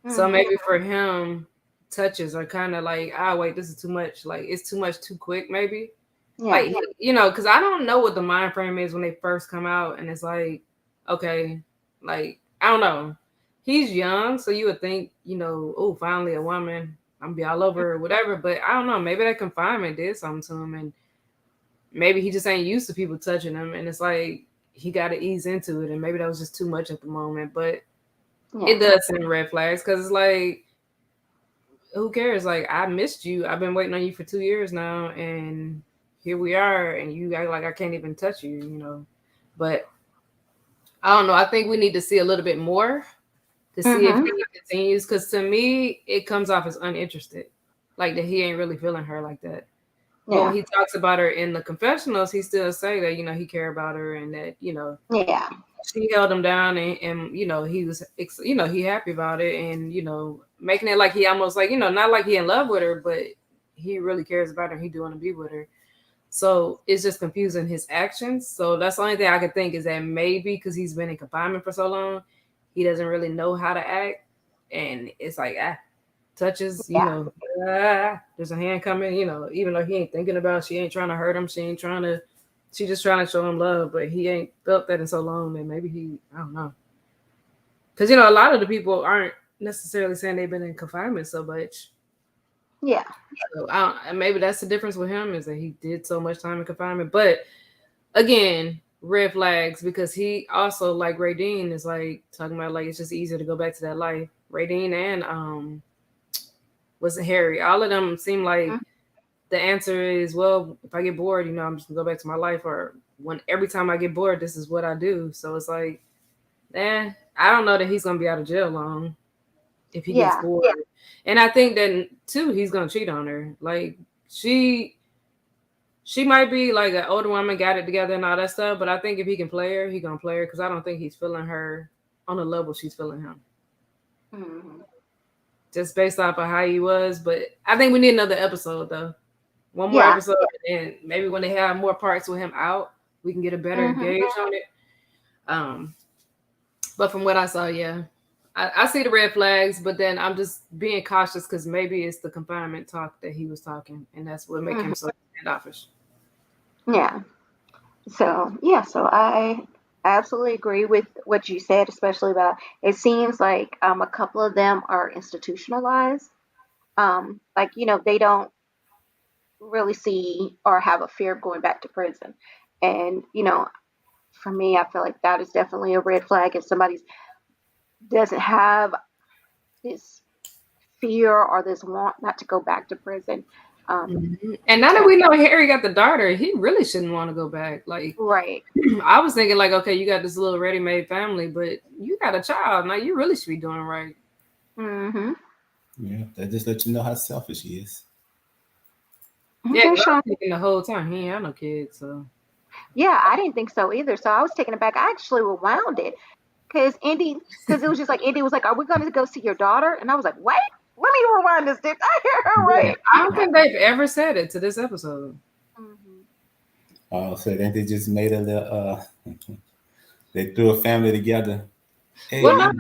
So maybe for him, touches are kind of like, wait, this is too much. Like it's too much too quick, maybe. Yeah. Like, you know, because I don't know what the mind frame is when they first come out, and it's like, okay, like I don't know. He's young, so you would think, you know, oh, finally a woman, I'm gonna be all over her, whatever. But I don't know, maybe that confinement did something to him, and maybe he just ain't used to people touching him, and it's like he got to ease into it, and maybe that was just too much at the moment. But it does send red flags because it's like, who cares? Like, I missed you. I've been waiting on you for 2 years now, and here we are, and you act like I can't even touch you, you know. But I don't know. I think we need to see a little bit more to see if he continues. Because to me, it comes off as uninterested, like that he ain't really feeling her like that. Yeah. But when he talks about her in the confessionals, he still say that, you know, he care about her and that, you know, she held him down and you know, he was, you know, he happy about it and, you know, making it like he almost like, you know, not like he in love with her, but he really cares about her. He do want to be with her. So it's just confusing his actions. So that's the only thing I could think is that maybe because he's been in confinement for so long, he doesn't really know how to act. And it's like, touches, you know, there's a hand coming, you know, even though he ain't thinking about it, she ain't trying to hurt him. She just trying to show him love, but he ain't felt that in so long that maybe I don't know. Because, you know, a lot of the people aren't necessarily saying they've been in confinement so much. Yeah. So maybe that's the difference with him is that he did so much time in confinement. But again, red flags because he also, like Radine, is like talking about like it's just easier to go back to that life. Radine and was it Harry? All of them seem like the answer is, well, if I get bored, you know, I'm just gonna go back to my life. Or every time I get bored, this is what I do. So it's like, I don't know that he's gonna be out of jail long if he gets bored. Yeah. And I think that too, he's gonna cheat on her. Like she might be like an older woman, got it together and all that stuff. But I think if he can play her, he gonna play her because I don't think he's feeling her on the level she's feeling him. Mm-hmm. Just based off of how he was. But I think we need another episode though. One more episode, and maybe when they have more parts with him out, we can get a better gauge on it. But from what I saw, I see the red flags, but then I'm just being cautious because maybe it's the confinement talk that he was talking, and that's what makes him so standoffish. Yeah. So I absolutely agree with what you said, especially about it seems like a couple of them are institutionalized. Like, you know, they don't really see or have a fear of going back to prison. And, you know, for me, I feel like that is definitely a red flag if somebody doesn't have this fear or this want not to go back to prison. And now that we know Harry got the daughter, he really shouldn't want to go back. Like, right. I was thinking like, okay, you got this little ready-made family, but you got a child. Now you really should be doing right. Yeah, that just lets you know how selfish he is. Yeah, I was thinking the whole time he ain't had no kids, so. Yeah, I didn't think so either. So I was taken aback. I actually rewound it because it was just like Indy was like, "Are we going to go see your daughter?" And I was like, "What? Let me rewind this. Did I hear her right?" I don't think they've ever said it to this episode. Oh, so then they just made a little. They threw a family together. Hey, well,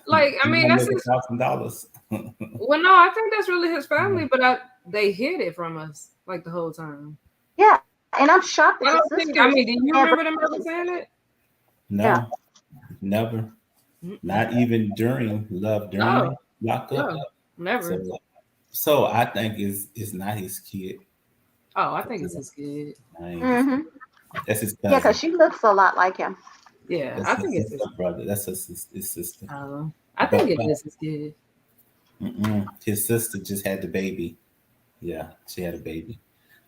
like I mean, that's $1,000. Well, no, I think that's really his family, but they hid it from us like the whole time. Yeah, and I'm shocked that do you remember them ever saying it? No, never. Not even during Love During Locked Up. No, never. So I think it's not his kid. Oh, I think it's his kid. That's his cousin. Yeah, because she looks a lot like him. Yeah, I think it's his brother. That's his sister. I think it is his kid. His sister just had the baby. Yeah, she had a baby.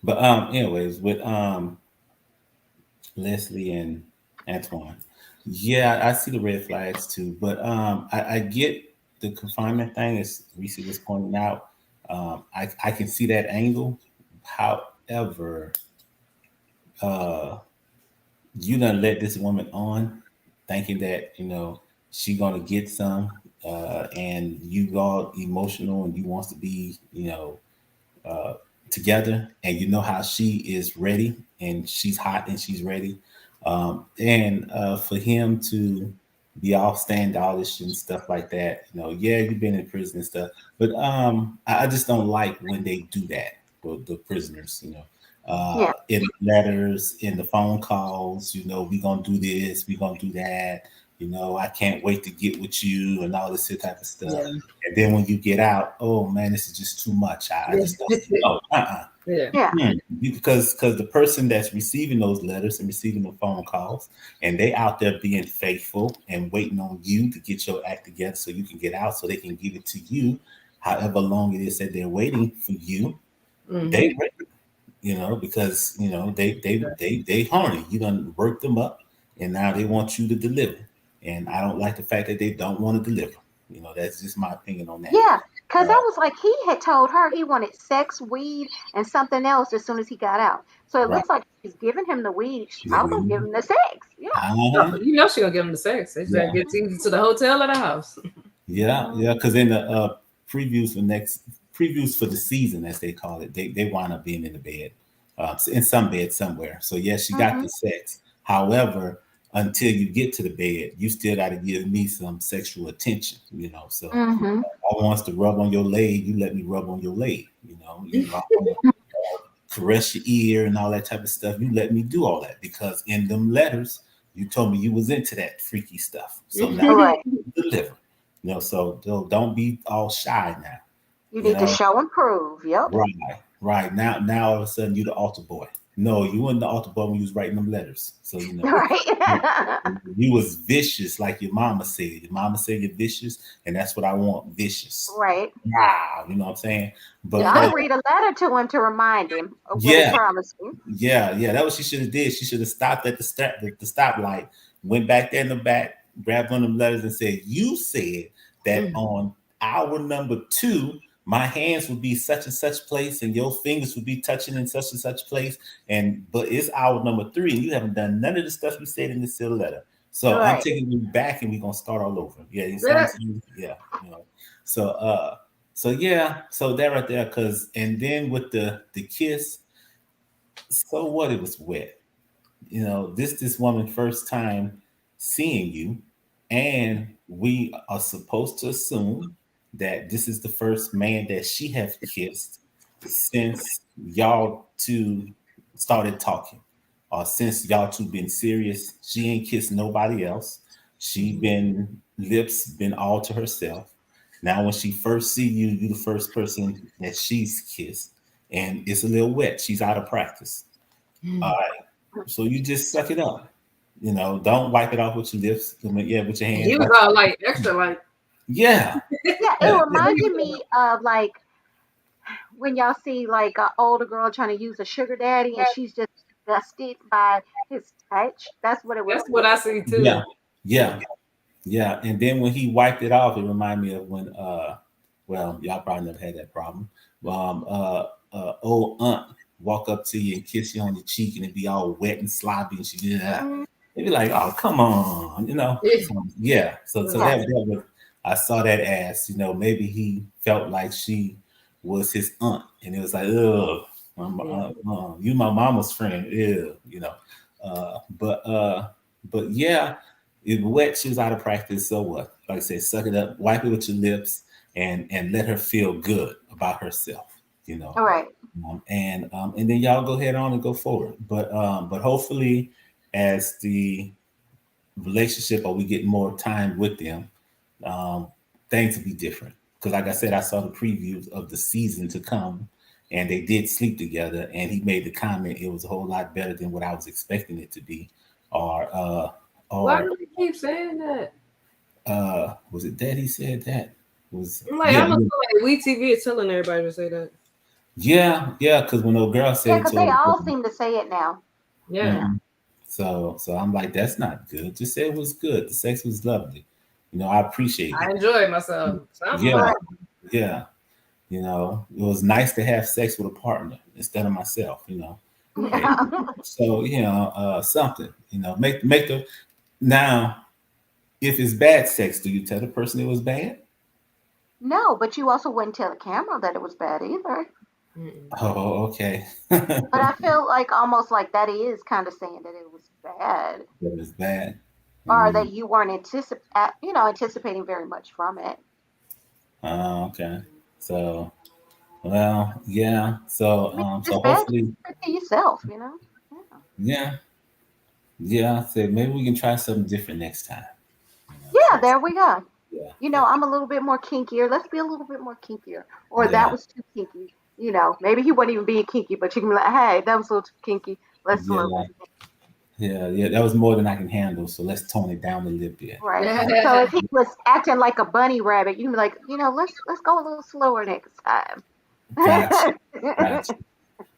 But anyways, with Leslie and Antoine, yeah, I see the red flags too. But I get the confinement thing, as Reese was pointing out. I can see that angle. However, you done let this woman on, thinking that she gonna get some. And you all emotional and you wants to be, together, and you know how she is ready and she's hot and she's ready. And for him to be all standoffish and stuff like that, yeah, you've been in prison and stuff, but I just don't like when they do that. The prisoners, Yeah. in letters, in the phone calls, we gonna do this, we gonna do that. I can't wait to get with you and all this type of stuff. Yeah. And then when you get out, oh man, this is just too much. I just don't know. Yeah. Yeah. Because the person that's receiving those letters and receiving the phone calls, and they out there being faithful and waiting on you to get your act together so you can get out, so they can give it to you, however long it is that they're waiting for you. Mhm. They ready, because they horny. You done work them up, and now they want you to deliver. And I don't like the fact that they don't want to deliver. That's just my opinion on that. Yeah. Because I Uh, was like, he had told her he wanted sex, weed, and something else as soon as he got out. So it right. looks like she's giving him the weed. Yeah. I was going to give him the sex. Yeah. Uh-huh. You know she gonna give him the sex. They just Yeah. get to the hotel or the house. Yeah, because in the previews for the season, as they call it, they wind up being in the bed, in some bed somewhere. So yes, she got the sex. However, until you get to the bed, you still got to give me some sexual attention. So Mm-hmm. I wants to rub on your leg, you let me rub on your leg. I wanna caress your ear and all that type of stuff. You let me do all that because in them letters, you told me you was into that freaky stuff. So now Right. you deliver. So don't be all shy now. You You need to know, show and prove. Yep. right. Now all of a sudden you the altar boy. No, you weren't the altar boy when you was writing them letters. So Right. you was vicious, like your mama said. Your mama said you're vicious, and that's what I want, vicious. Right. Wow, you know what I'm saying? But I'll read a letter to him to remind him of what yeah, he promised me. yeah, that what she should have did. She should have stopped at the stoplight, went back there in the back, grabbed one of them letters and said, "You said that on hour number 2, my hands would be such and such place, and your fingers would be touching in such and such place. But it's hour number 3, and you haven't done none of the stuff you said in this little letter. So I'm Right. taking you back, and we're gonna start all over. Yeah, you see what I'm saying? Yeah, So yeah, so that right there, and then with the kiss, so what? It was wet. This woman first time seeing you, and we are supposed to assume that this is the first man that she have kissed since y'all two started talking, or since y'all two been serious. She ain't kissed nobody else. She been lips been all to herself. Now when she first see you, you the first person that she's kissed, and it's a little wet. She's out of practice. All right. So you just suck it up. Don't wipe it off with your lips. With your hands. He was all like extra like. Yeah. Yeah, it reminded me of like when y'all see like an older girl trying to use a sugar daddy and she's just disgusted by his touch. That's what it was. That's what I see too. Yeah. And then when he wiped it off, it reminded me of when well, y'all probably never had that problem. Old aunt walk up to you and kiss you on the cheek and it be all wet and sloppy and she did that. It'd be like, oh, come on, Yeah. So that was, I saw that as, maybe he felt like she was his aunt, and it was like, oh, you my mama's friend, but yeah, it wet. She was out of practice. So what? Like I said, suck it up, wipe it with your lips, and let her feel good about herself. All right. And then y'all go ahead on and go forward. But hopefully, as the relationship or we get more time with them, things will be different. Because like I said, I saw the previews of the season to come, and they did sleep together. And he made the comment it was a whole lot better than what I was expecting it to be. Or why do you keep saying that? Was it that he said that? I'm like, I don't feel like We TV is telling everybody to say that. Yeah, because when old girl said, because they all seem to say it now. Yeah. Mm-hmm. So I'm like, that's not good. Just say it was good. The sex was lovely. I appreciate it. I enjoyed myself. Yeah. It was nice to have sex with a partner instead of myself. So something. Make the now. If it's bad sex, do you tell the person it was bad? No, but you also wouldn't tell the camera that it was bad either. Mm-mm. Oh, okay. But I feel like almost like that is kind of saying that it was bad, That was bad. or Mm. that you weren't anticipating very much from it. Oh, okay. So, well, yeah. So, I mean, it's so bad to hopefully, keep it to yourself, you know. Yeah. yeah, yeah. So maybe we can try something different next time. Yeah, So there we go. yeah, You know, yeah, I'm a little bit more kinkier. Let's be a little bit more kinkier. Or that yeah, was too kinky. You know, maybe he wasn't even being kinky, but you can be like, hey, that was a little too kinky. Let's slow yeah, that down. yeah, yeah. That was more than I can handle. So let's tone it down a little bit. Right. All So if he was acting like a bunny rabbit, you can be like, let's go a little slower next time. right. Gotcha, gotcha.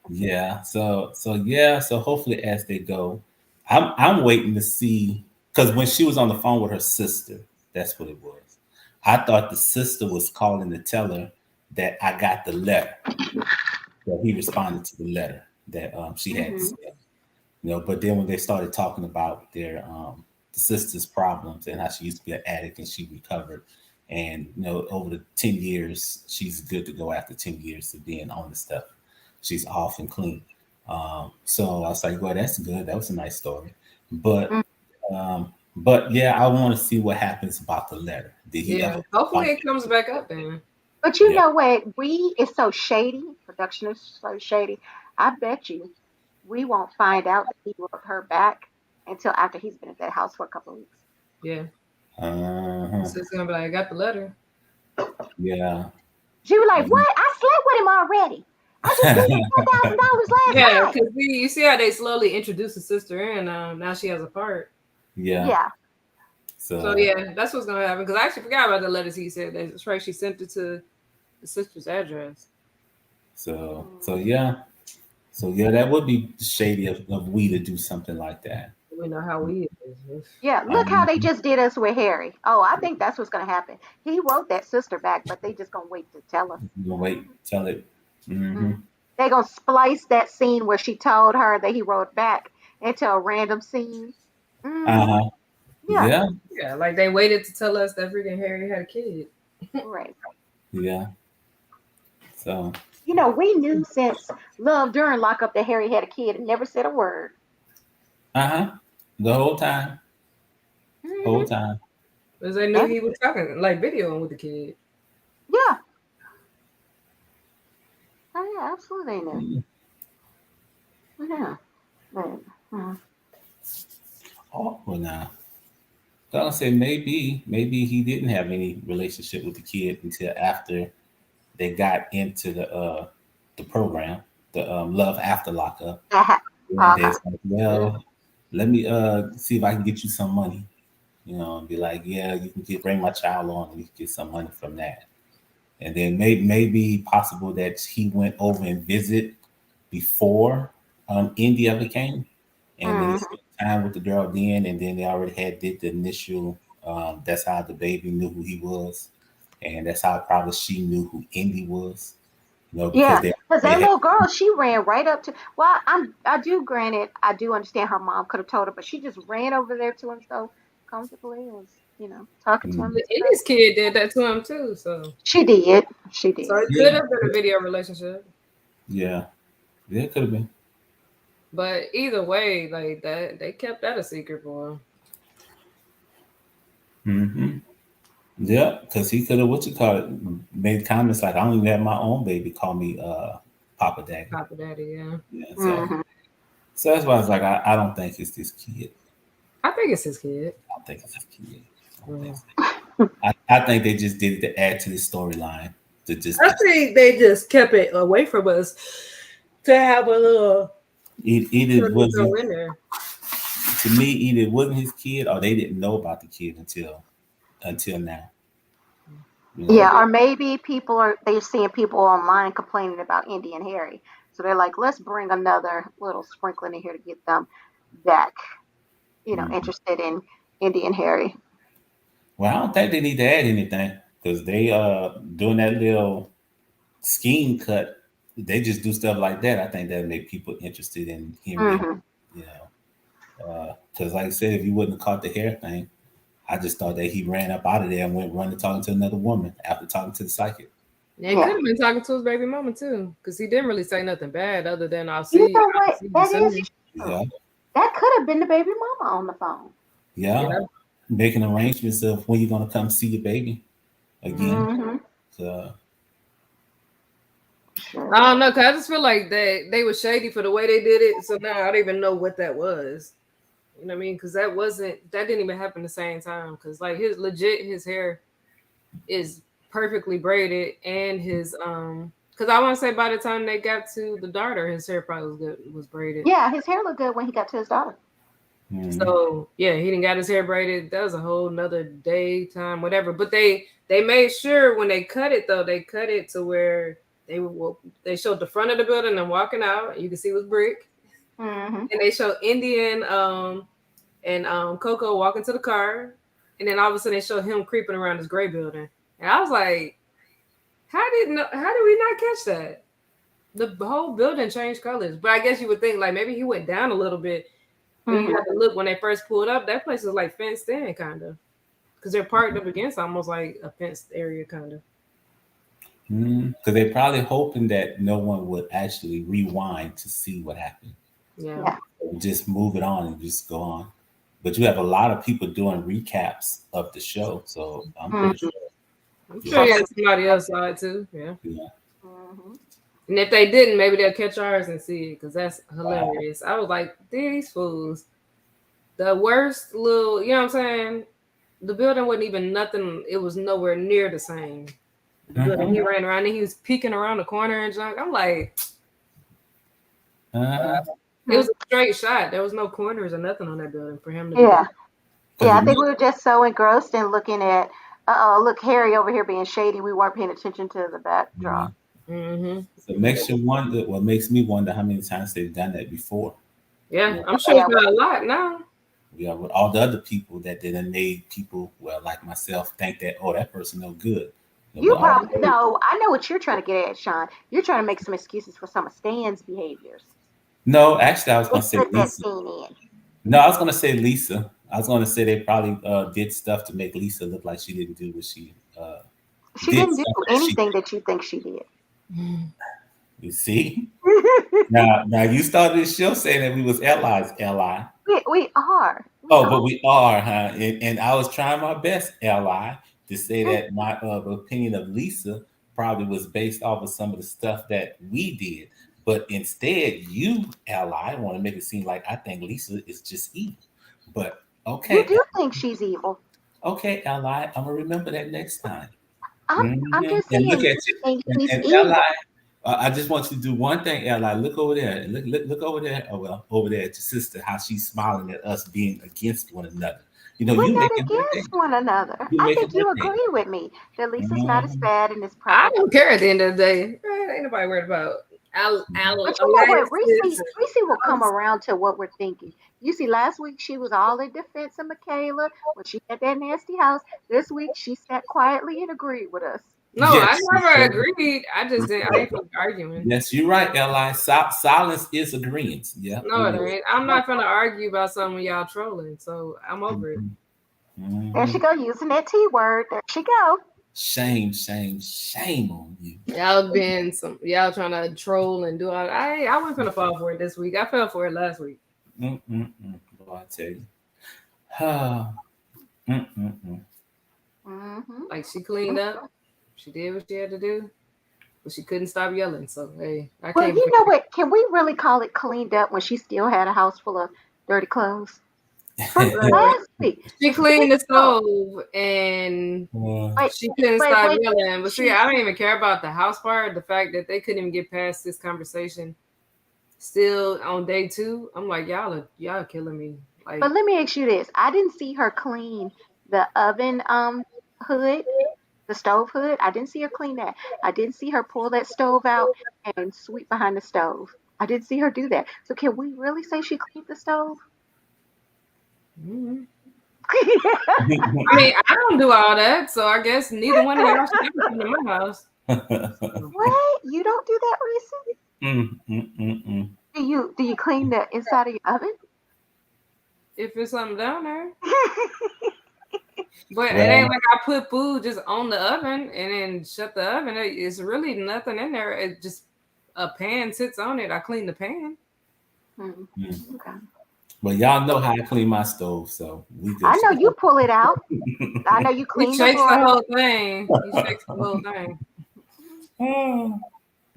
Yeah. So yeah. So hopefully, as they go, I'm waiting to see because when she was on the phone with her sister, that's what it was. I thought the sister was calling to tell her that I got the letter. That he responded to the letter that she had Hmm. sent. But then when they started talking about their the sister's problems and how she used to be an addict and she recovered, and over the 10 years she's good to go after 10 years of being on the stuff. She's off and clean. So I was like, well, that's good. That was a nice story. But yeah, I want to see what happens about the letter. Did he Yeah. ever Hopefully respond? it comes back up then. But you Yeah. know what? We is so shady. Production is so shady. I bet you we won't find out that he wrote her back until after he's been at that house for a couple of weeks. Yeah. Uh-huh. So it's gonna be like, I got the letter. Yeah. She was like, "What? I slept with him already. I just gave him $10,000 Yeah, last night." because you see how they slowly introduce the sister in. Now she has a part. Yeah. Yeah. So So yeah, that's what's gonna happen. Because I actually forgot about the letters he said. That's right. She sent it to the sister's address. so yeah. So yeah, that would be shady of we to do something like that. We know how we is. Yeah. Look how they Um, just did us with Harry. Oh, I think that's what's gonna happen. He wrote that sister back, but they just gonna wait to tell us. you gonna wait, tell it. Hmm. They gonna splice that scene where she told her that he wrote back into a random scene. Uh Hmm. huh. Yeah. Yeah. Yeah, like they waited to tell us that freaking Harry had a kid. Right. Yeah. So. You know, we knew since Love during lockup that Harry had a kid and never said a word. Uh huh. The whole time. Whole Hmm. time. Because they knew And he was talking, like videoing with the kid. yeah, oh, yeah, absolutely they knew. Mm. Yeah. But, uh, Oh well, now. I say maybe he didn't have any relationship with the kid until after they got into the program, the Love After Lockup. uh-huh. And Uh-huh. it's like, well, let me see if I can get you some money, and be like, yeah, you can bring my child on and you can get some money from that. And then maybe possible that he went over and visit before Indy ever came, and then he Mhm. spent time with the girl then, and then they already did the initial. That's how the baby knew who he was, and that's how probably she knew who Indy was. Because Yeah, because they that had. little girl, she ran right up to. Well, I do granted, I do understand her mom could have told her, but she just ran over there to him so comfortably and was, talking to him Mm, and The stuff. Indies kid did that to him too. So She did. She so did. it could yeah, have been a video relationship. yeah, yeah, it could have been. But either way, like that, they kept that a secret for him. Hmm. Yeah, because he could have what you call it made comments like, "I don't even have my own baby. Call me Papa Daddy." Papa Daddy, yeah. Yeah, so Hmm. so that's why I was like, I don't think it's this kid. I think it's his kid. I don't think it's his kid. I don't think Mm. so. I think they just did it to add to the storyline. To just I think they just kept it away from us to have a little either it something to throw wasn't in there. to me, either it wasn't his kid or they didn't know about the kid until now. You know. Yeah, Maybe. or maybe they're seeing people online complaining about Indy and Harry, so they're like, let's bring another little sprinkling in here to get them back, Mhm. interested in Indy and Harry. Well, I don't think they need to add anything because they doing that little scheme cut. They just do stuff like that. I think that make people interested in hearing, Hmm. you because like I said, if you wouldn't have caught the hair thing, I just thought that he ran up out of there and went running talking to another woman after talking to the psychic. Yeah, he could have been talking to his baby mama too, because he didn't really say nothing bad other than I'll see. You know what? I'll see you That soon. is Yeah. true. That could have been the baby mama on the phone. Yeah. Yeah. Making arrangements of when you're gonna come see your baby again. Mm-hmm. So Sure. I don't know, cause I just feel like they were shady for the way they did it. So now I don't even know what that was. You know what I mean? Because that didn't even happen the same time. Because like his hair is perfectly braided, and his because I want to say by the time they got to the daughter, his hair probably was braided. Yeah, his hair looked good when he got to his daughter. So yeah, he didn't got his hair braided. That was a whole nother daytime, whatever. But they made sure when they cut it though, they cut it to where they showed the front of the building and walking out. You can see it was brick. Mm-hmm. And they showed Indian and Coco walking to the car, and then all of a sudden they showed him creeping around this gray building. And I was like, how did we not catch that? The whole building changed colors. But I guess you would think like maybe he went down a little bit. But you have to look when they first pulled up, that place was like fenced in kind of. Because they're parked up against almost like a fenced area kind of. Because they're probably hoping that no one would actually rewind to see what happened. Yeah. Just move it on and just go on. But you have a lot of people doing recaps of the show, so I'm pretty sure. I'm sure you had somebody else saw it too. Yeah. Mm-hmm. And if they didn't, maybe they'll catch ours and see it because that's hilarious. I was like, these fools. The worst little, you know what I'm saying? The building wasn't even nothing. It was nowhere near the same. But he ran around and he was peeking around the corner and junk. I'm like, it was a straight shot. There was no corners or nothing on that building for him to Yeah. Yeah, I think we were just so engrossed in looking at, look, Harry over here being shady. We weren't paying attention to the backdrop. Mm-hmm. So it makes you wonder. What makes me wonder how many times they've done that before. Yeah, I'm sure it's not a lot now. Yeah, with all the other people that didn't made people, well, like myself, think that that person no good. You probably no. I know what you're trying to get at, Sean. You're trying to make some excuses for some of Stan's behaviors. No, actually, I was going to say Put that Lisa. scene in. No, I was going to say Lisa. I was going to say they probably did stuff to make Lisa look like she didn't do what she. She didn't do anything that you think she did. You see? now you started this show saying that we was allies, Li. We are. But we are, huh? And I was trying my best, Li, to say that my opinion of Lisa probably was based off of some of the stuff that we did. But instead, you, Li, want to make it seem like I think Lisa is just evil. But okay. You do think she's evil. Okay, Li, I'm going to remember that next time. I'm just saying. And look at you. And Li, I just want you to do one thing, Li. Look over there. Look over there. Oh, well, over there at your sister, how she's smiling at us being against one another. You know, we're you not against one another. I think you agree with me that Lisa's not as bad in this I project. don't care at the end of the day. Ain't nobody worried about But you know what? Reese will come around to what we're thinking. You see, last week she was all in defense of Michaela when she had that nasty house. This week she sat quietly and agreed with us. No, Yes, I never agreed. I just didn't. I ain't arguing. Yes, you're right, Li. Silence is agreement. Yeah. No, it ain't. I'm not gonna argue about something when y'all trolling. So I'm over it. There she go, using that T word. There she go. Shame on you. Y'all trying to troll and do all. I wasn't gonna fall for it this week. I fell for it last week. Boy, I tell you. Like she cleaned up. She did what she had to do, but she couldn't stop yelling. So hey, Well, you know what? Can we really call it cleaned up when she still had a house full of dirty clothes? Last week. She cleaned the stove and she couldn't stop yelling. But see, I don't even care about the house part. The fact that they couldn't even get past this conversation still on day 2. I'm like, y'all are killing me. Like, but let me ask you this. I didn't see her clean the oven hood, the stove hood. I didn't see her clean that. I didn't see her pull that stove out and sweep behind the stove. I didn't see her do that. So can we really say she cleaned the stove? Mm-hmm. I mean, I don't do all that, so I guess neither one of y'all should ever come to my house. What? You don't do that, Reese? Do you clean the inside of your oven? If there's something down there. But it Well, ain't like I put food just on the oven and then shut the oven. It's really nothing in there. It just a pan sits on it. I clean the pan. Mm, mm. okay. Well, y'all know how I clean my stove, so we good. I know you pull it out. I know you He clean the shakes the broiler. whole thing. He shakes the whole thing.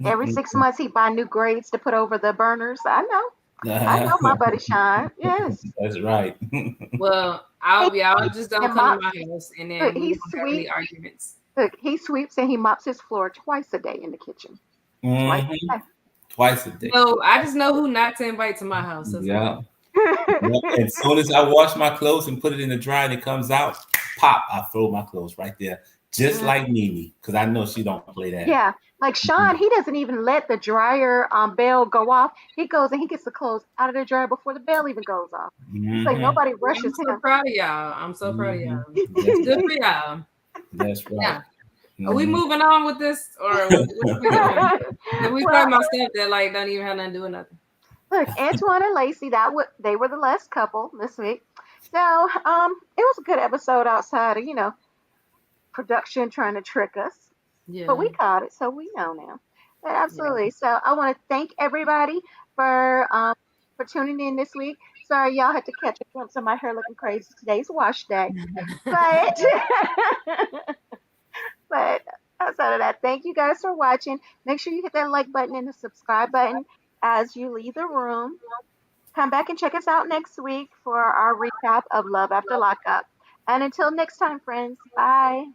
Every 6 months he buy new grades to put over the burners. I know my buddy Sean. Yes. That's right. Well, He, y'all just don't and come to mops. my house, and Look, then we he won't have any sweeps. arguments. Look, he sweeps and he mops his floor twice a day in the kitchen. Twice Mhm. a Twice a day. No, I just know who not to invite to my house. That's Yeah. all. Yeah. day. As soon as I wash my clothes and put it in the dryer and it comes out, pop, I throw my clothes right there. Just like Mimi, because I know she don't play that. Yeah, like Sean, he doesn't even let the dryer bell go off. He goes and he gets the clothes out of the dryer before the bell even goes off. It's like Mhm. nobody I'm rushes so him. proud of y'all. I'm so proud of y'all. Mhm. It's good for y'all. That's right. Yeah. Are we Mhm. moving on with this, or what are we doing? If we Well, talking about stuff that like don't even have nothing to do with nothing. look, Antoine and Lacey, they were the last couple this week. So, it was a good episode outside of production trying to trick us, but Yeah. we caught it, so we know now. But absolutely. So I want to thank everybody for tuning in this week. Sorry, y'all had to catch a glimpse of my hair looking crazy. Today's wash day, but but outside of that, thank you guys for watching. Make sure you hit that like button and the subscribe button as you leave the room. Come back and check us out next week for our recap of Love After Lockup. And until next time, friends, bye.